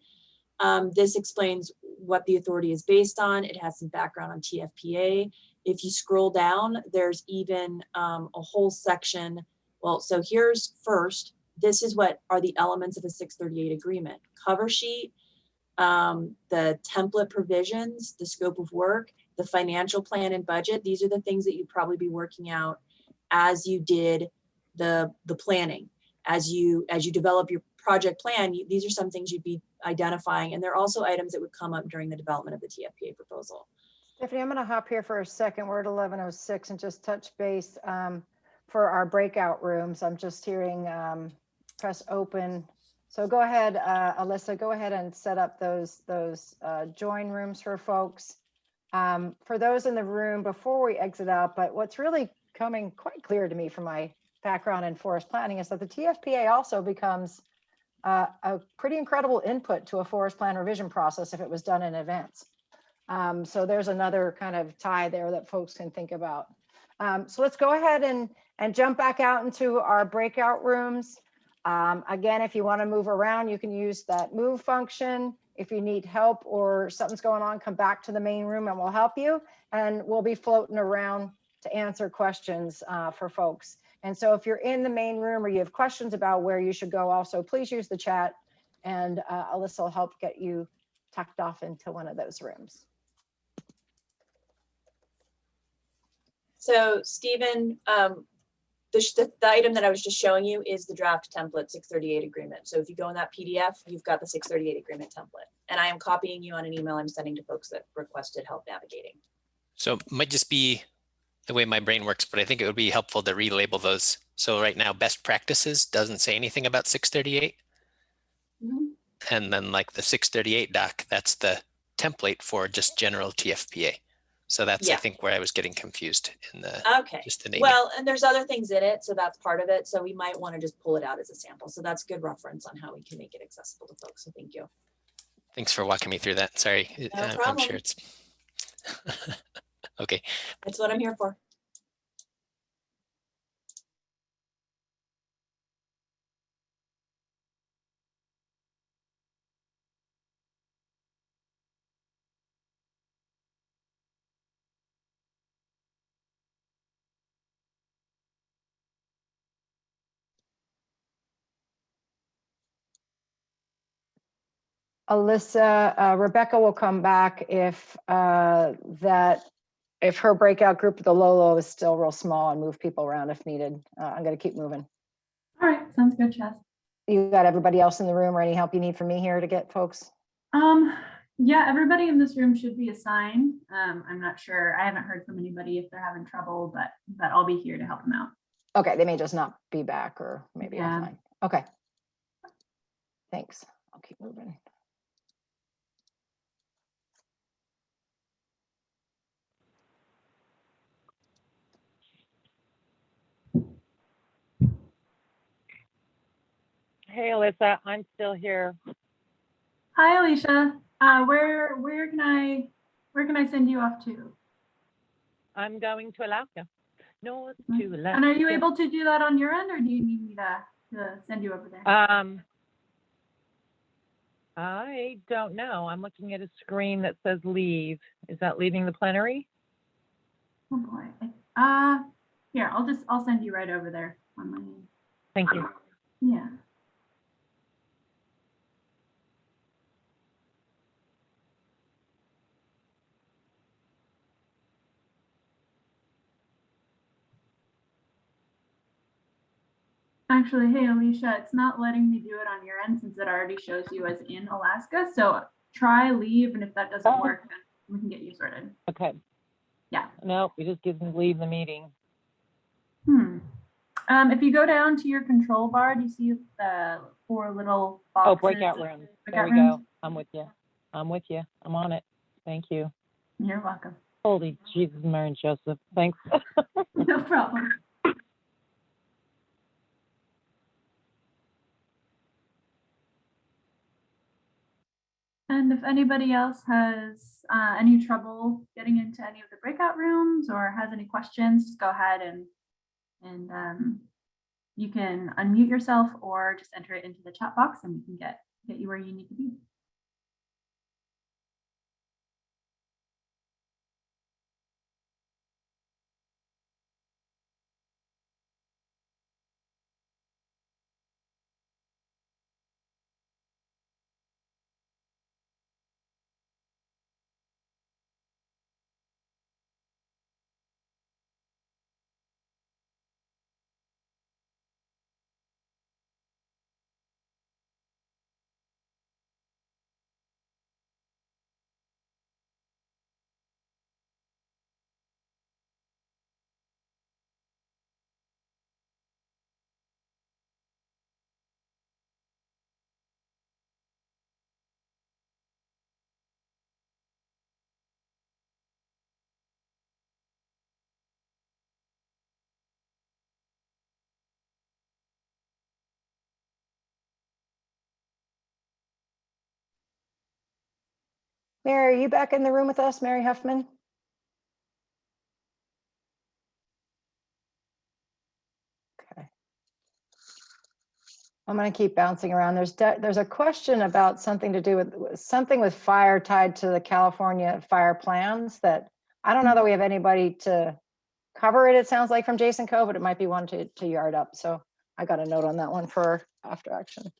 This explains what the authority is based on. It has some background on TFPA. If you scroll down, there's even a whole section. Well, so here's first, this is what are the elements of a 638 agreement. Cover sheet, the template provisions, the scope of work, the financial plan and budget. These are the things that you'd probably be working out as you did the planning. As you develop your project plan, these are some things you'd be identifying. And they're also items that would come up during the development of the TFPA proposal. Stephanie, I'm going to hop here for a second. We're at 11:06 and just touch base. for our breakout rooms. I'm just hearing press open. So go ahead, Alyssa, go ahead and set up those join rooms for folks. For those in the room before we exit out, but what's really coming quite clear to me from my background in forest planning is that the TFPA also becomes a pretty incredible input to a forest plan revision process if it was done in advance. So there's another kind of tie there that folks can think about. So let's go ahead and jump back out into our breakout rooms. Again, if you want to move around, you can use that move function. If you need help or something's going on, come back to the main room and we'll help you. And we'll be floating around to answer questions for folks. And so if you're in the main room or you have questions about where you should go, also please use the chat and Alyssa will help get you tucked off into one of those rooms. So Stephen, the item that I was just showing you is the draft template 638 agreement. So if you go in that PDF, you've got the 638 agreement template. And I am copying you on an email I'm sending to folks that requested help navigating. So it might just be the way my brain works, but I think it would be helpful to relabel those. So right now, best practices doesn't say anything about 638. Mm-hmm. And then like the 638 doc, that's the template for just general TFPA. So that's, I think, where I was getting confused in the, just the naming. Well, and there's other things in it, so that's part of it. So we might want to just pull it out as a sample. So that's good reference on how we can make it accessible to folks. So thank you. Thanks for walking me through that. Sorry, No I'm problem. sure it's okay. That's what I'm here for. Alyssa, Rebecca will come back if if her breakout group, the Lolo, is still real small and move people around if needed. I'm going to keep moving. All right, sounds good, Chaz. You got everybody else in the room or any help you need from me here to get folks? Yeah, everybody in this room should be assigned. I'm not sure. I haven't heard from anybody if they're having trouble, but I'll be here to help them out. Okay, they may just not be back or maybe Yeah. offline. Okay. Thanks. I'll keep moving. Hey, Alyssa, I'm still here. Hi, Alicia. Where can I send you off to? I'm going to Alaska. North to Alaska. And are you able to do that on your end, or do you need me to send you over there? I don't know. I'm looking at a screen that says leave. Is that leaving the plenary? Oh boy. Here, I'll send you right over there on my. Thank you. Yeah. Actually, hey, Alicia, it's not letting me do it on your end since it already shows you as in Alaska. So try leave, and if that doesn't work, then we can get you sorted. Okay. Yeah. No, it just gives me leave the meeting. If you go down to your control bar, do you see the 4 little boxes? Oh, breakout rooms. There we go. I'm with you. I'm with you. I'm on it. Thank you. You're welcome. Holy Jesus, Mary and Joseph. Thanks. No problem. And if anybody else has any trouble getting into any of the breakout rooms or has any questions, just go ahead and you can unmute yourself or just enter it into the chat box and we can get you where you need to be. Mary, are you back in the room with us, Mary Huffman? Okay. I'm going to keep bouncing around. There's a question about something to do with something with fire tied to the California fire plans that I don't know that we have anybody to cover it. It sounds like from Jason Cove, but it might be one to yard up. So I got a note on that one for after action.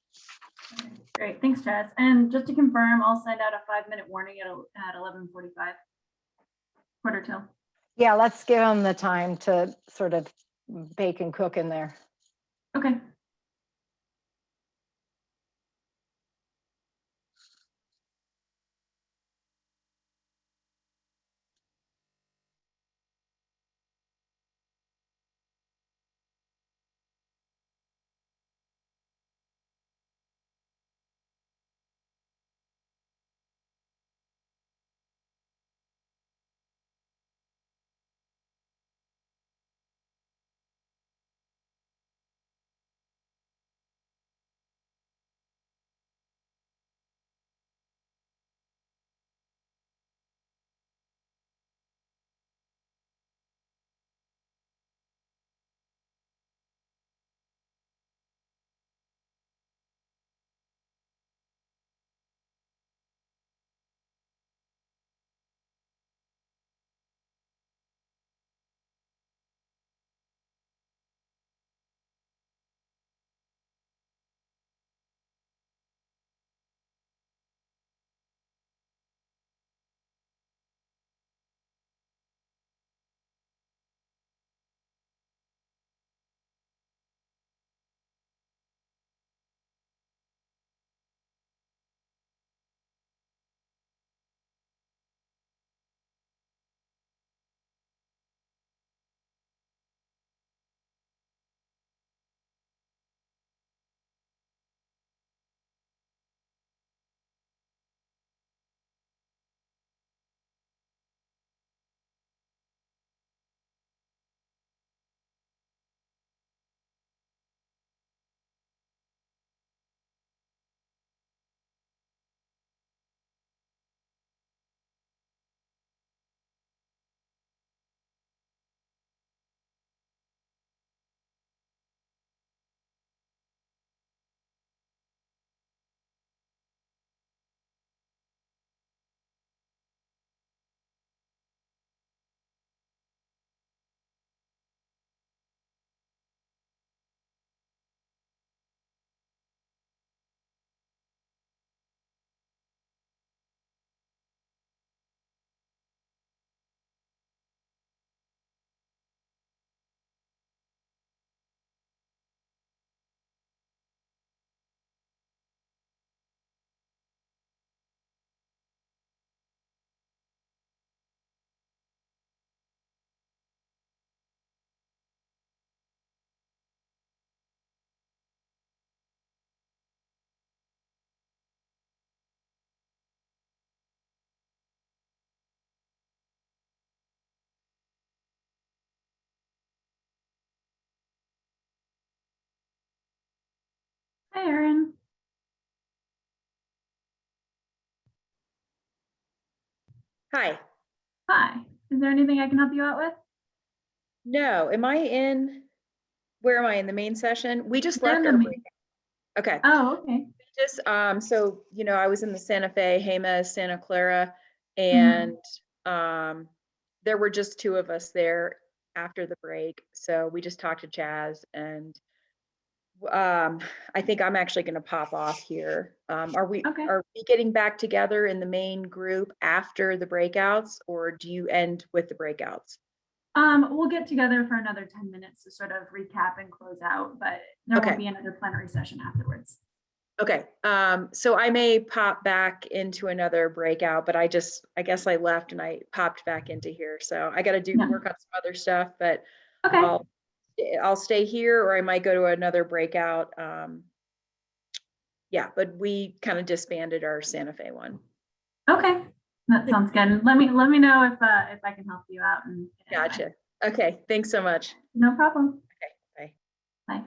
Great, thanks, Chaz. And just to confirm, I'll send out a 5-minute warning at 11:45, quarter till. Yeah, let's give them the time to sort of bake and cook in there. Okay. Hi, Erin. Hi. Hi. Is there anything I can help you out with? No, am I in, where am I in the main session? We just You're left in the our main- break. Okay. Oh, okay. Just, so, I was in the Santa Fe, Jemez, Santa Clara, and there were just 2 of us there after the break. So we just talked to Chaz, and I think I'm actually going to pop off here. Are we getting back together in the main group after the breakouts, or do you end with the breakouts? We'll get together for another 10 minutes to sort of recap and close out, but there won't be another plenary session afterwards. Okay, so I may pop back into another breakout, but I guess I left and I popped back into here. So I got to do work on some other stuff, but I'll stay here, or I might go to another breakout. Yeah, but we kind of disbanded our Santa Fe one. Okay, that sounds good. Let me know if I can help you out. Gotcha. Okay, thanks so much. No problem. Okay, bye. Bye.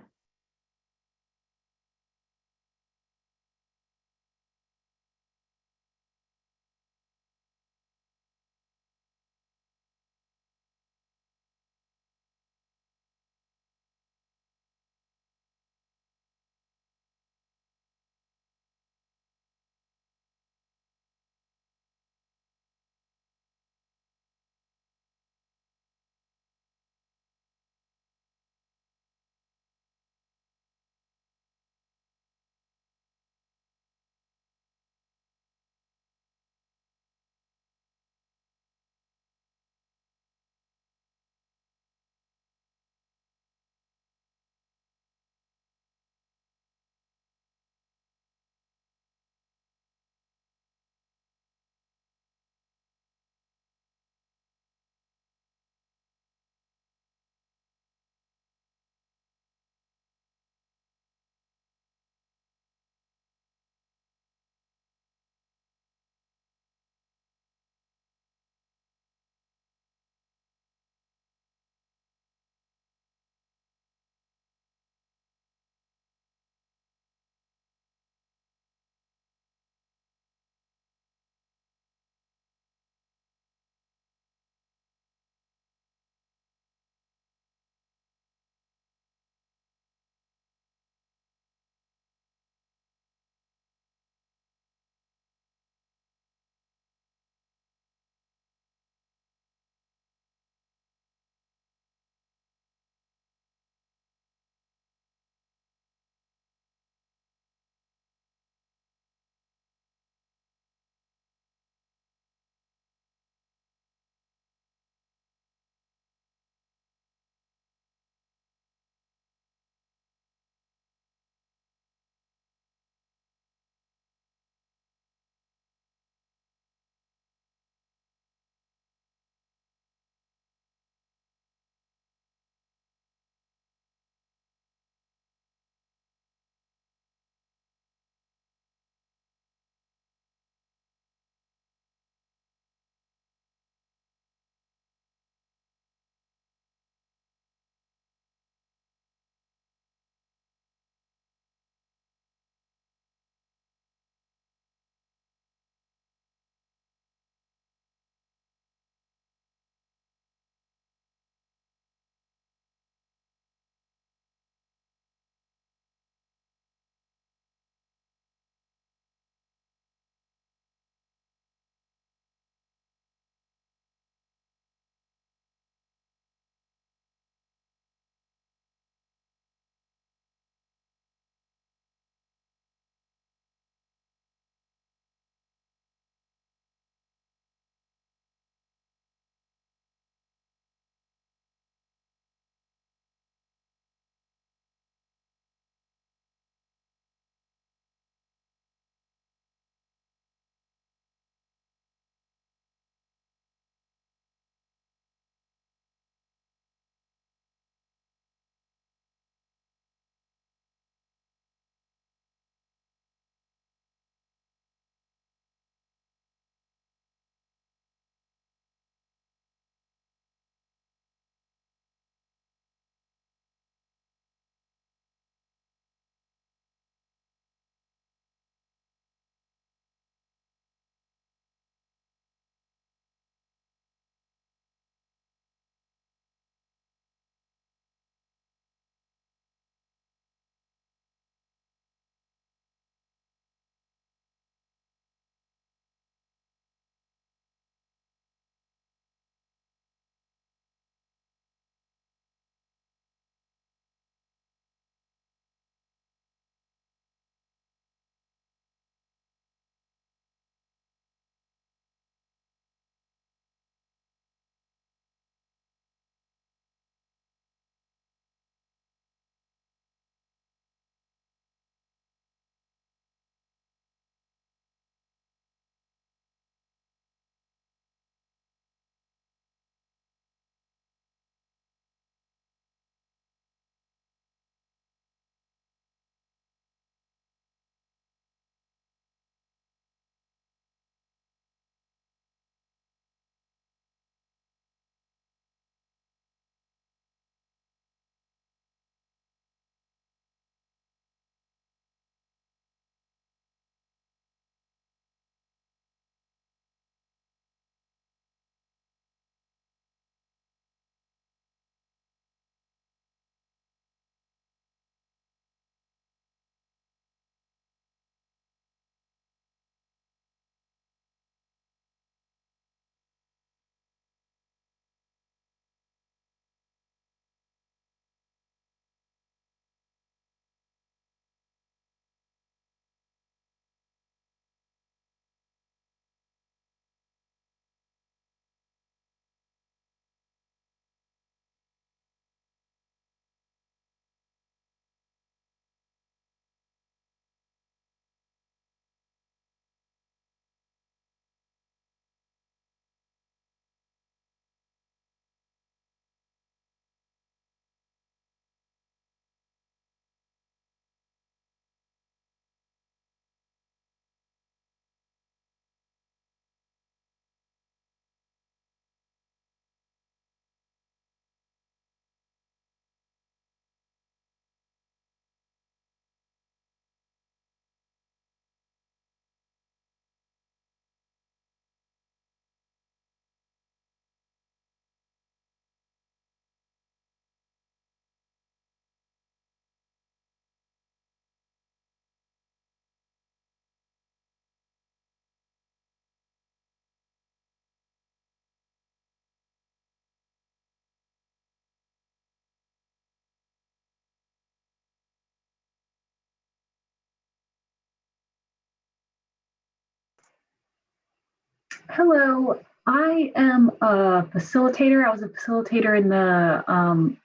Hello, I am a facilitator. I was a facilitator in the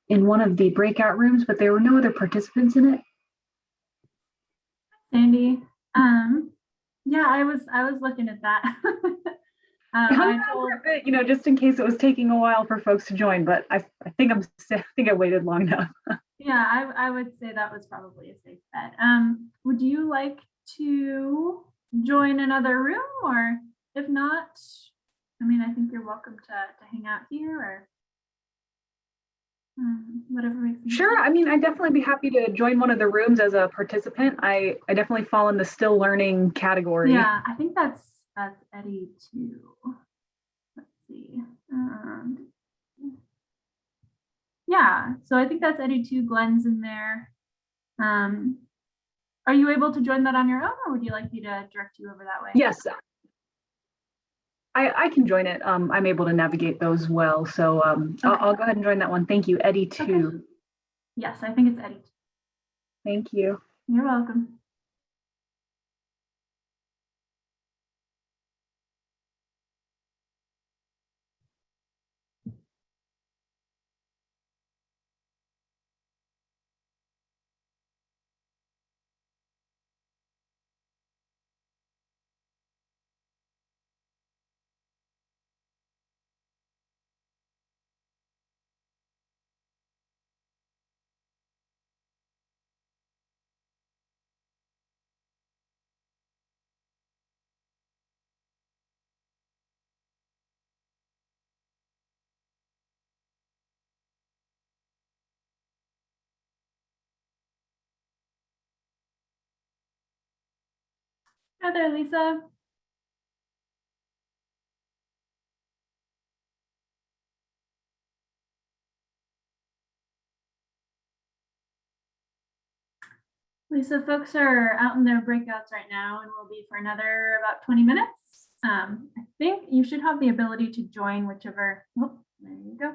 in one of the breakout rooms, but there were no other participants in it. Sandy. Yeah, I was looking at that. I hung I around told, for a bit, just in case it was taking a while for folks to join, but I think I think I waited long enough. yeah, I would say that was probably a safe bet. Would you like to join another room, or if not, I mean, I think you're welcome to hang out here, or whatever makes sense. Sure. I mean, I'd definitely be happy to join one of the rooms as a participant. I definitely fall in the still learning category. Yeah, I think that's Eddie too. Let's see. Yeah, so I think that's Eddie too. Glenn's in there. Are you able to join that on your own, or would you like me to direct you over that way? Yes, I can join it. I'm able to navigate those well. So I'll go ahead and join that one. Thank you, Eddie too. Okay. Yes, I think it's Eddie. Thank you. You're welcome. Hi there, Lisa. Lisa, folks are out in their breakouts right now and will be for another about 20 minutes. I think you should have the ability to join whichever, oh, there you go.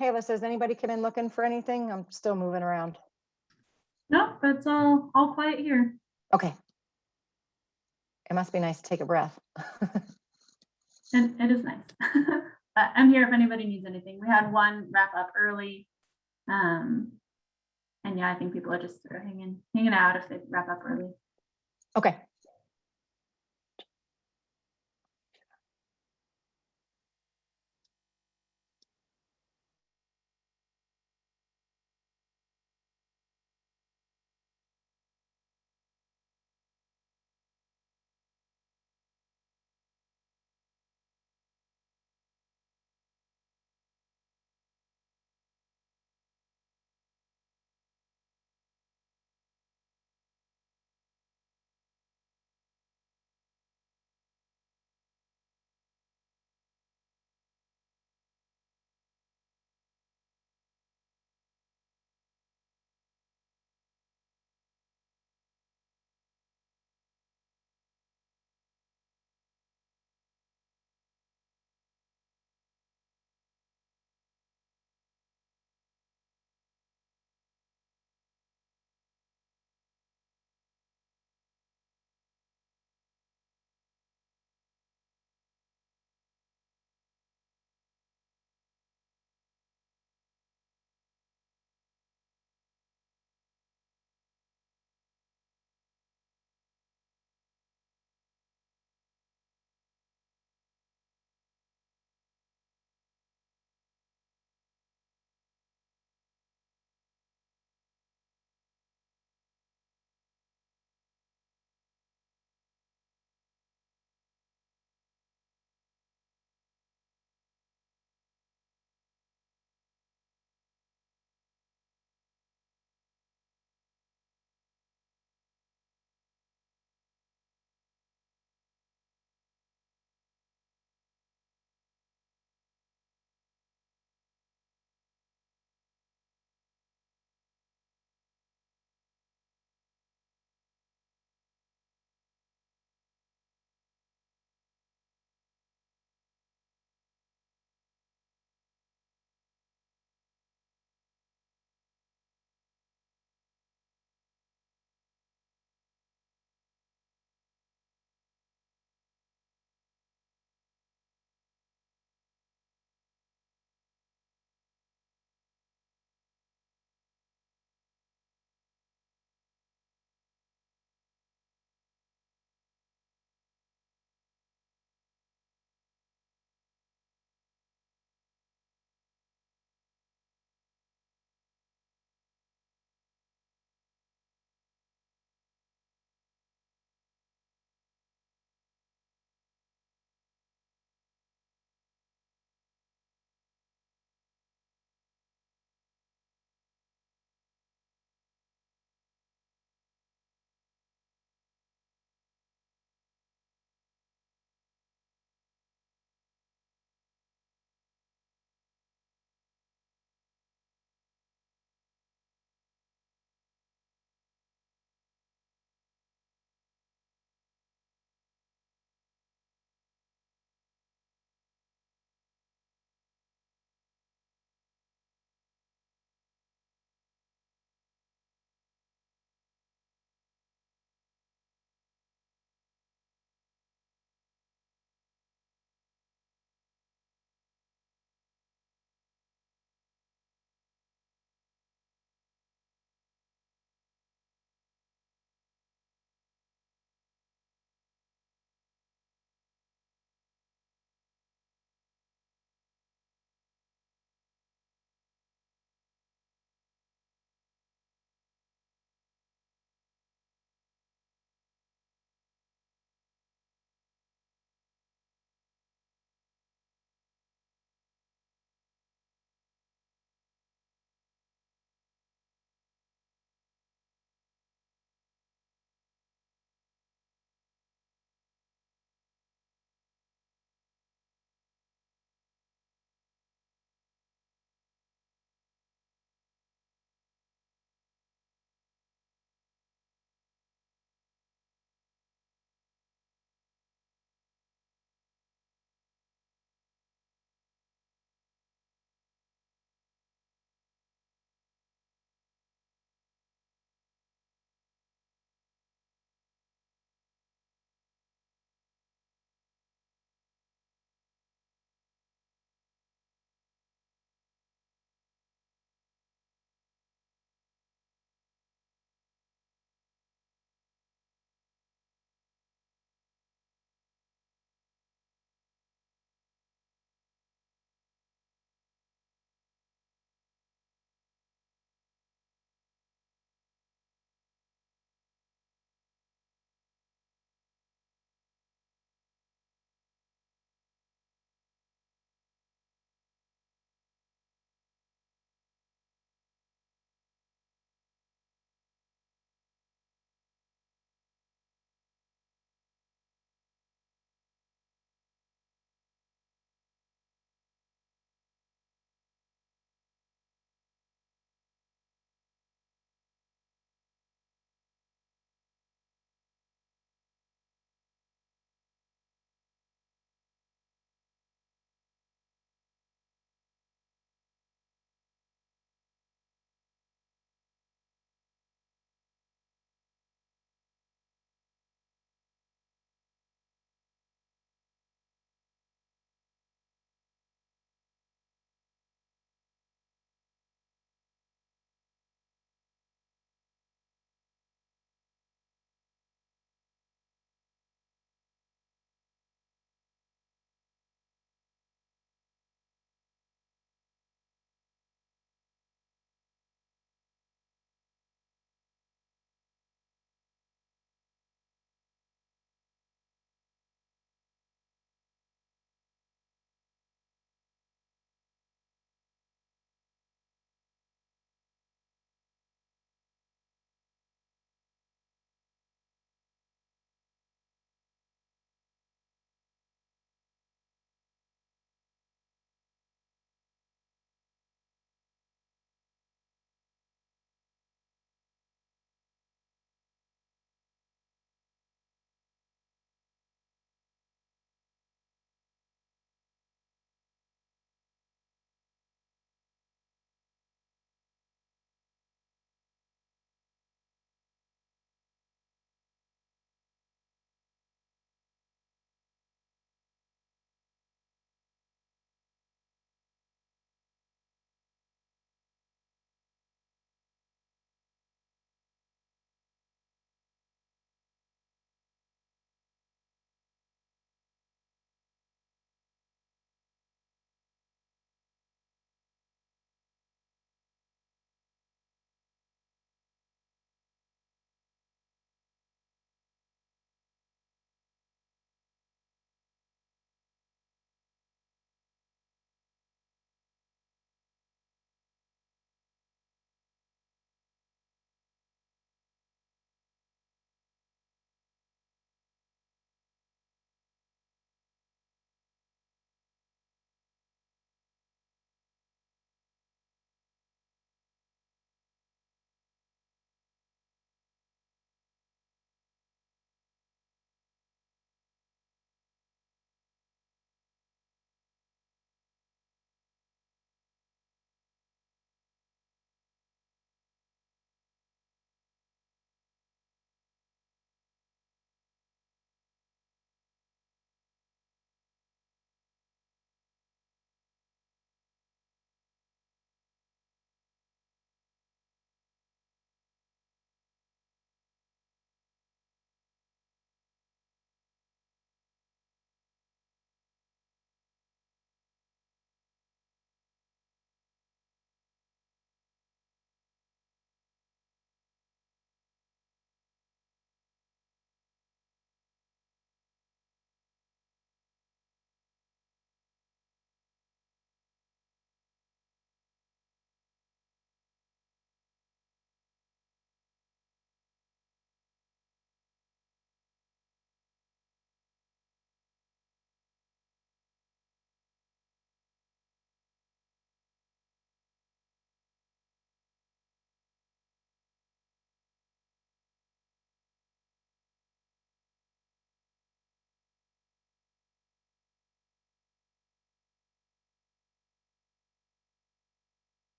Hayla, has anybody come in looking for anything? I'm still moving around. No, that's all quiet here. Okay. It must be nice to take a breath. And it is nice. But I'm here if anybody needs anything. We had one wrap up early. And yeah, I think people are just sort of hanging out if they wrap up early. Okay.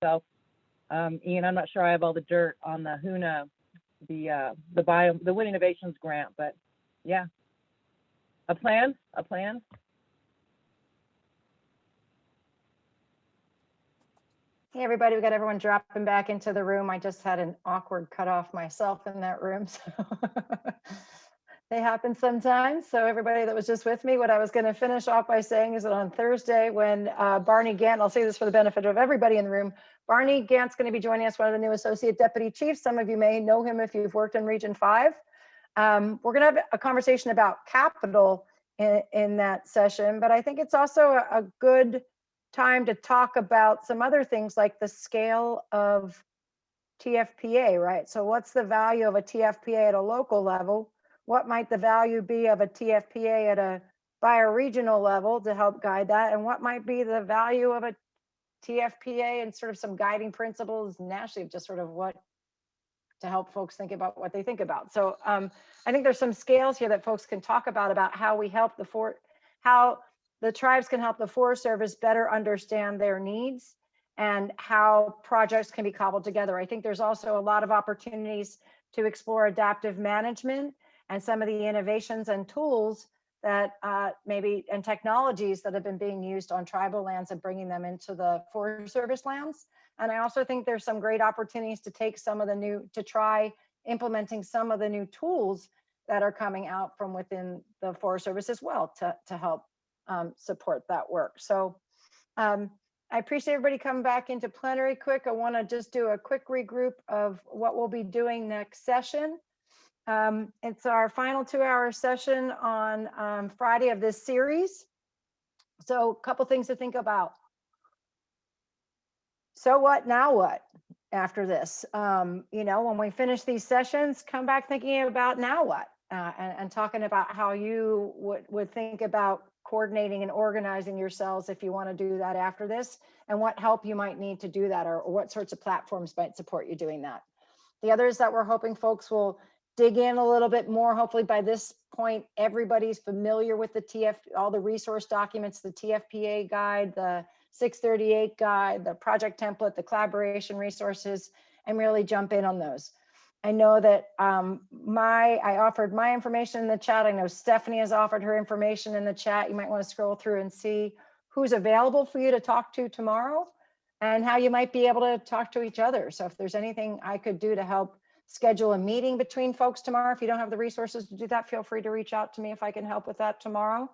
myself. Ian, I'm not sure I have all the dirt on the HUNA, the Wind Innovations grant, but yeah, a plan. Hey, everybody, we got everyone dropping back into the room. I just had an awkward cutoff myself in that room. So they happen sometimes. So everybody that was just with me, what I was going to finish off by saying is that on Thursday when Barney Gant, I'll say this for the benefit of everybody in the room, Barney Gant's going to be joining us, one of the new associate deputy chiefs. Some of you may know him if you've worked in Region 5. We're going to have a conversation about capital in that session, but I think it's also a good time to talk about some other things like the scale of TFPA, right? So what's the value of a TFPA at a local level? What might the value be of a TFPA at a bioregional level to help guide that? And what might be the value of a TFPA and sort of some guiding principles nationally of just sort of what to help folks think about what they think about. So I think there's some scales here that folks can talk about how we help how the tribes can help the Forest Service better understand their needs and how projects can be cobbled together. I think there's also a lot of opportunities to explore adaptive management and some of the innovations and tools that and technologies that have been being used on tribal lands and bringing them into the Forest Service lands. And I also think there's some great opportunities to take to try implementing some of the new tools that are coming out from within the Forest Service as well to help support that work. So I appreciate everybody coming back into plenary quick. I want to just do a quick regroup of what we'll be doing next session. It's our final 2-hour session on Friday of this series. So a couple things to think about. So what, now what after this? When we finish these sessions, come back thinking about now what and talking about how you would think about coordinating and organizing yourselves if you want to do that after this, and what help you might need to do that, or what sorts of platforms might support you doing that. The others that we're hoping folks will dig in a little bit more. Hopefully by this point, everybody's familiar with all the resource documents, the TFPA guide, the 638 guide, the project template, the collaboration resources, and really jump in on those. I know that I offered my information in the chat. I know Stephanie has offered her information in the chat. You might want to scroll through and see who's available for you to talk to tomorrow and how you might be able to talk to each other. So if there's anything I could do to help schedule a meeting between folks tomorrow, if you don't have the resources to do that, feel free to reach out to me if I can help with that tomorrow.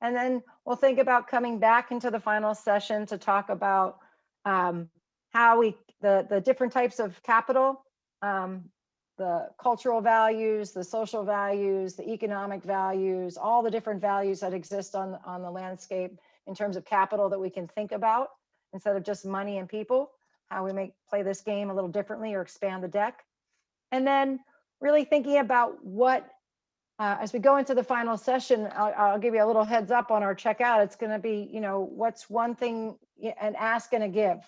And then we'll think about coming back into the final session to talk about how the different types of capital, the cultural values, the social values, the economic values, all the different values that exist on the landscape in terms of capital that we can think about instead of just money and people, how we may play this game a little differently or expand the deck. And then really thinking about what, as we go into the final session, I'll give you a little heads up on our checkout. It's going to be, what's one thing, an ask and a give.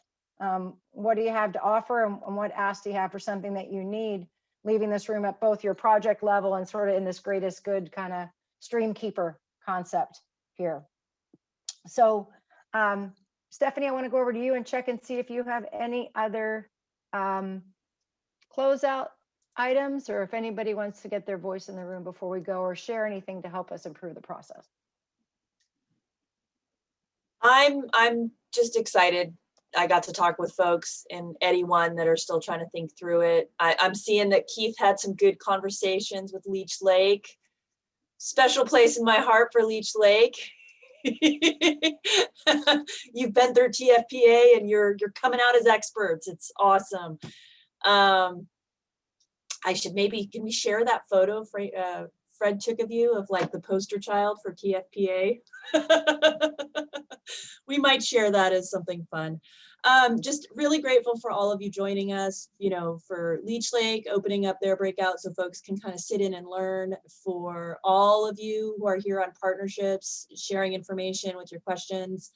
What do you have to offer, and what ask do you have for something that you need, leaving this room at both your project level and sort of in this greatest good kind of stream keeper concept here. So Stephanie, I want to go over to you and check and see if you have any other closeout items, or if anybody wants to get their voice in the room before we go, or share anything to help us improve the process. I'm just excited. I got to talk with folks in Eddy One that are still trying to think through it. I'm seeing that Keith had some good conversations with Leech Lake. Special place in my heart for Leech Lake. You've been through TFPA and you're coming out as experts. It's awesome. Can we share that photo Fred took of you of like the poster child for TFPA? We might share that as something fun. Just really grateful for all of you joining us, for Leech Lake opening up their breakout so folks can kind of sit in and learn, for all of you who are here on partnerships, sharing information with your questions,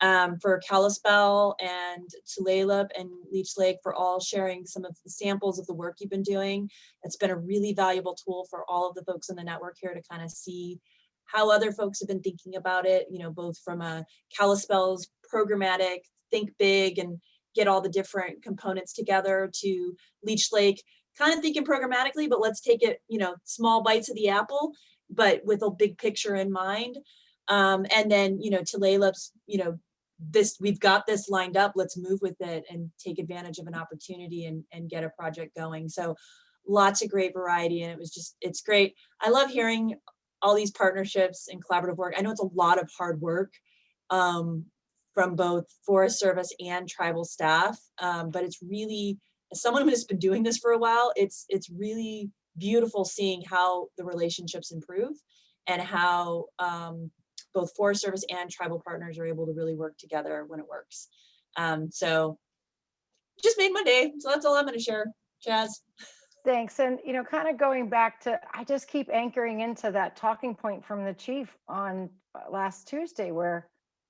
for Kalispell and Tulalip and Leech Lake for all sharing some of the samples of the work you've been doing. It's been a really valuable tool for all of the folks in the network here to kind of see how other folks have been thinking about it, both from a Kalispell's programmatic, think big, and get all the different components together to Leech Lake, kind of thinking programmatically, but let's take it, you know, small bites of the apple, but with a big picture in mind. And then, you know, to Layla's, you know, we've got this lined up, let's move with it and take advantage of an opportunity and get a project going. So lots of great variety, and it's great. I love hearing all these partnerships and collaborative work. I know it's a lot of hard work from both Forest Service and tribal staff, but it's really, as someone who has been doing this for a while, it's really beautiful seeing how the relationships improve and how both Forest Service and tribal partners are able to really work together when it works. So just made my day. So that's all I'm going to share. Chaz. Thanks. And, you know, kind of going back to, I just keep anchoring into that talking point from the chief on last Tuesday, where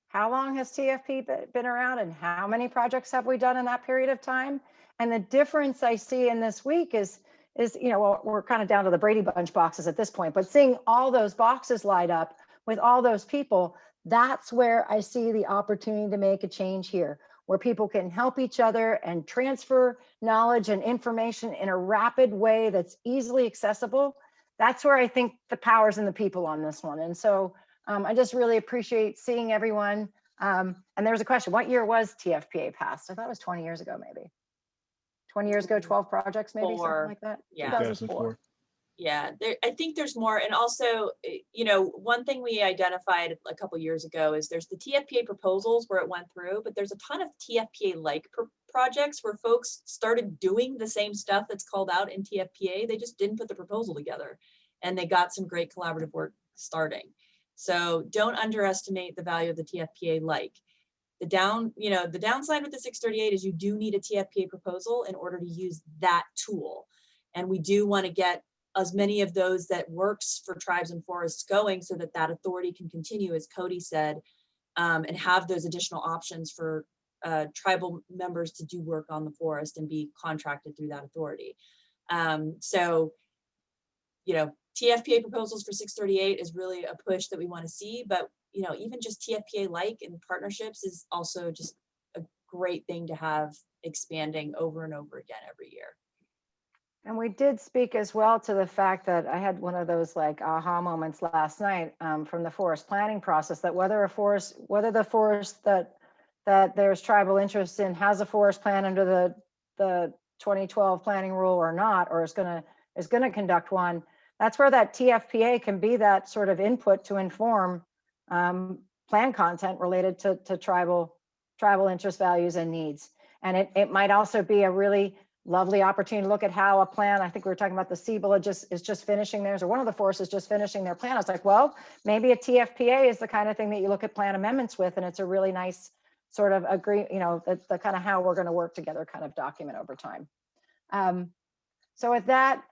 how long has TFP been around and how many projects have we done in that period of time? And the difference I see in this week is, you know, well, we're kind of down to the Brady Bunch boxes at this point, but seeing all those boxes light up with all those people, that's where I see the opportunity to make a change here, where people can help each other and transfer knowledge and information in a rapid way that's easily accessible. That's where I think the power's in the people on this one. And so I just really appreciate seeing everyone. And there's a question, what year was TFPA passed? I thought it was 20 years ago, maybe. 20 years ago, 12 projects, maybe something like that. Yeah. 2004. Yeah, I think there's more. And also, you know, one thing we identified a couple years ago is there's the TFPA proposals where it went through, but there's a ton of TFPA-like projects where folks started doing the same stuff that's called out in TFPA. They just didn't put the proposal together, and they got some great collaborative work starting. So don't underestimate the value of the TFPA-like. The downside with the 638 is you do need a TFPA proposal in order to use that tool. And we do want to get as many of those that works for tribes and forests going so that that authority can continue, as Cody said, and have those additional options for tribal members to do work on the forest and be contracted through that authority. So, you know, TFPA proposals for 638 is really a push that we want to see, but, you know, even just TFPA-like and partnerships is also just a great thing to have expanding over and over again every year. And we did speak as well to the fact that I had one of those like aha moments last night from the forest planning process, that whether the forest that there's tribal interest in has a forest plan under the 2012 planning rule or not, or is gonna conduct one, that's where that TFPA can be that sort of input to inform plan content related to tribal interest, values, and needs. And it might also be a really lovely opportunity to look at how a plan, I think we were talking about the CBLA is just finishing theirs, or one of the forests is just finishing their plan. I was like, well, maybe a TFPA is the kind of thing that you look at plan amendments with, and it's a really nice sort of agree, you know, the kind of how we're going to work together kind of document over time. So with that,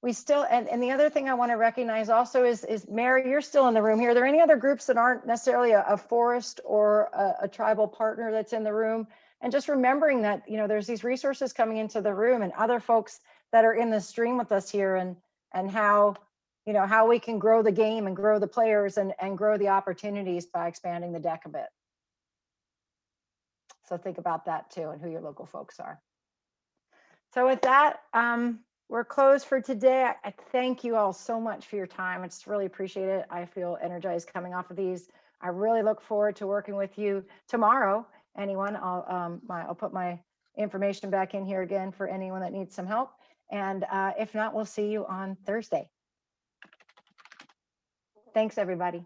we still, and the other thing I want to recognize also is Mary, you're still in the room here. Are there any other groups that aren't necessarily a forest or a tribal partner that's in the room? And just remembering that, you know, there's these resources coming into the room and other folks that are in the stream with us here, and how, you know, how we can grow the game and grow the players and grow the opportunities by expanding the deck a bit. So think about that too, and who your local folks are. So with that, we're closed for today. I thank you all so much for your time. I just really appreciate it. I feel energized coming off of these. I really look forward to working with you tomorrow. Anyone, I'll put my information back in here again for anyone that needs some help. And if not, we'll see you on Thursday. Thanks, everybody.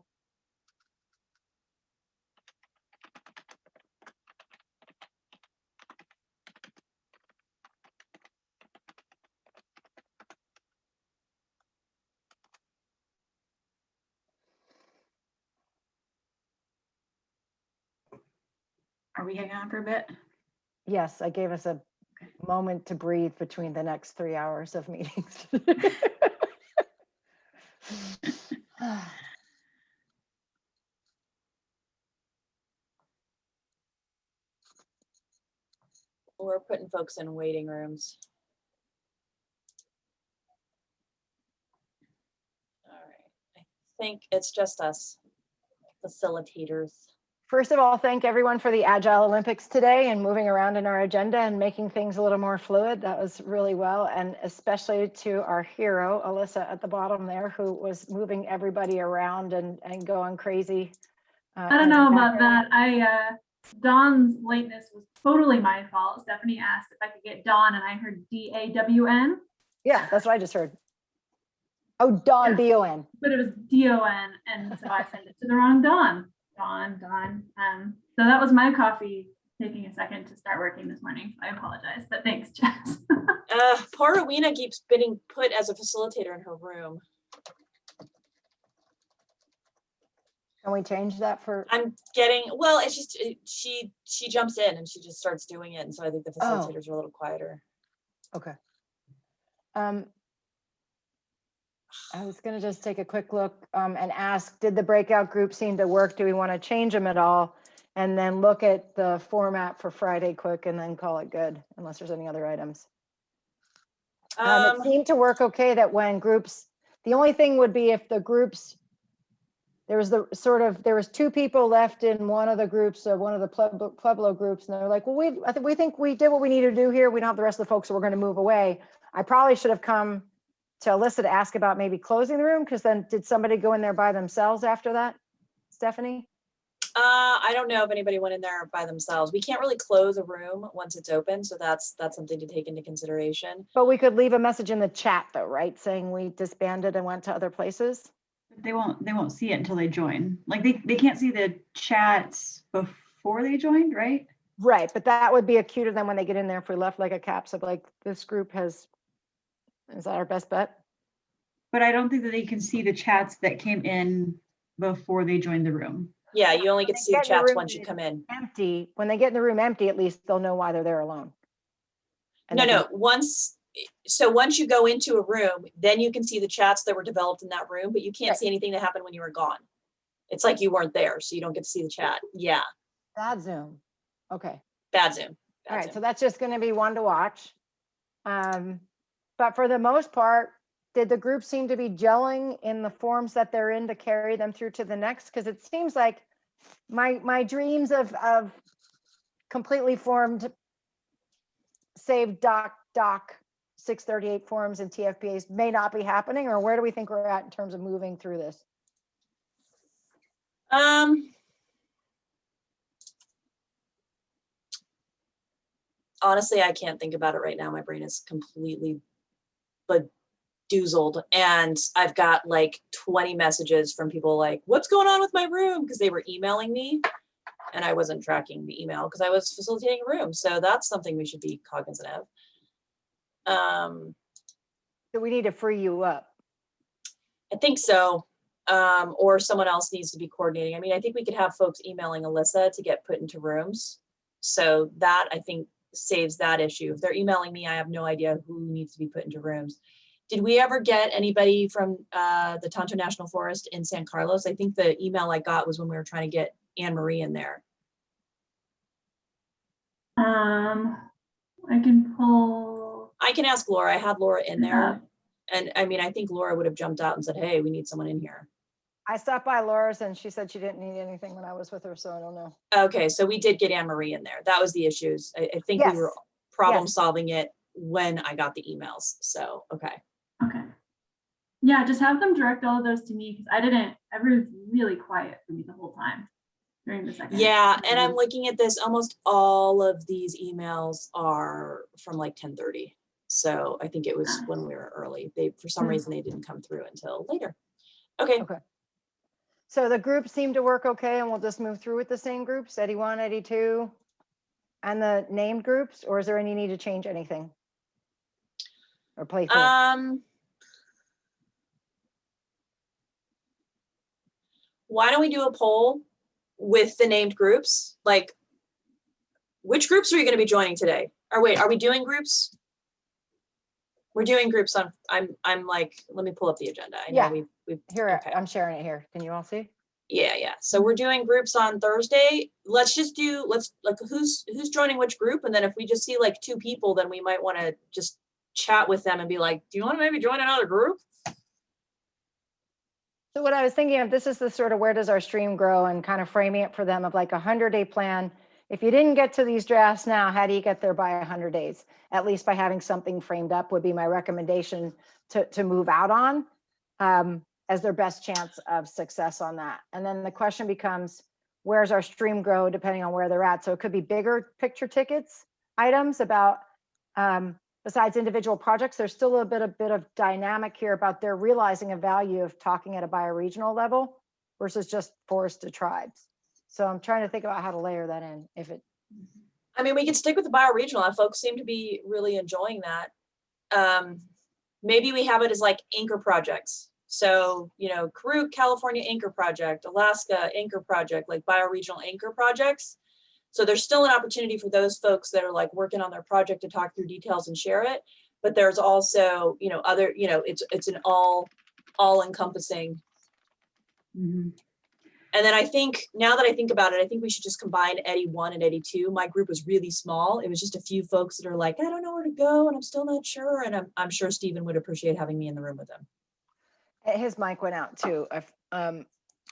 Are we hanging on for a bit? Yes, I gave us a moment to breathe between the next 3 hours of meetings. We're putting folks in waiting rooms. All right, I think it's just us facilitators. First of all, thank everyone for the Agile Olympics today and moving around in our agenda and making things a little more fluid. That was really well. And especially to our hero, Alyssa at the bottom there, who was moving everybody around and going crazy. I don't know about that. Dawn's lateness was totally my fault. Stephanie asked if I could get Dawn and I heard D-A-W-N. Yeah, that's what I just heard. Oh, Dawn, Yeah. D-O-N. But it was D-O-N, and so I sent it to the wrong Dawn. Dawn. So that was my coffee taking a second to start working this morning. I apologize, but thanks, Jess. Poor Rowena keeps getting put as a facilitator in her room. Can we change that for? I'm getting, well, it's just, she jumps in and she just starts doing it. And so I think the facilitators are a little quieter. Okay. I was going to just take a quick look and ask, did the breakout group seem to work? Do we want to change them at all? And then look at the format for Friday quick and then call it good, unless there's any other items. It seemed to work okay that when groups, the only thing would be if the groups, there was two people left in one of the groups, one of the Pueblo groups, and they're like, well, we think we did what we needed to do here. We don't have the rest of the folks, so we're going to move away. I probably should have come to Alyssa to ask about maybe closing the room, because then did somebody go in there by themselves after that, Stephanie? I don't know if anybody went in there by themselves. We can't really close a room once it's open, so that's something to take into consideration. But we could leave a message in the chat though, right? Saying we disbanded and went to other places. They won't see it until they join. Like they can't see the chats before they joined, right? Right, but that would be a cue to them when they get in there if we left like a caps of like, this group has, is that our best bet? But I don't think that they can see the chats that came in before they joined the room. Yeah, you only get to see the chats once you come in. Empty. When they get in the room empty, at least they'll know why they're there alone. And No, once you go into a room, then you can see the chats that were developed in that room, but you can't see anything that happened when you were gone. It's like you weren't there, so you don't get to see the chat. Yeah. Bad Zoom. Okay. Bad Zoom. All right, so that's just going to be one to watch. But for the most part, did the group seem to be gelling in the forms that they're in to carry them through to the next? Because it seems like my dreams of completely formed saved doc 638 forms and TFPAs may not be happening, or where do we think we're at in terms of moving through this? Honestly, I can't think about it right now. My brain is completely bedoozled, and I've got like 20 messages from people like, what's going on with my room? Because they were emailing me and I wasn't tracking the email because I was facilitating a room. So that's something we should be cognizant of. So we need to free you up. I think so. Or someone else needs to be coordinating. I mean, I think we could have folks emailing Alyssa to get put into rooms. So that I think saves that issue. If they're emailing me, I have no idea who needs to be put into rooms. Did we ever get anybody from the Tonto National Forest in San Carlos? I think the email I got was when we were trying to get Anne Marie in there. I can pull. I can ask Laura. I had Laura in there. And I mean, I think Laura would have jumped out and said, hey, we need someone in here. I stopped by Laura's and she said she didn't need anything when I was with her, so I don't know. Okay, so we did get Anne Marie in there. That was the issues. I think we were problem solving it when I got the emails. So, okay. Okay. Yeah, just have them direct all of those to me because I was really quiet for me the whole time during the second. Yeah, and I'm looking at this, almost all of these emails are from like 10:30. So I think it was when we were early. For some reason, they didn't come through until later. Okay. Okay. So the groups seem to work okay, and we'll just move through with the same groups, 81, 82, and the named groups, or is there any need to change anything? Or play through? Why don't we do a poll with the named groups? Like, which groups are you going to be joining today? Or wait, are we doing groups? We're doing groups on, I'm like, let me pull up the agenda. I know we've here, okay. I'm sharing it here. Can you all see? Yeah. So we're doing groups on Thursday. Let's just do, like who's joining which group? And then if we just see like 2 people, then we might want to just chat with them and be like, do you want to maybe join another group? So what I was thinking of, this is the sort of where does our stream grow, and kind of framing it for them of like 100-day plan. If you didn't get to these drafts now, how do you get there by 100 days? At least by having something framed up would be my recommendation to move out on as their best chance of success on that. And then the question becomes, where's our stream grow depending on where they're at? So it could be bigger picture tickets items about besides individual projects. There's still a bit of dynamic here about their realizing a value of talking at a bioregional level versus just forest to tribes. So I'm trying to think about how to layer that in. If it, I mean, we can stick with the bioregional. Folks seem to be really enjoying that. Maybe we have it as like anchor projects. So, you know, Karuk, California anchor project, Alaska anchor project, like bioregional anchor projects. So there's still an opportunity for those folks that are like working on their project to talk through details and share it. But there's also, you know, other, you know, it's an all encompassing. Mm-hmm. And then I think, now that I think about it, I think we should just combine Eddy 1 and Eddy 2. My group was really small. It was just a few folks that are like, I don't know where to go and I'm still not sure. And I'm sure Stephen would appreciate having me in the room with him. his mic went out too.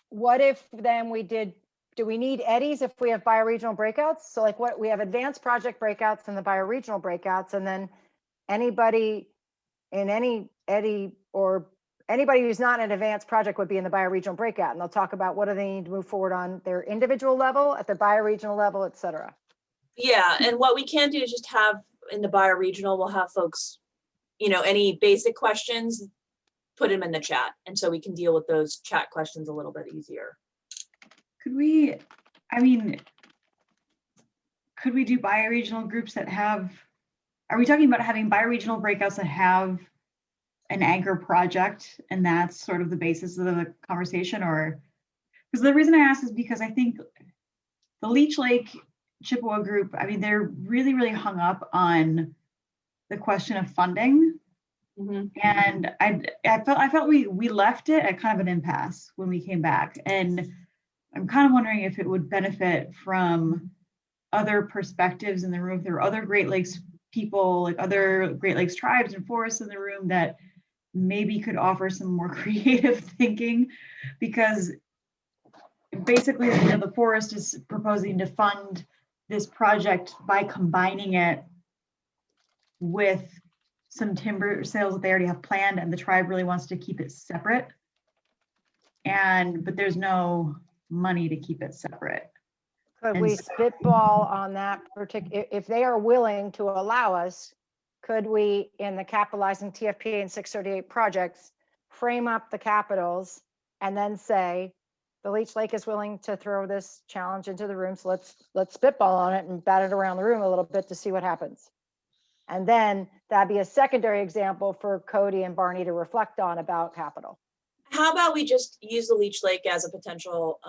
What if then we do we need eddies if we have bioregional breakouts? So like what we have advanced project breakouts and the bioregional breakouts, and then anybody in any eddy or anybody who's not in an advanced project would be in the bioregional breakout, and they'll talk about what do they need to move forward on their individual level, at the bioregional level, et cetera. Yeah, and what we can do is just have in the bioregional, we'll have folks, you know, any basic questions, put them in the chat. And so we can deal with those chat questions a little bit easier. Could we, I mean, could we do bioregional groups that have, are we talking about having bioregional breakouts that have an anchor project and that's sort of the basis of the conversation? Or, because the reason I ask is because I think the Leech Lake Chippewa group, I mean, they're really, really hung up on the question of funding. Mm-hmm. And I felt we left it at kind of an impasse when we came back. And I'm kind of wondering if it would benefit from other perspectives in the room. If there are other Great Lakes people, like other Great Lakes tribes and forests in the room that maybe could offer some more creative thinking, because basically, you know, the forest is proposing to fund this project by combining it with some timber sales that they already have planned, and the tribe really wants to keep it separate. But there's no money to keep it separate. Could we spitball on that particular, if they are willing to allow us, could we, in the capitalizing TFPA and 638 projects, frame up the capitals and then say, the Leech Lake is willing to throw this challenge into the room, so let's spitball on it and bat it around the room a little bit to see what happens. And then that'd be a secondary example for Cody and Barney to reflect on about capital. How about we just use the Leech Lake as a potential,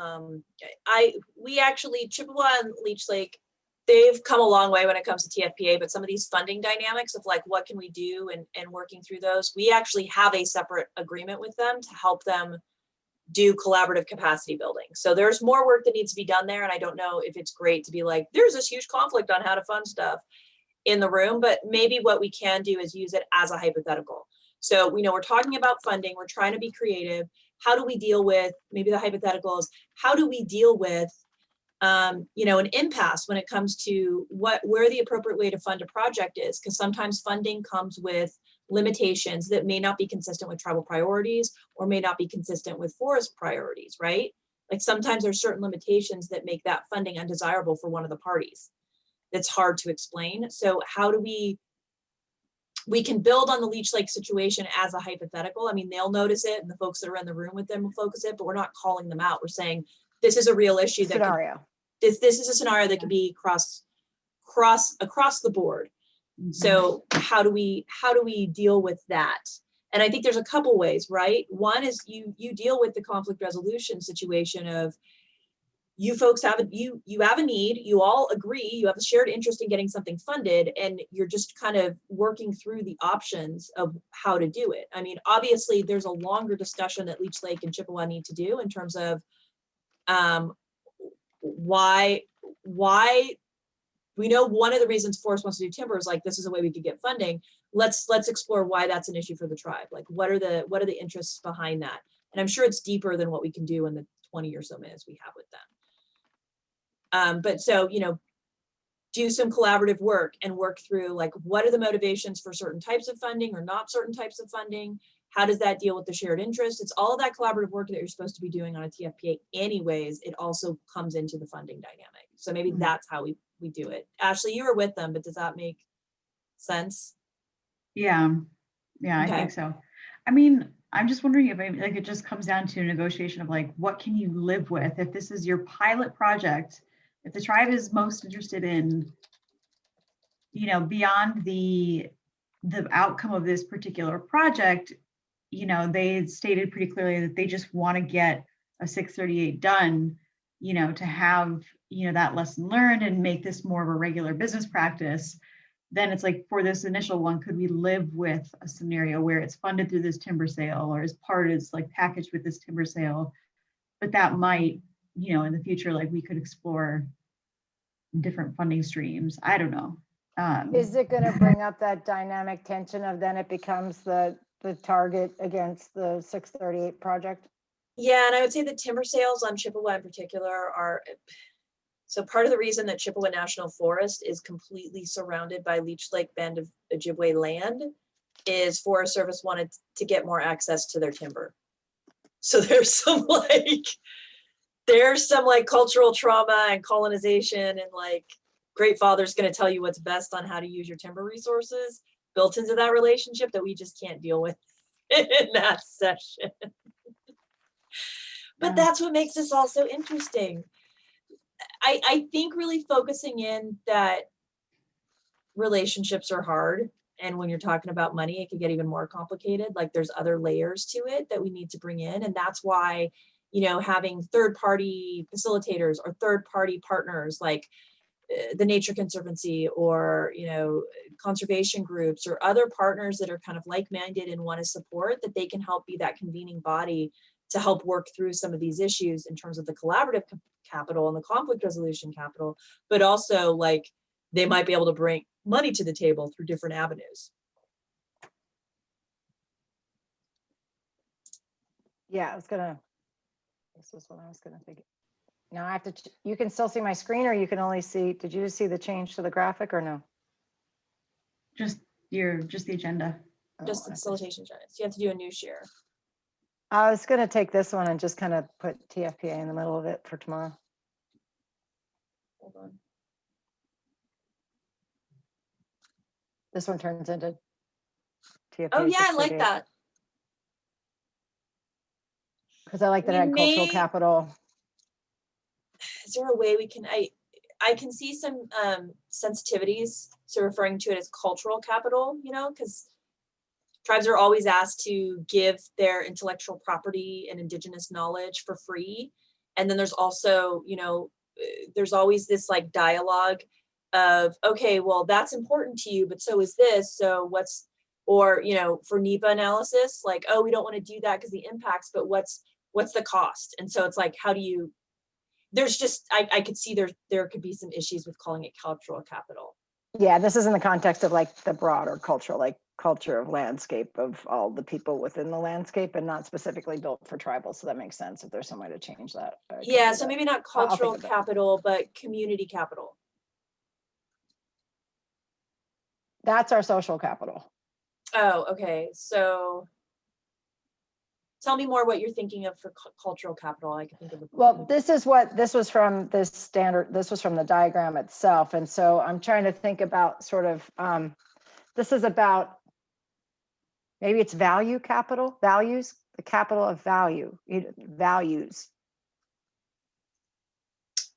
we actually, Chippewa and Leech Lake, they've come a long way when it comes to TFPA, but some of these funding dynamics of like, what can we do and working through those, we actually have a separate agreement with them to help them do collaborative capacity building. So there's more work that needs to be done there. And I don't know if it's great to be like, there's this huge conflict on how to fund stuff in the room, but maybe what we can do is use it as a hypothetical. So we know we're talking about funding, we're trying to be creative. How do we deal with, maybe the hypothetical is, how do we deal with, you know, an impasse when it comes to where the appropriate way to fund a project is? Because sometimes funding comes with limitations that may not be consistent with tribal priorities or may not be consistent with forest priorities, right? Like sometimes there's certain limitations that make that funding undesirable for one of the parties. That's hard to explain. So how do we can build on the Leech Lake situation as a hypothetical. I mean, they'll notice it and the folks that are in the room with them will focus it, but we're not calling them out. We're saying this is a real issue. Scenario. This is a scenario that could be across the board. Mm-hmm. So how do we deal with that? And I think there's a couple ways, right? One is you deal with the conflict resolution situation of, you folks have you have a need, you all agree, you have a shared interest in getting something funded, and you're just kind of working through the options of how to do it. I mean, obviously there's a longer discussion that Leech Lake and Chippewa need to do in terms of why we know one of the reasons Forest wants to do timber is like, this is a way we could get funding. Let's explore why that's an issue for the tribe. Like what are the interests behind that? And I'm sure it's deeper than what we can do in the 20 or so minutes we have with them. But so, you know, do some collaborative work and work through like, what are the motivations for certain types of funding or not certain types of funding? How does that deal with the shared interest? It's all of that collaborative work that you're supposed to be doing on a TFPA anyways. It also comes into the funding dynamic. So maybe that's how we do it. Ashley, you were with them, but does that make sense? Yeah, I Okay. think so. I mean, I'm just wondering if like it just comes down to a negotiation of like, what can you live with? If this is your pilot project, if the tribe is most interested in, you know, beyond the outcome of this particular project, you know, they stated pretty clearly that they just want to get a 638 done, you know, to have, you know, that lesson learned and make this more of a regular business practice. Then it's like, for this initial one, could we live with a scenario where it's funded through this timber sale or as part is like packaged with this timber sale? But that might, you know, in the future, like we could explore different funding streams. I don't know. Is it going to bring up that dynamic tension of then it becomes the target against the 638 project? Yeah, and I would say the timber sales on Chippewa in particular are, so part of the reason that Chippewa National Forest is completely surrounded by Leech Lake Band of Ojibwe land is Forest Service wanted to get more access to their timber. So there's some like cultural trauma and colonization and like Great Father's going to tell you what's best on how to use your timber resources built into that relationship that we just can't deal with in that session. But that's what makes this all so interesting. I think really focusing in that relationships are hard. And when you're talking about money, it can get even more complicated. Like there's other layers to it that we need to bring in. And that's why, you know, having third-party facilitators or third-party partners like the Nature Conservancy or, you know, conservation groups or other partners that are kind of like-minded and want to support, that they can help be that convening body to help work through some of these issues in terms of the collaborative capital and the conflict resolution capital, but also like they might be able to bring money to the table through different avenues. Yeah, this was what I was gonna think. Now I have to, you can still see my screen or you can only see, did you just see the change to the graphic or no? Just the agenda. Just the facilitation agenda. So you have to do a new share. I was gonna take this one and just kind of put TFPA in the middle of it for tomorrow. Hold on. This one turns into TFPA. Oh yeah, I like that. Because I like that agricultural capital. Is there a way we can, I can see some sensitivities, so referring to it as cultural capital, you know, because tribes are always asked to give their intellectual property and indigenous knowledge for free. And then there's also, you know, there's always this like dialogue of, okay, well, that's important to you, but so is this. So what's, or, you know, for NEPA analysis, like, oh, we don't want to do that because the impacts, but what's the cost? And so it's like, how do you, there's just, I could see there could be some issues with calling it cultural capital. Yeah, this is in the context of like the broader cultural, like culture of landscape of all the people within the landscape and not specifically built for tribal. So that makes sense if there's some way to change that. Yeah, so maybe not I'll think cultural of that. capital, but community capital. That's our social capital. Oh, okay. So tell me more what you're thinking of for cultural capital. I can think of. Well, this was from this standard, this was from the diagram itself. And so I'm trying to think about sort of, this is about, maybe it's value capital, values, the capital of value, values.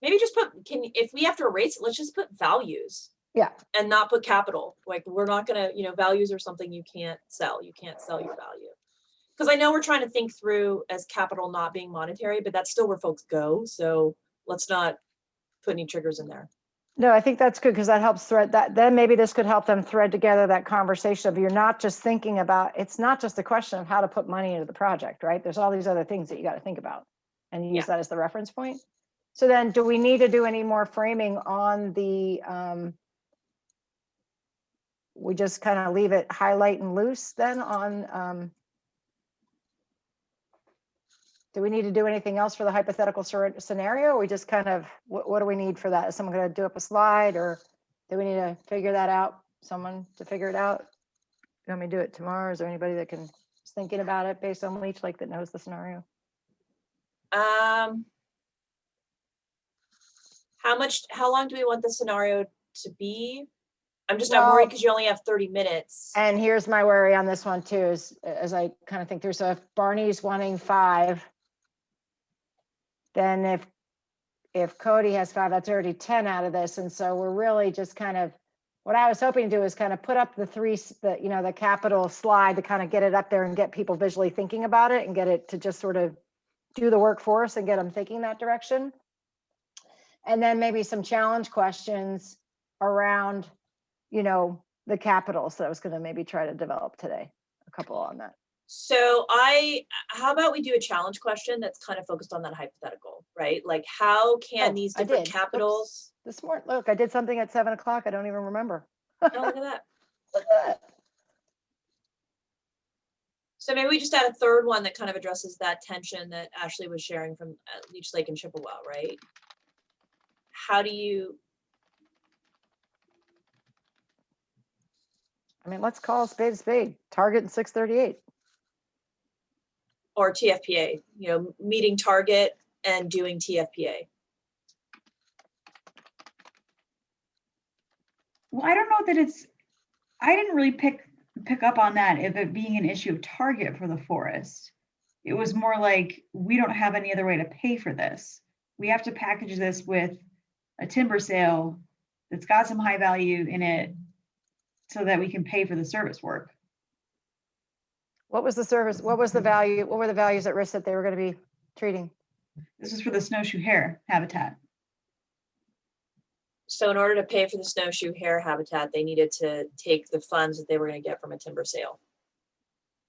Maybe just put, if we have to erase it, let's just put values. Yeah. And not put capital. Like we're not gonna, you know, values are something you can't sell. You can't sell your value. Because I know we're trying to think through as capital not being monetary, but that's still where folks go. So let's not put any triggers in there. No, I think that's good because that helps thread that. Then maybe this could help them thread together that conversation of you're not just thinking about, it's not just a question of how to put money into the project, right? There's all these other things that you got to think about and use that as the reference point. So then do we need to do any more framing on the, we just kind of leave it highlight and loose then on, do we need to do anything else for the hypothetical scenario? Or we just kind of, what do we need for that? Is someone going to do up a slide, or do we need to figure that out? Someone to figure it out? You want me to do it tomorrow? Is there anybody that is thinking about it based on Leech Lake that knows the scenario? How long do we want the scenario to be? I'm worried because you only have 30 minutes. And here's my worry on this one too, is as I kind of think through. So if Barney's wanting 5, then if Cody has 5, that's already 10 out of this. And so we're really just kind of, what I was hoping to do is kind of put up the capital slide to kind of get it up there and get people visually thinking about it and get it to just sort of do the work for us and get them thinking that direction. And then maybe some challenge questions around, the capital. So I was going to maybe try to develop today a couple on that. So how about we do a challenge question that's kind of focused on that hypothetical, right? Like how can these different capitals? This morning, look, I did something at 7 o'clock. I don't even remember. Oh, look at that. Look at that. So maybe we just add a third one that kind of addresses that tension that Ashley was sharing from Leech Lake and Chippewa, right? How do you? I mean, let's call a spade, target in 638. Or TFPA, meeting target and doing TFPA. Well, I don't know that I didn't really pick up on that if it being an issue of target for the forest. It was more like, we don't have any other way to pay for this. We have to package this with a timber sale that's got some high value in it so that we can pay for the service work. What was the service? What was the value? What were the values at risk that they were going to be treating? This is for the snowshoe hare habitat. So in order to pay for the snowshoe hare habitat, they needed to take the funds that they were going to get from a timber sale.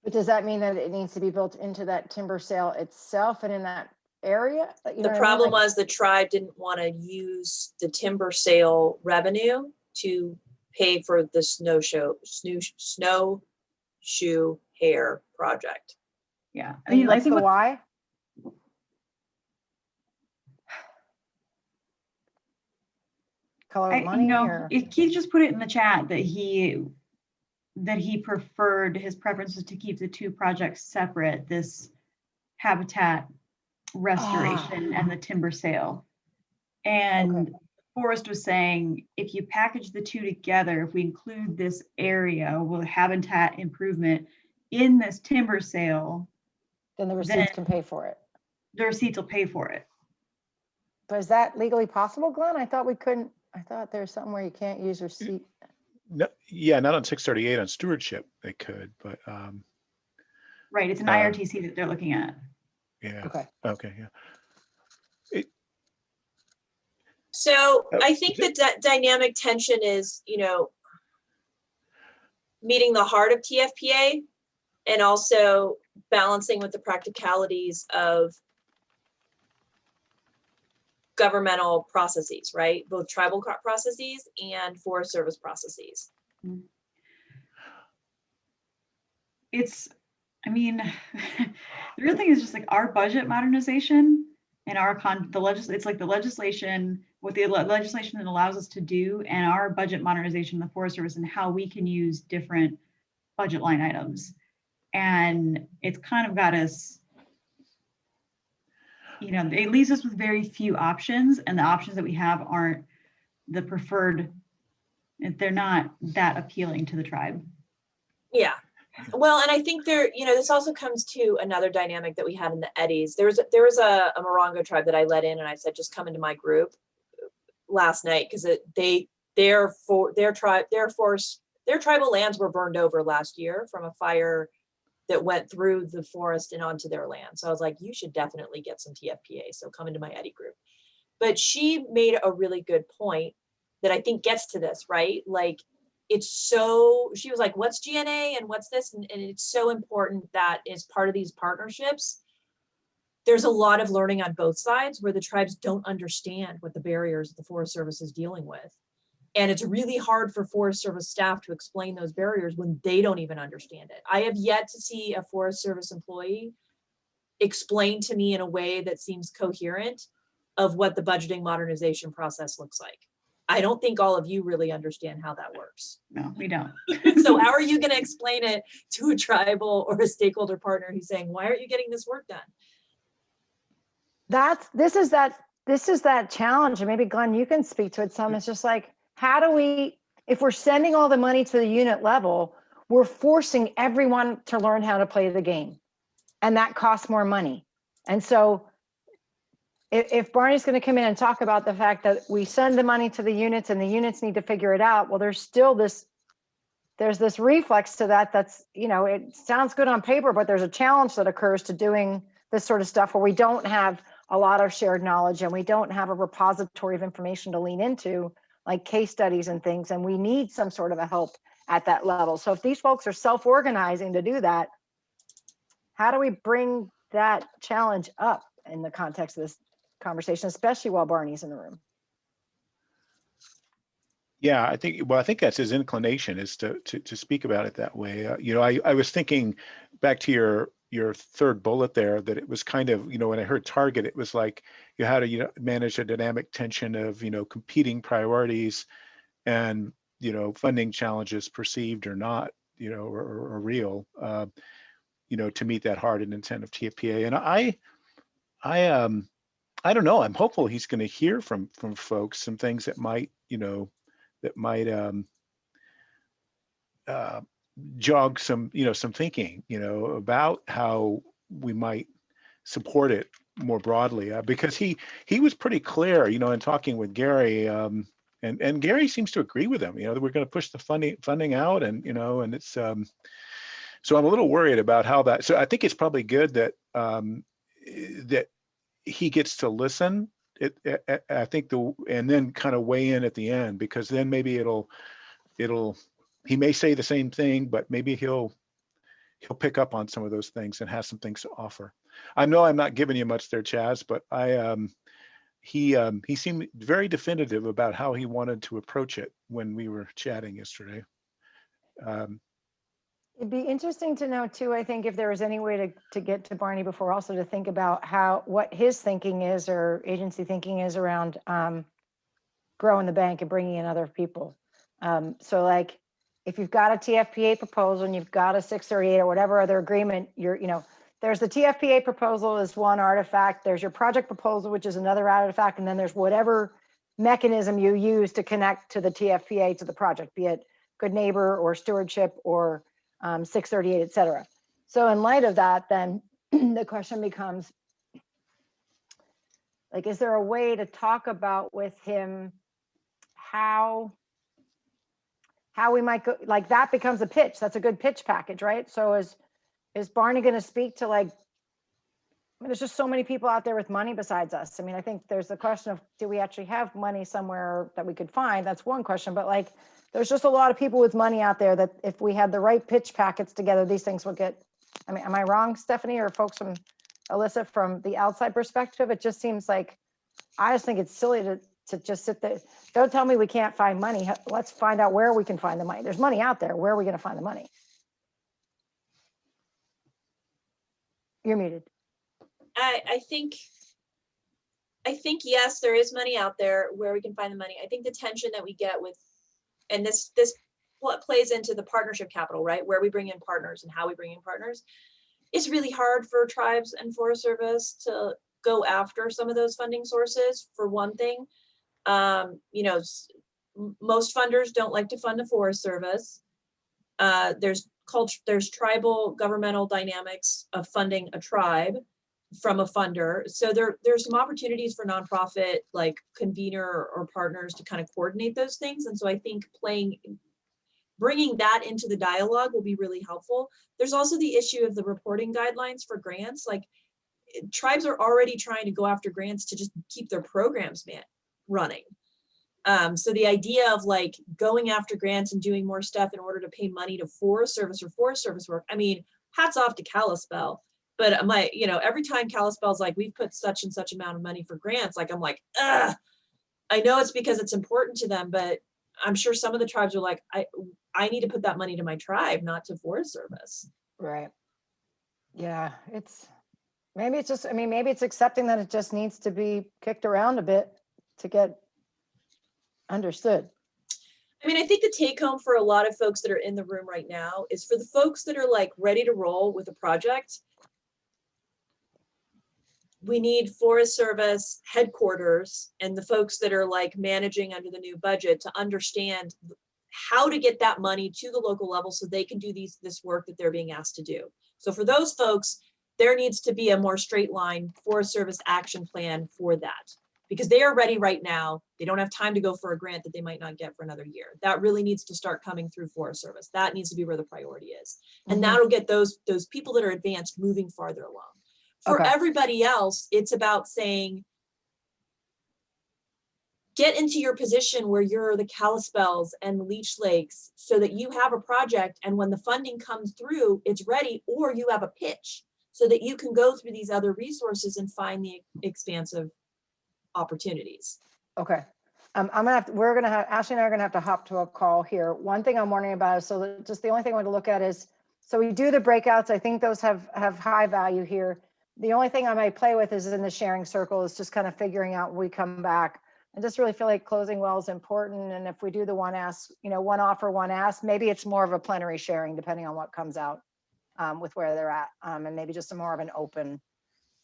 But does that mean that it needs to be built into that timber sale itself and in that area? The problem was the tribe didn't want to use the timber sale revenue to pay for the snowshoe hare project. Yeah, I mean, I think why. Color of money, or? Keith just put it in the chat that he preferred, his preference was to keep the two projects separate, this habitat restoration and the timber sale. And Forrest was saying, if you package the two together, if we include this area with habitat improvement in this timber sale, then the receipts can pay for it. The receipts will pay for it. But is that legally possible, Glenn? I thought we couldn't. I thought there's something where you can't use receipt. No, yeah, not on 638 on stewardship they could, but right, it's an IRTC that they're looking at. Yeah. Okay. Yeah. So I think that dynamic tension is, meeting the heart of TFPA and also balancing with the practicalities of governmental processes, right? Both tribal processes and Forest Service processes. The real thing is just like our budget modernization and it's like the legislation, what the legislation allows us to do, and our budget modernization, the Forest Service, and how we can use different budget line items. And it's kind of got us, it leaves us with very few options, and the options that we have aren't the preferred, they're not that appealing to the tribe. Yeah. Well, and I think this also comes to another dynamic that we had in the Eddies. There was a Morongo tribe that I let in, and I said, just come into my group last night, because their tribal lands were burned over last year from a fire that went through the forest and onto their land. So I was like, you should definitely get some TFPA. So come into my Eddie group. But she made a really good point that I think gets to this, right? Like, she was like, what's GNA and what's this? And it's so important that as part of these partnerships, there's a lot of learning on both sides where the tribes don't understand what the barriers the Forest Service is dealing with. And it's really hard for Forest Service staff to explain those barriers when they don't even understand it. I have yet to see a Forest Service employee explain to me in a way that seems coherent of what the budgeting modernization process looks like. I don't think all of you really understand how that works. No, we don't. So how are you going to explain it to a tribal or a stakeholder partner who's saying, why aren't you getting this work done? This is that challenge, and maybe Glenn, you can speak to it some. It's just like, how do we, if we're sending all the money to the unit level, we're forcing everyone to learn how to play the game, and that costs more money. And so if Barney's going to come in and talk about the fact that we send the money to the units and the units need to figure it out, well, there's this reflex to that. That's, it sounds good on paper, but there's a challenge that occurs to doing this sort of stuff where we don't have a lot of shared knowledge and we don't have a repository of information to lean into, like case studies and things. And we need some sort of a help at that level. So if these folks are self-organizing to do that, how do we bring that challenge up in the context of this conversation, especially while Barney's in the room? Yeah, I think that's his inclination, is to speak about it that way. I was thinking back to your third bullet there, that it was kind of, when I heard target, it was like you had to manage a dynamic tension of competing priorities and funding challenges, perceived or not, or real, to meet that hard and intent of TFPA. And I don't know. I'm hopeful he's going to hear from folks some things that might jog some thinking about how we might support it more broadly, because he was pretty clear in talking with Gary, and Gary seems to agree with him that we're going to push the funding out, and and it's so I'm a little worried about how that. So I think it's probably good that that he gets to listen. I think and then kind of weigh in at the end, because then maybe he may say the same thing, but maybe he'll pick up on some of those things and have some things to offer. I know I'm not giving you much there, Chaz, but he seemed very definitive about how he wanted to approach it when we were chatting yesterday. It'd be interesting to know too, I think, if there was any way to get to Barney before, also to think about what his thinking is, or agency thinking is, around growing the bank and bringing in other people. So like, if you've got a TFPA proposal and you've got a 638 or whatever other agreement, there's the TFPA proposal is one artifact, there's your project proposal, which is another artifact, and then there's whatever mechanism you use to connect to the TFPA to the project, be it Good Neighbor or Stewardship or 638, et cetera. So in light of that, then the question becomes, like, is there a way to talk about with him how we might go, like, that becomes a pitch. That's a good pitch package, right? So is Barney going to speak to, like, there's just so many people out there with money besides us. I mean, I think there's the question of, do we actually have money somewhere that we could find? That's one question, but like, there's just a lot of people with money out there that if we had the right pitch packets together, these things would get, I mean, am I wrong, Stephanie, or folks from Alyssa, from the outside perspective? It just seems like, I just think it's silly to just sit there. Don't tell me we can't find money. Let's find out where we can find the money. There's money out there. Where are we going to find the money? You're muted. I think yes, there is money out there where we can find the money. I think the tension that we get with, and this plays into the partnership capital, right? Where we bring in partners and how we bring in partners. It's really hard for tribes and Forest Service to go after some of those funding sources, for one thing. Most funders don't like to fund a Forest Service. There's tribal governmental dynamics of funding a tribe from a funder. So there's some opportunities for nonprofit, like convener or partners, to kind of coordinate those things. And so I think bringing that into the dialogue will be really helpful. There's also the issue of the reporting guidelines for grants. Like, tribes are already trying to go after grants to just keep their programs running. So the idea of like going after grants and doing more stuff in order to pay money to Forest Service or Forest Service work, I mean, hats off to Kalispell. But every time Kalispell's like, we've put such and such amount of money for grants, like, I'm like, ugh. I know it's because it's important to them, but I'm sure some of the tribes are like, I need to put that money to my tribe, not to Forest Service. Right. Yeah, maybe it's just, I mean, maybe it's accepting that it just needs to be kicked around a bit to get understood. I mean, I think the take home for a lot of folks that are in the room right now is for the folks that are like ready to roll with a project. We need Forest Service headquarters and the folks that are like managing under the new budget to understand how to get that money to the local level so they can do this work that they're being asked to do. So for those folks, there needs to be a more straight line Forest Service action plan for that, because they are ready right now. They don't have time to go for a grant that they might not get for another year. That really needs to start coming through Forest Service. That needs to be where the priority is. And that'll get those people that are advanced moving farther along. For everybody else, it's about saying, get into your position where you're the Kalispells and the Leech Lakes so that you have a project, and when the funding comes through, it's ready, or you have a pitch so that you can go through these other resources and find the expansive opportunities. Okay. I'm gonna have to, Ashley and I are gonna have to hop to a call here. One thing I'm wondering about is, so just the only thing I want to look at is, so we do the breakouts. I think those have high value here. The only thing I might play with is in the sharing circle is just kind of figuring out when we come back. I just really feel like closing well is important. And if we do the one ask, you know, one offer, one ask, maybe it's more of a plenary sharing depending on what comes out with where they're at, and maybe just a more of an open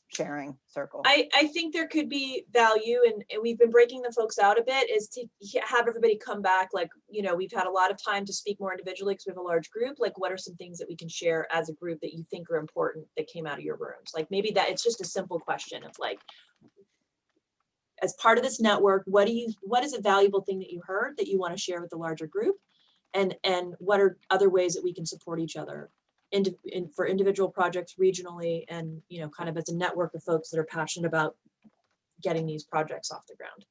sharing circle. I think there could be value, and we've been breaking the folks out a bit, is to have everybody come back. Like, you know, we've had a lot of time to speak more individually because we have a large group. Like, what are some things that we can share as a group that you think are important that came out of your rooms? Like, maybe that it's just a simple question of like, as part of this network, what is a valuable thing that you heard that you want to share with the larger group? And what are other ways that we can support each other for individual projects regionally, and, you know, kind of as a network of folks that are passionate about getting these projects off the ground.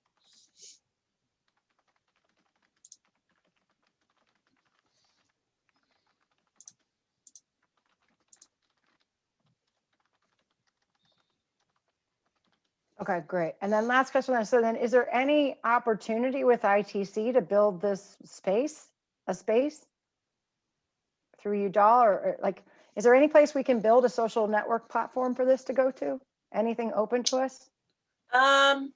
Okay, great. And then last question. So then, is there any opportunity with ITC to build this space, through UDOL, or like, is there any place we can build a social network platform for this to go to? Anything open to us? I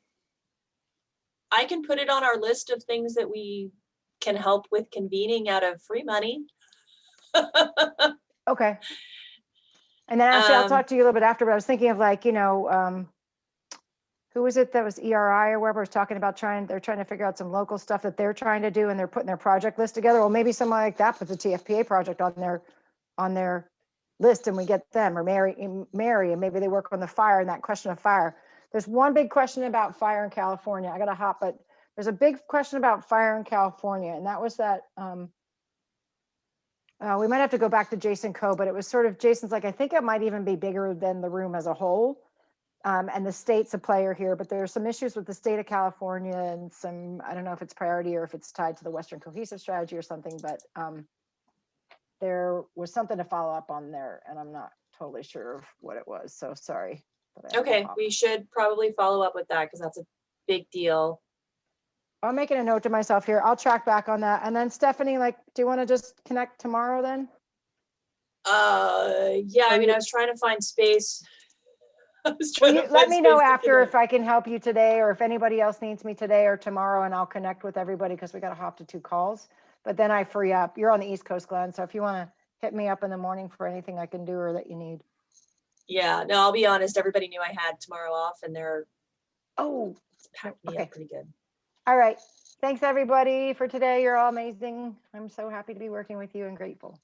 can put it on our list of things that we can help with convening out of free money. Okay. And then actually, I'll talk to you a little bit after, but I was thinking of like, you know, who was it that was ERI or whoever was talking about they're trying to figure out some local stuff that they're trying to do, and they're putting their project list together. Well, maybe someone like that puts a TFPA project on their list, and we get them, or Mary, and maybe they work on the fire and that question of fire. There's one big question about fire in California. I got to hop, but there's a big question about fire in California. And that was that, we might have to go back to Jason Coe, but it was sort of, Jason's like, I think it might even be bigger than the room as a whole. And the state's a player here, but there are some issues with the state of California and some, I don't know if it's priority or if it's tied to the Western Cohesive Strategy or something, but there was something to follow up on there, and I'm not totally sure of what it was. So sorry. Okay, we should probably follow up with that because that's a big deal. I'm making a note to myself here. I'll track back on that. And then Stephanie, like, do you want to just connect tomorrow then? Yeah, I mean, I was trying to find space. Let me know after if I can help you today, or if anybody else needs me today or tomorrow, and I'll connect with everybody because we got to hop to 2 calls. But then I free up. You're on the East Coast, Glenn. So if you want to hit me up in the morning for anything I can do or that you need. Yeah, no, I'll be honest. Everybody knew I had tomorrow off, and they're packed me up pretty good. All right. Thanks everybody for today. You're all amazing. I'm so happy to be working with you and grateful.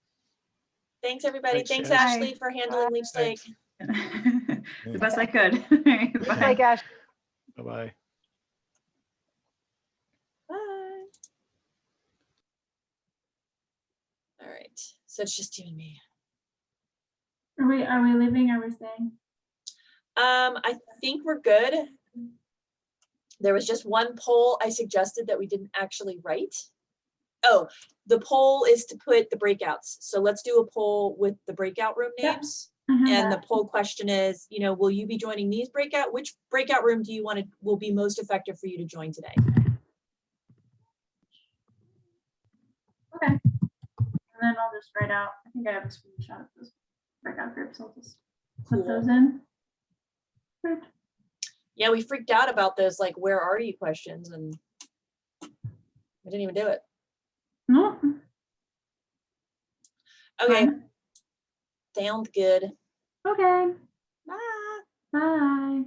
Thanks everybody. Thanks Ashley for handling Leech Lake. The best I could. Bye, Ash. Bye-bye. Bye. All right. So it's just you and me. Are we leaving? Are we staying? I think we're good. There was just one poll I suggested that we didn't actually write. Oh, the poll is to put the breakouts. So let's do a poll with the breakout room names. And the poll question is, you know, will you be joining these breakout? Which breakout room do you want to will be most effective for you to join today? Okay. And then I'll just write out, I think I have a screenshot of those breakout groups. I'll just put those in. Yeah, we freaked out about those, like, where are you questions, and I didn't even do it. No. Okay. Sounds good. Okay. Bye. Bye.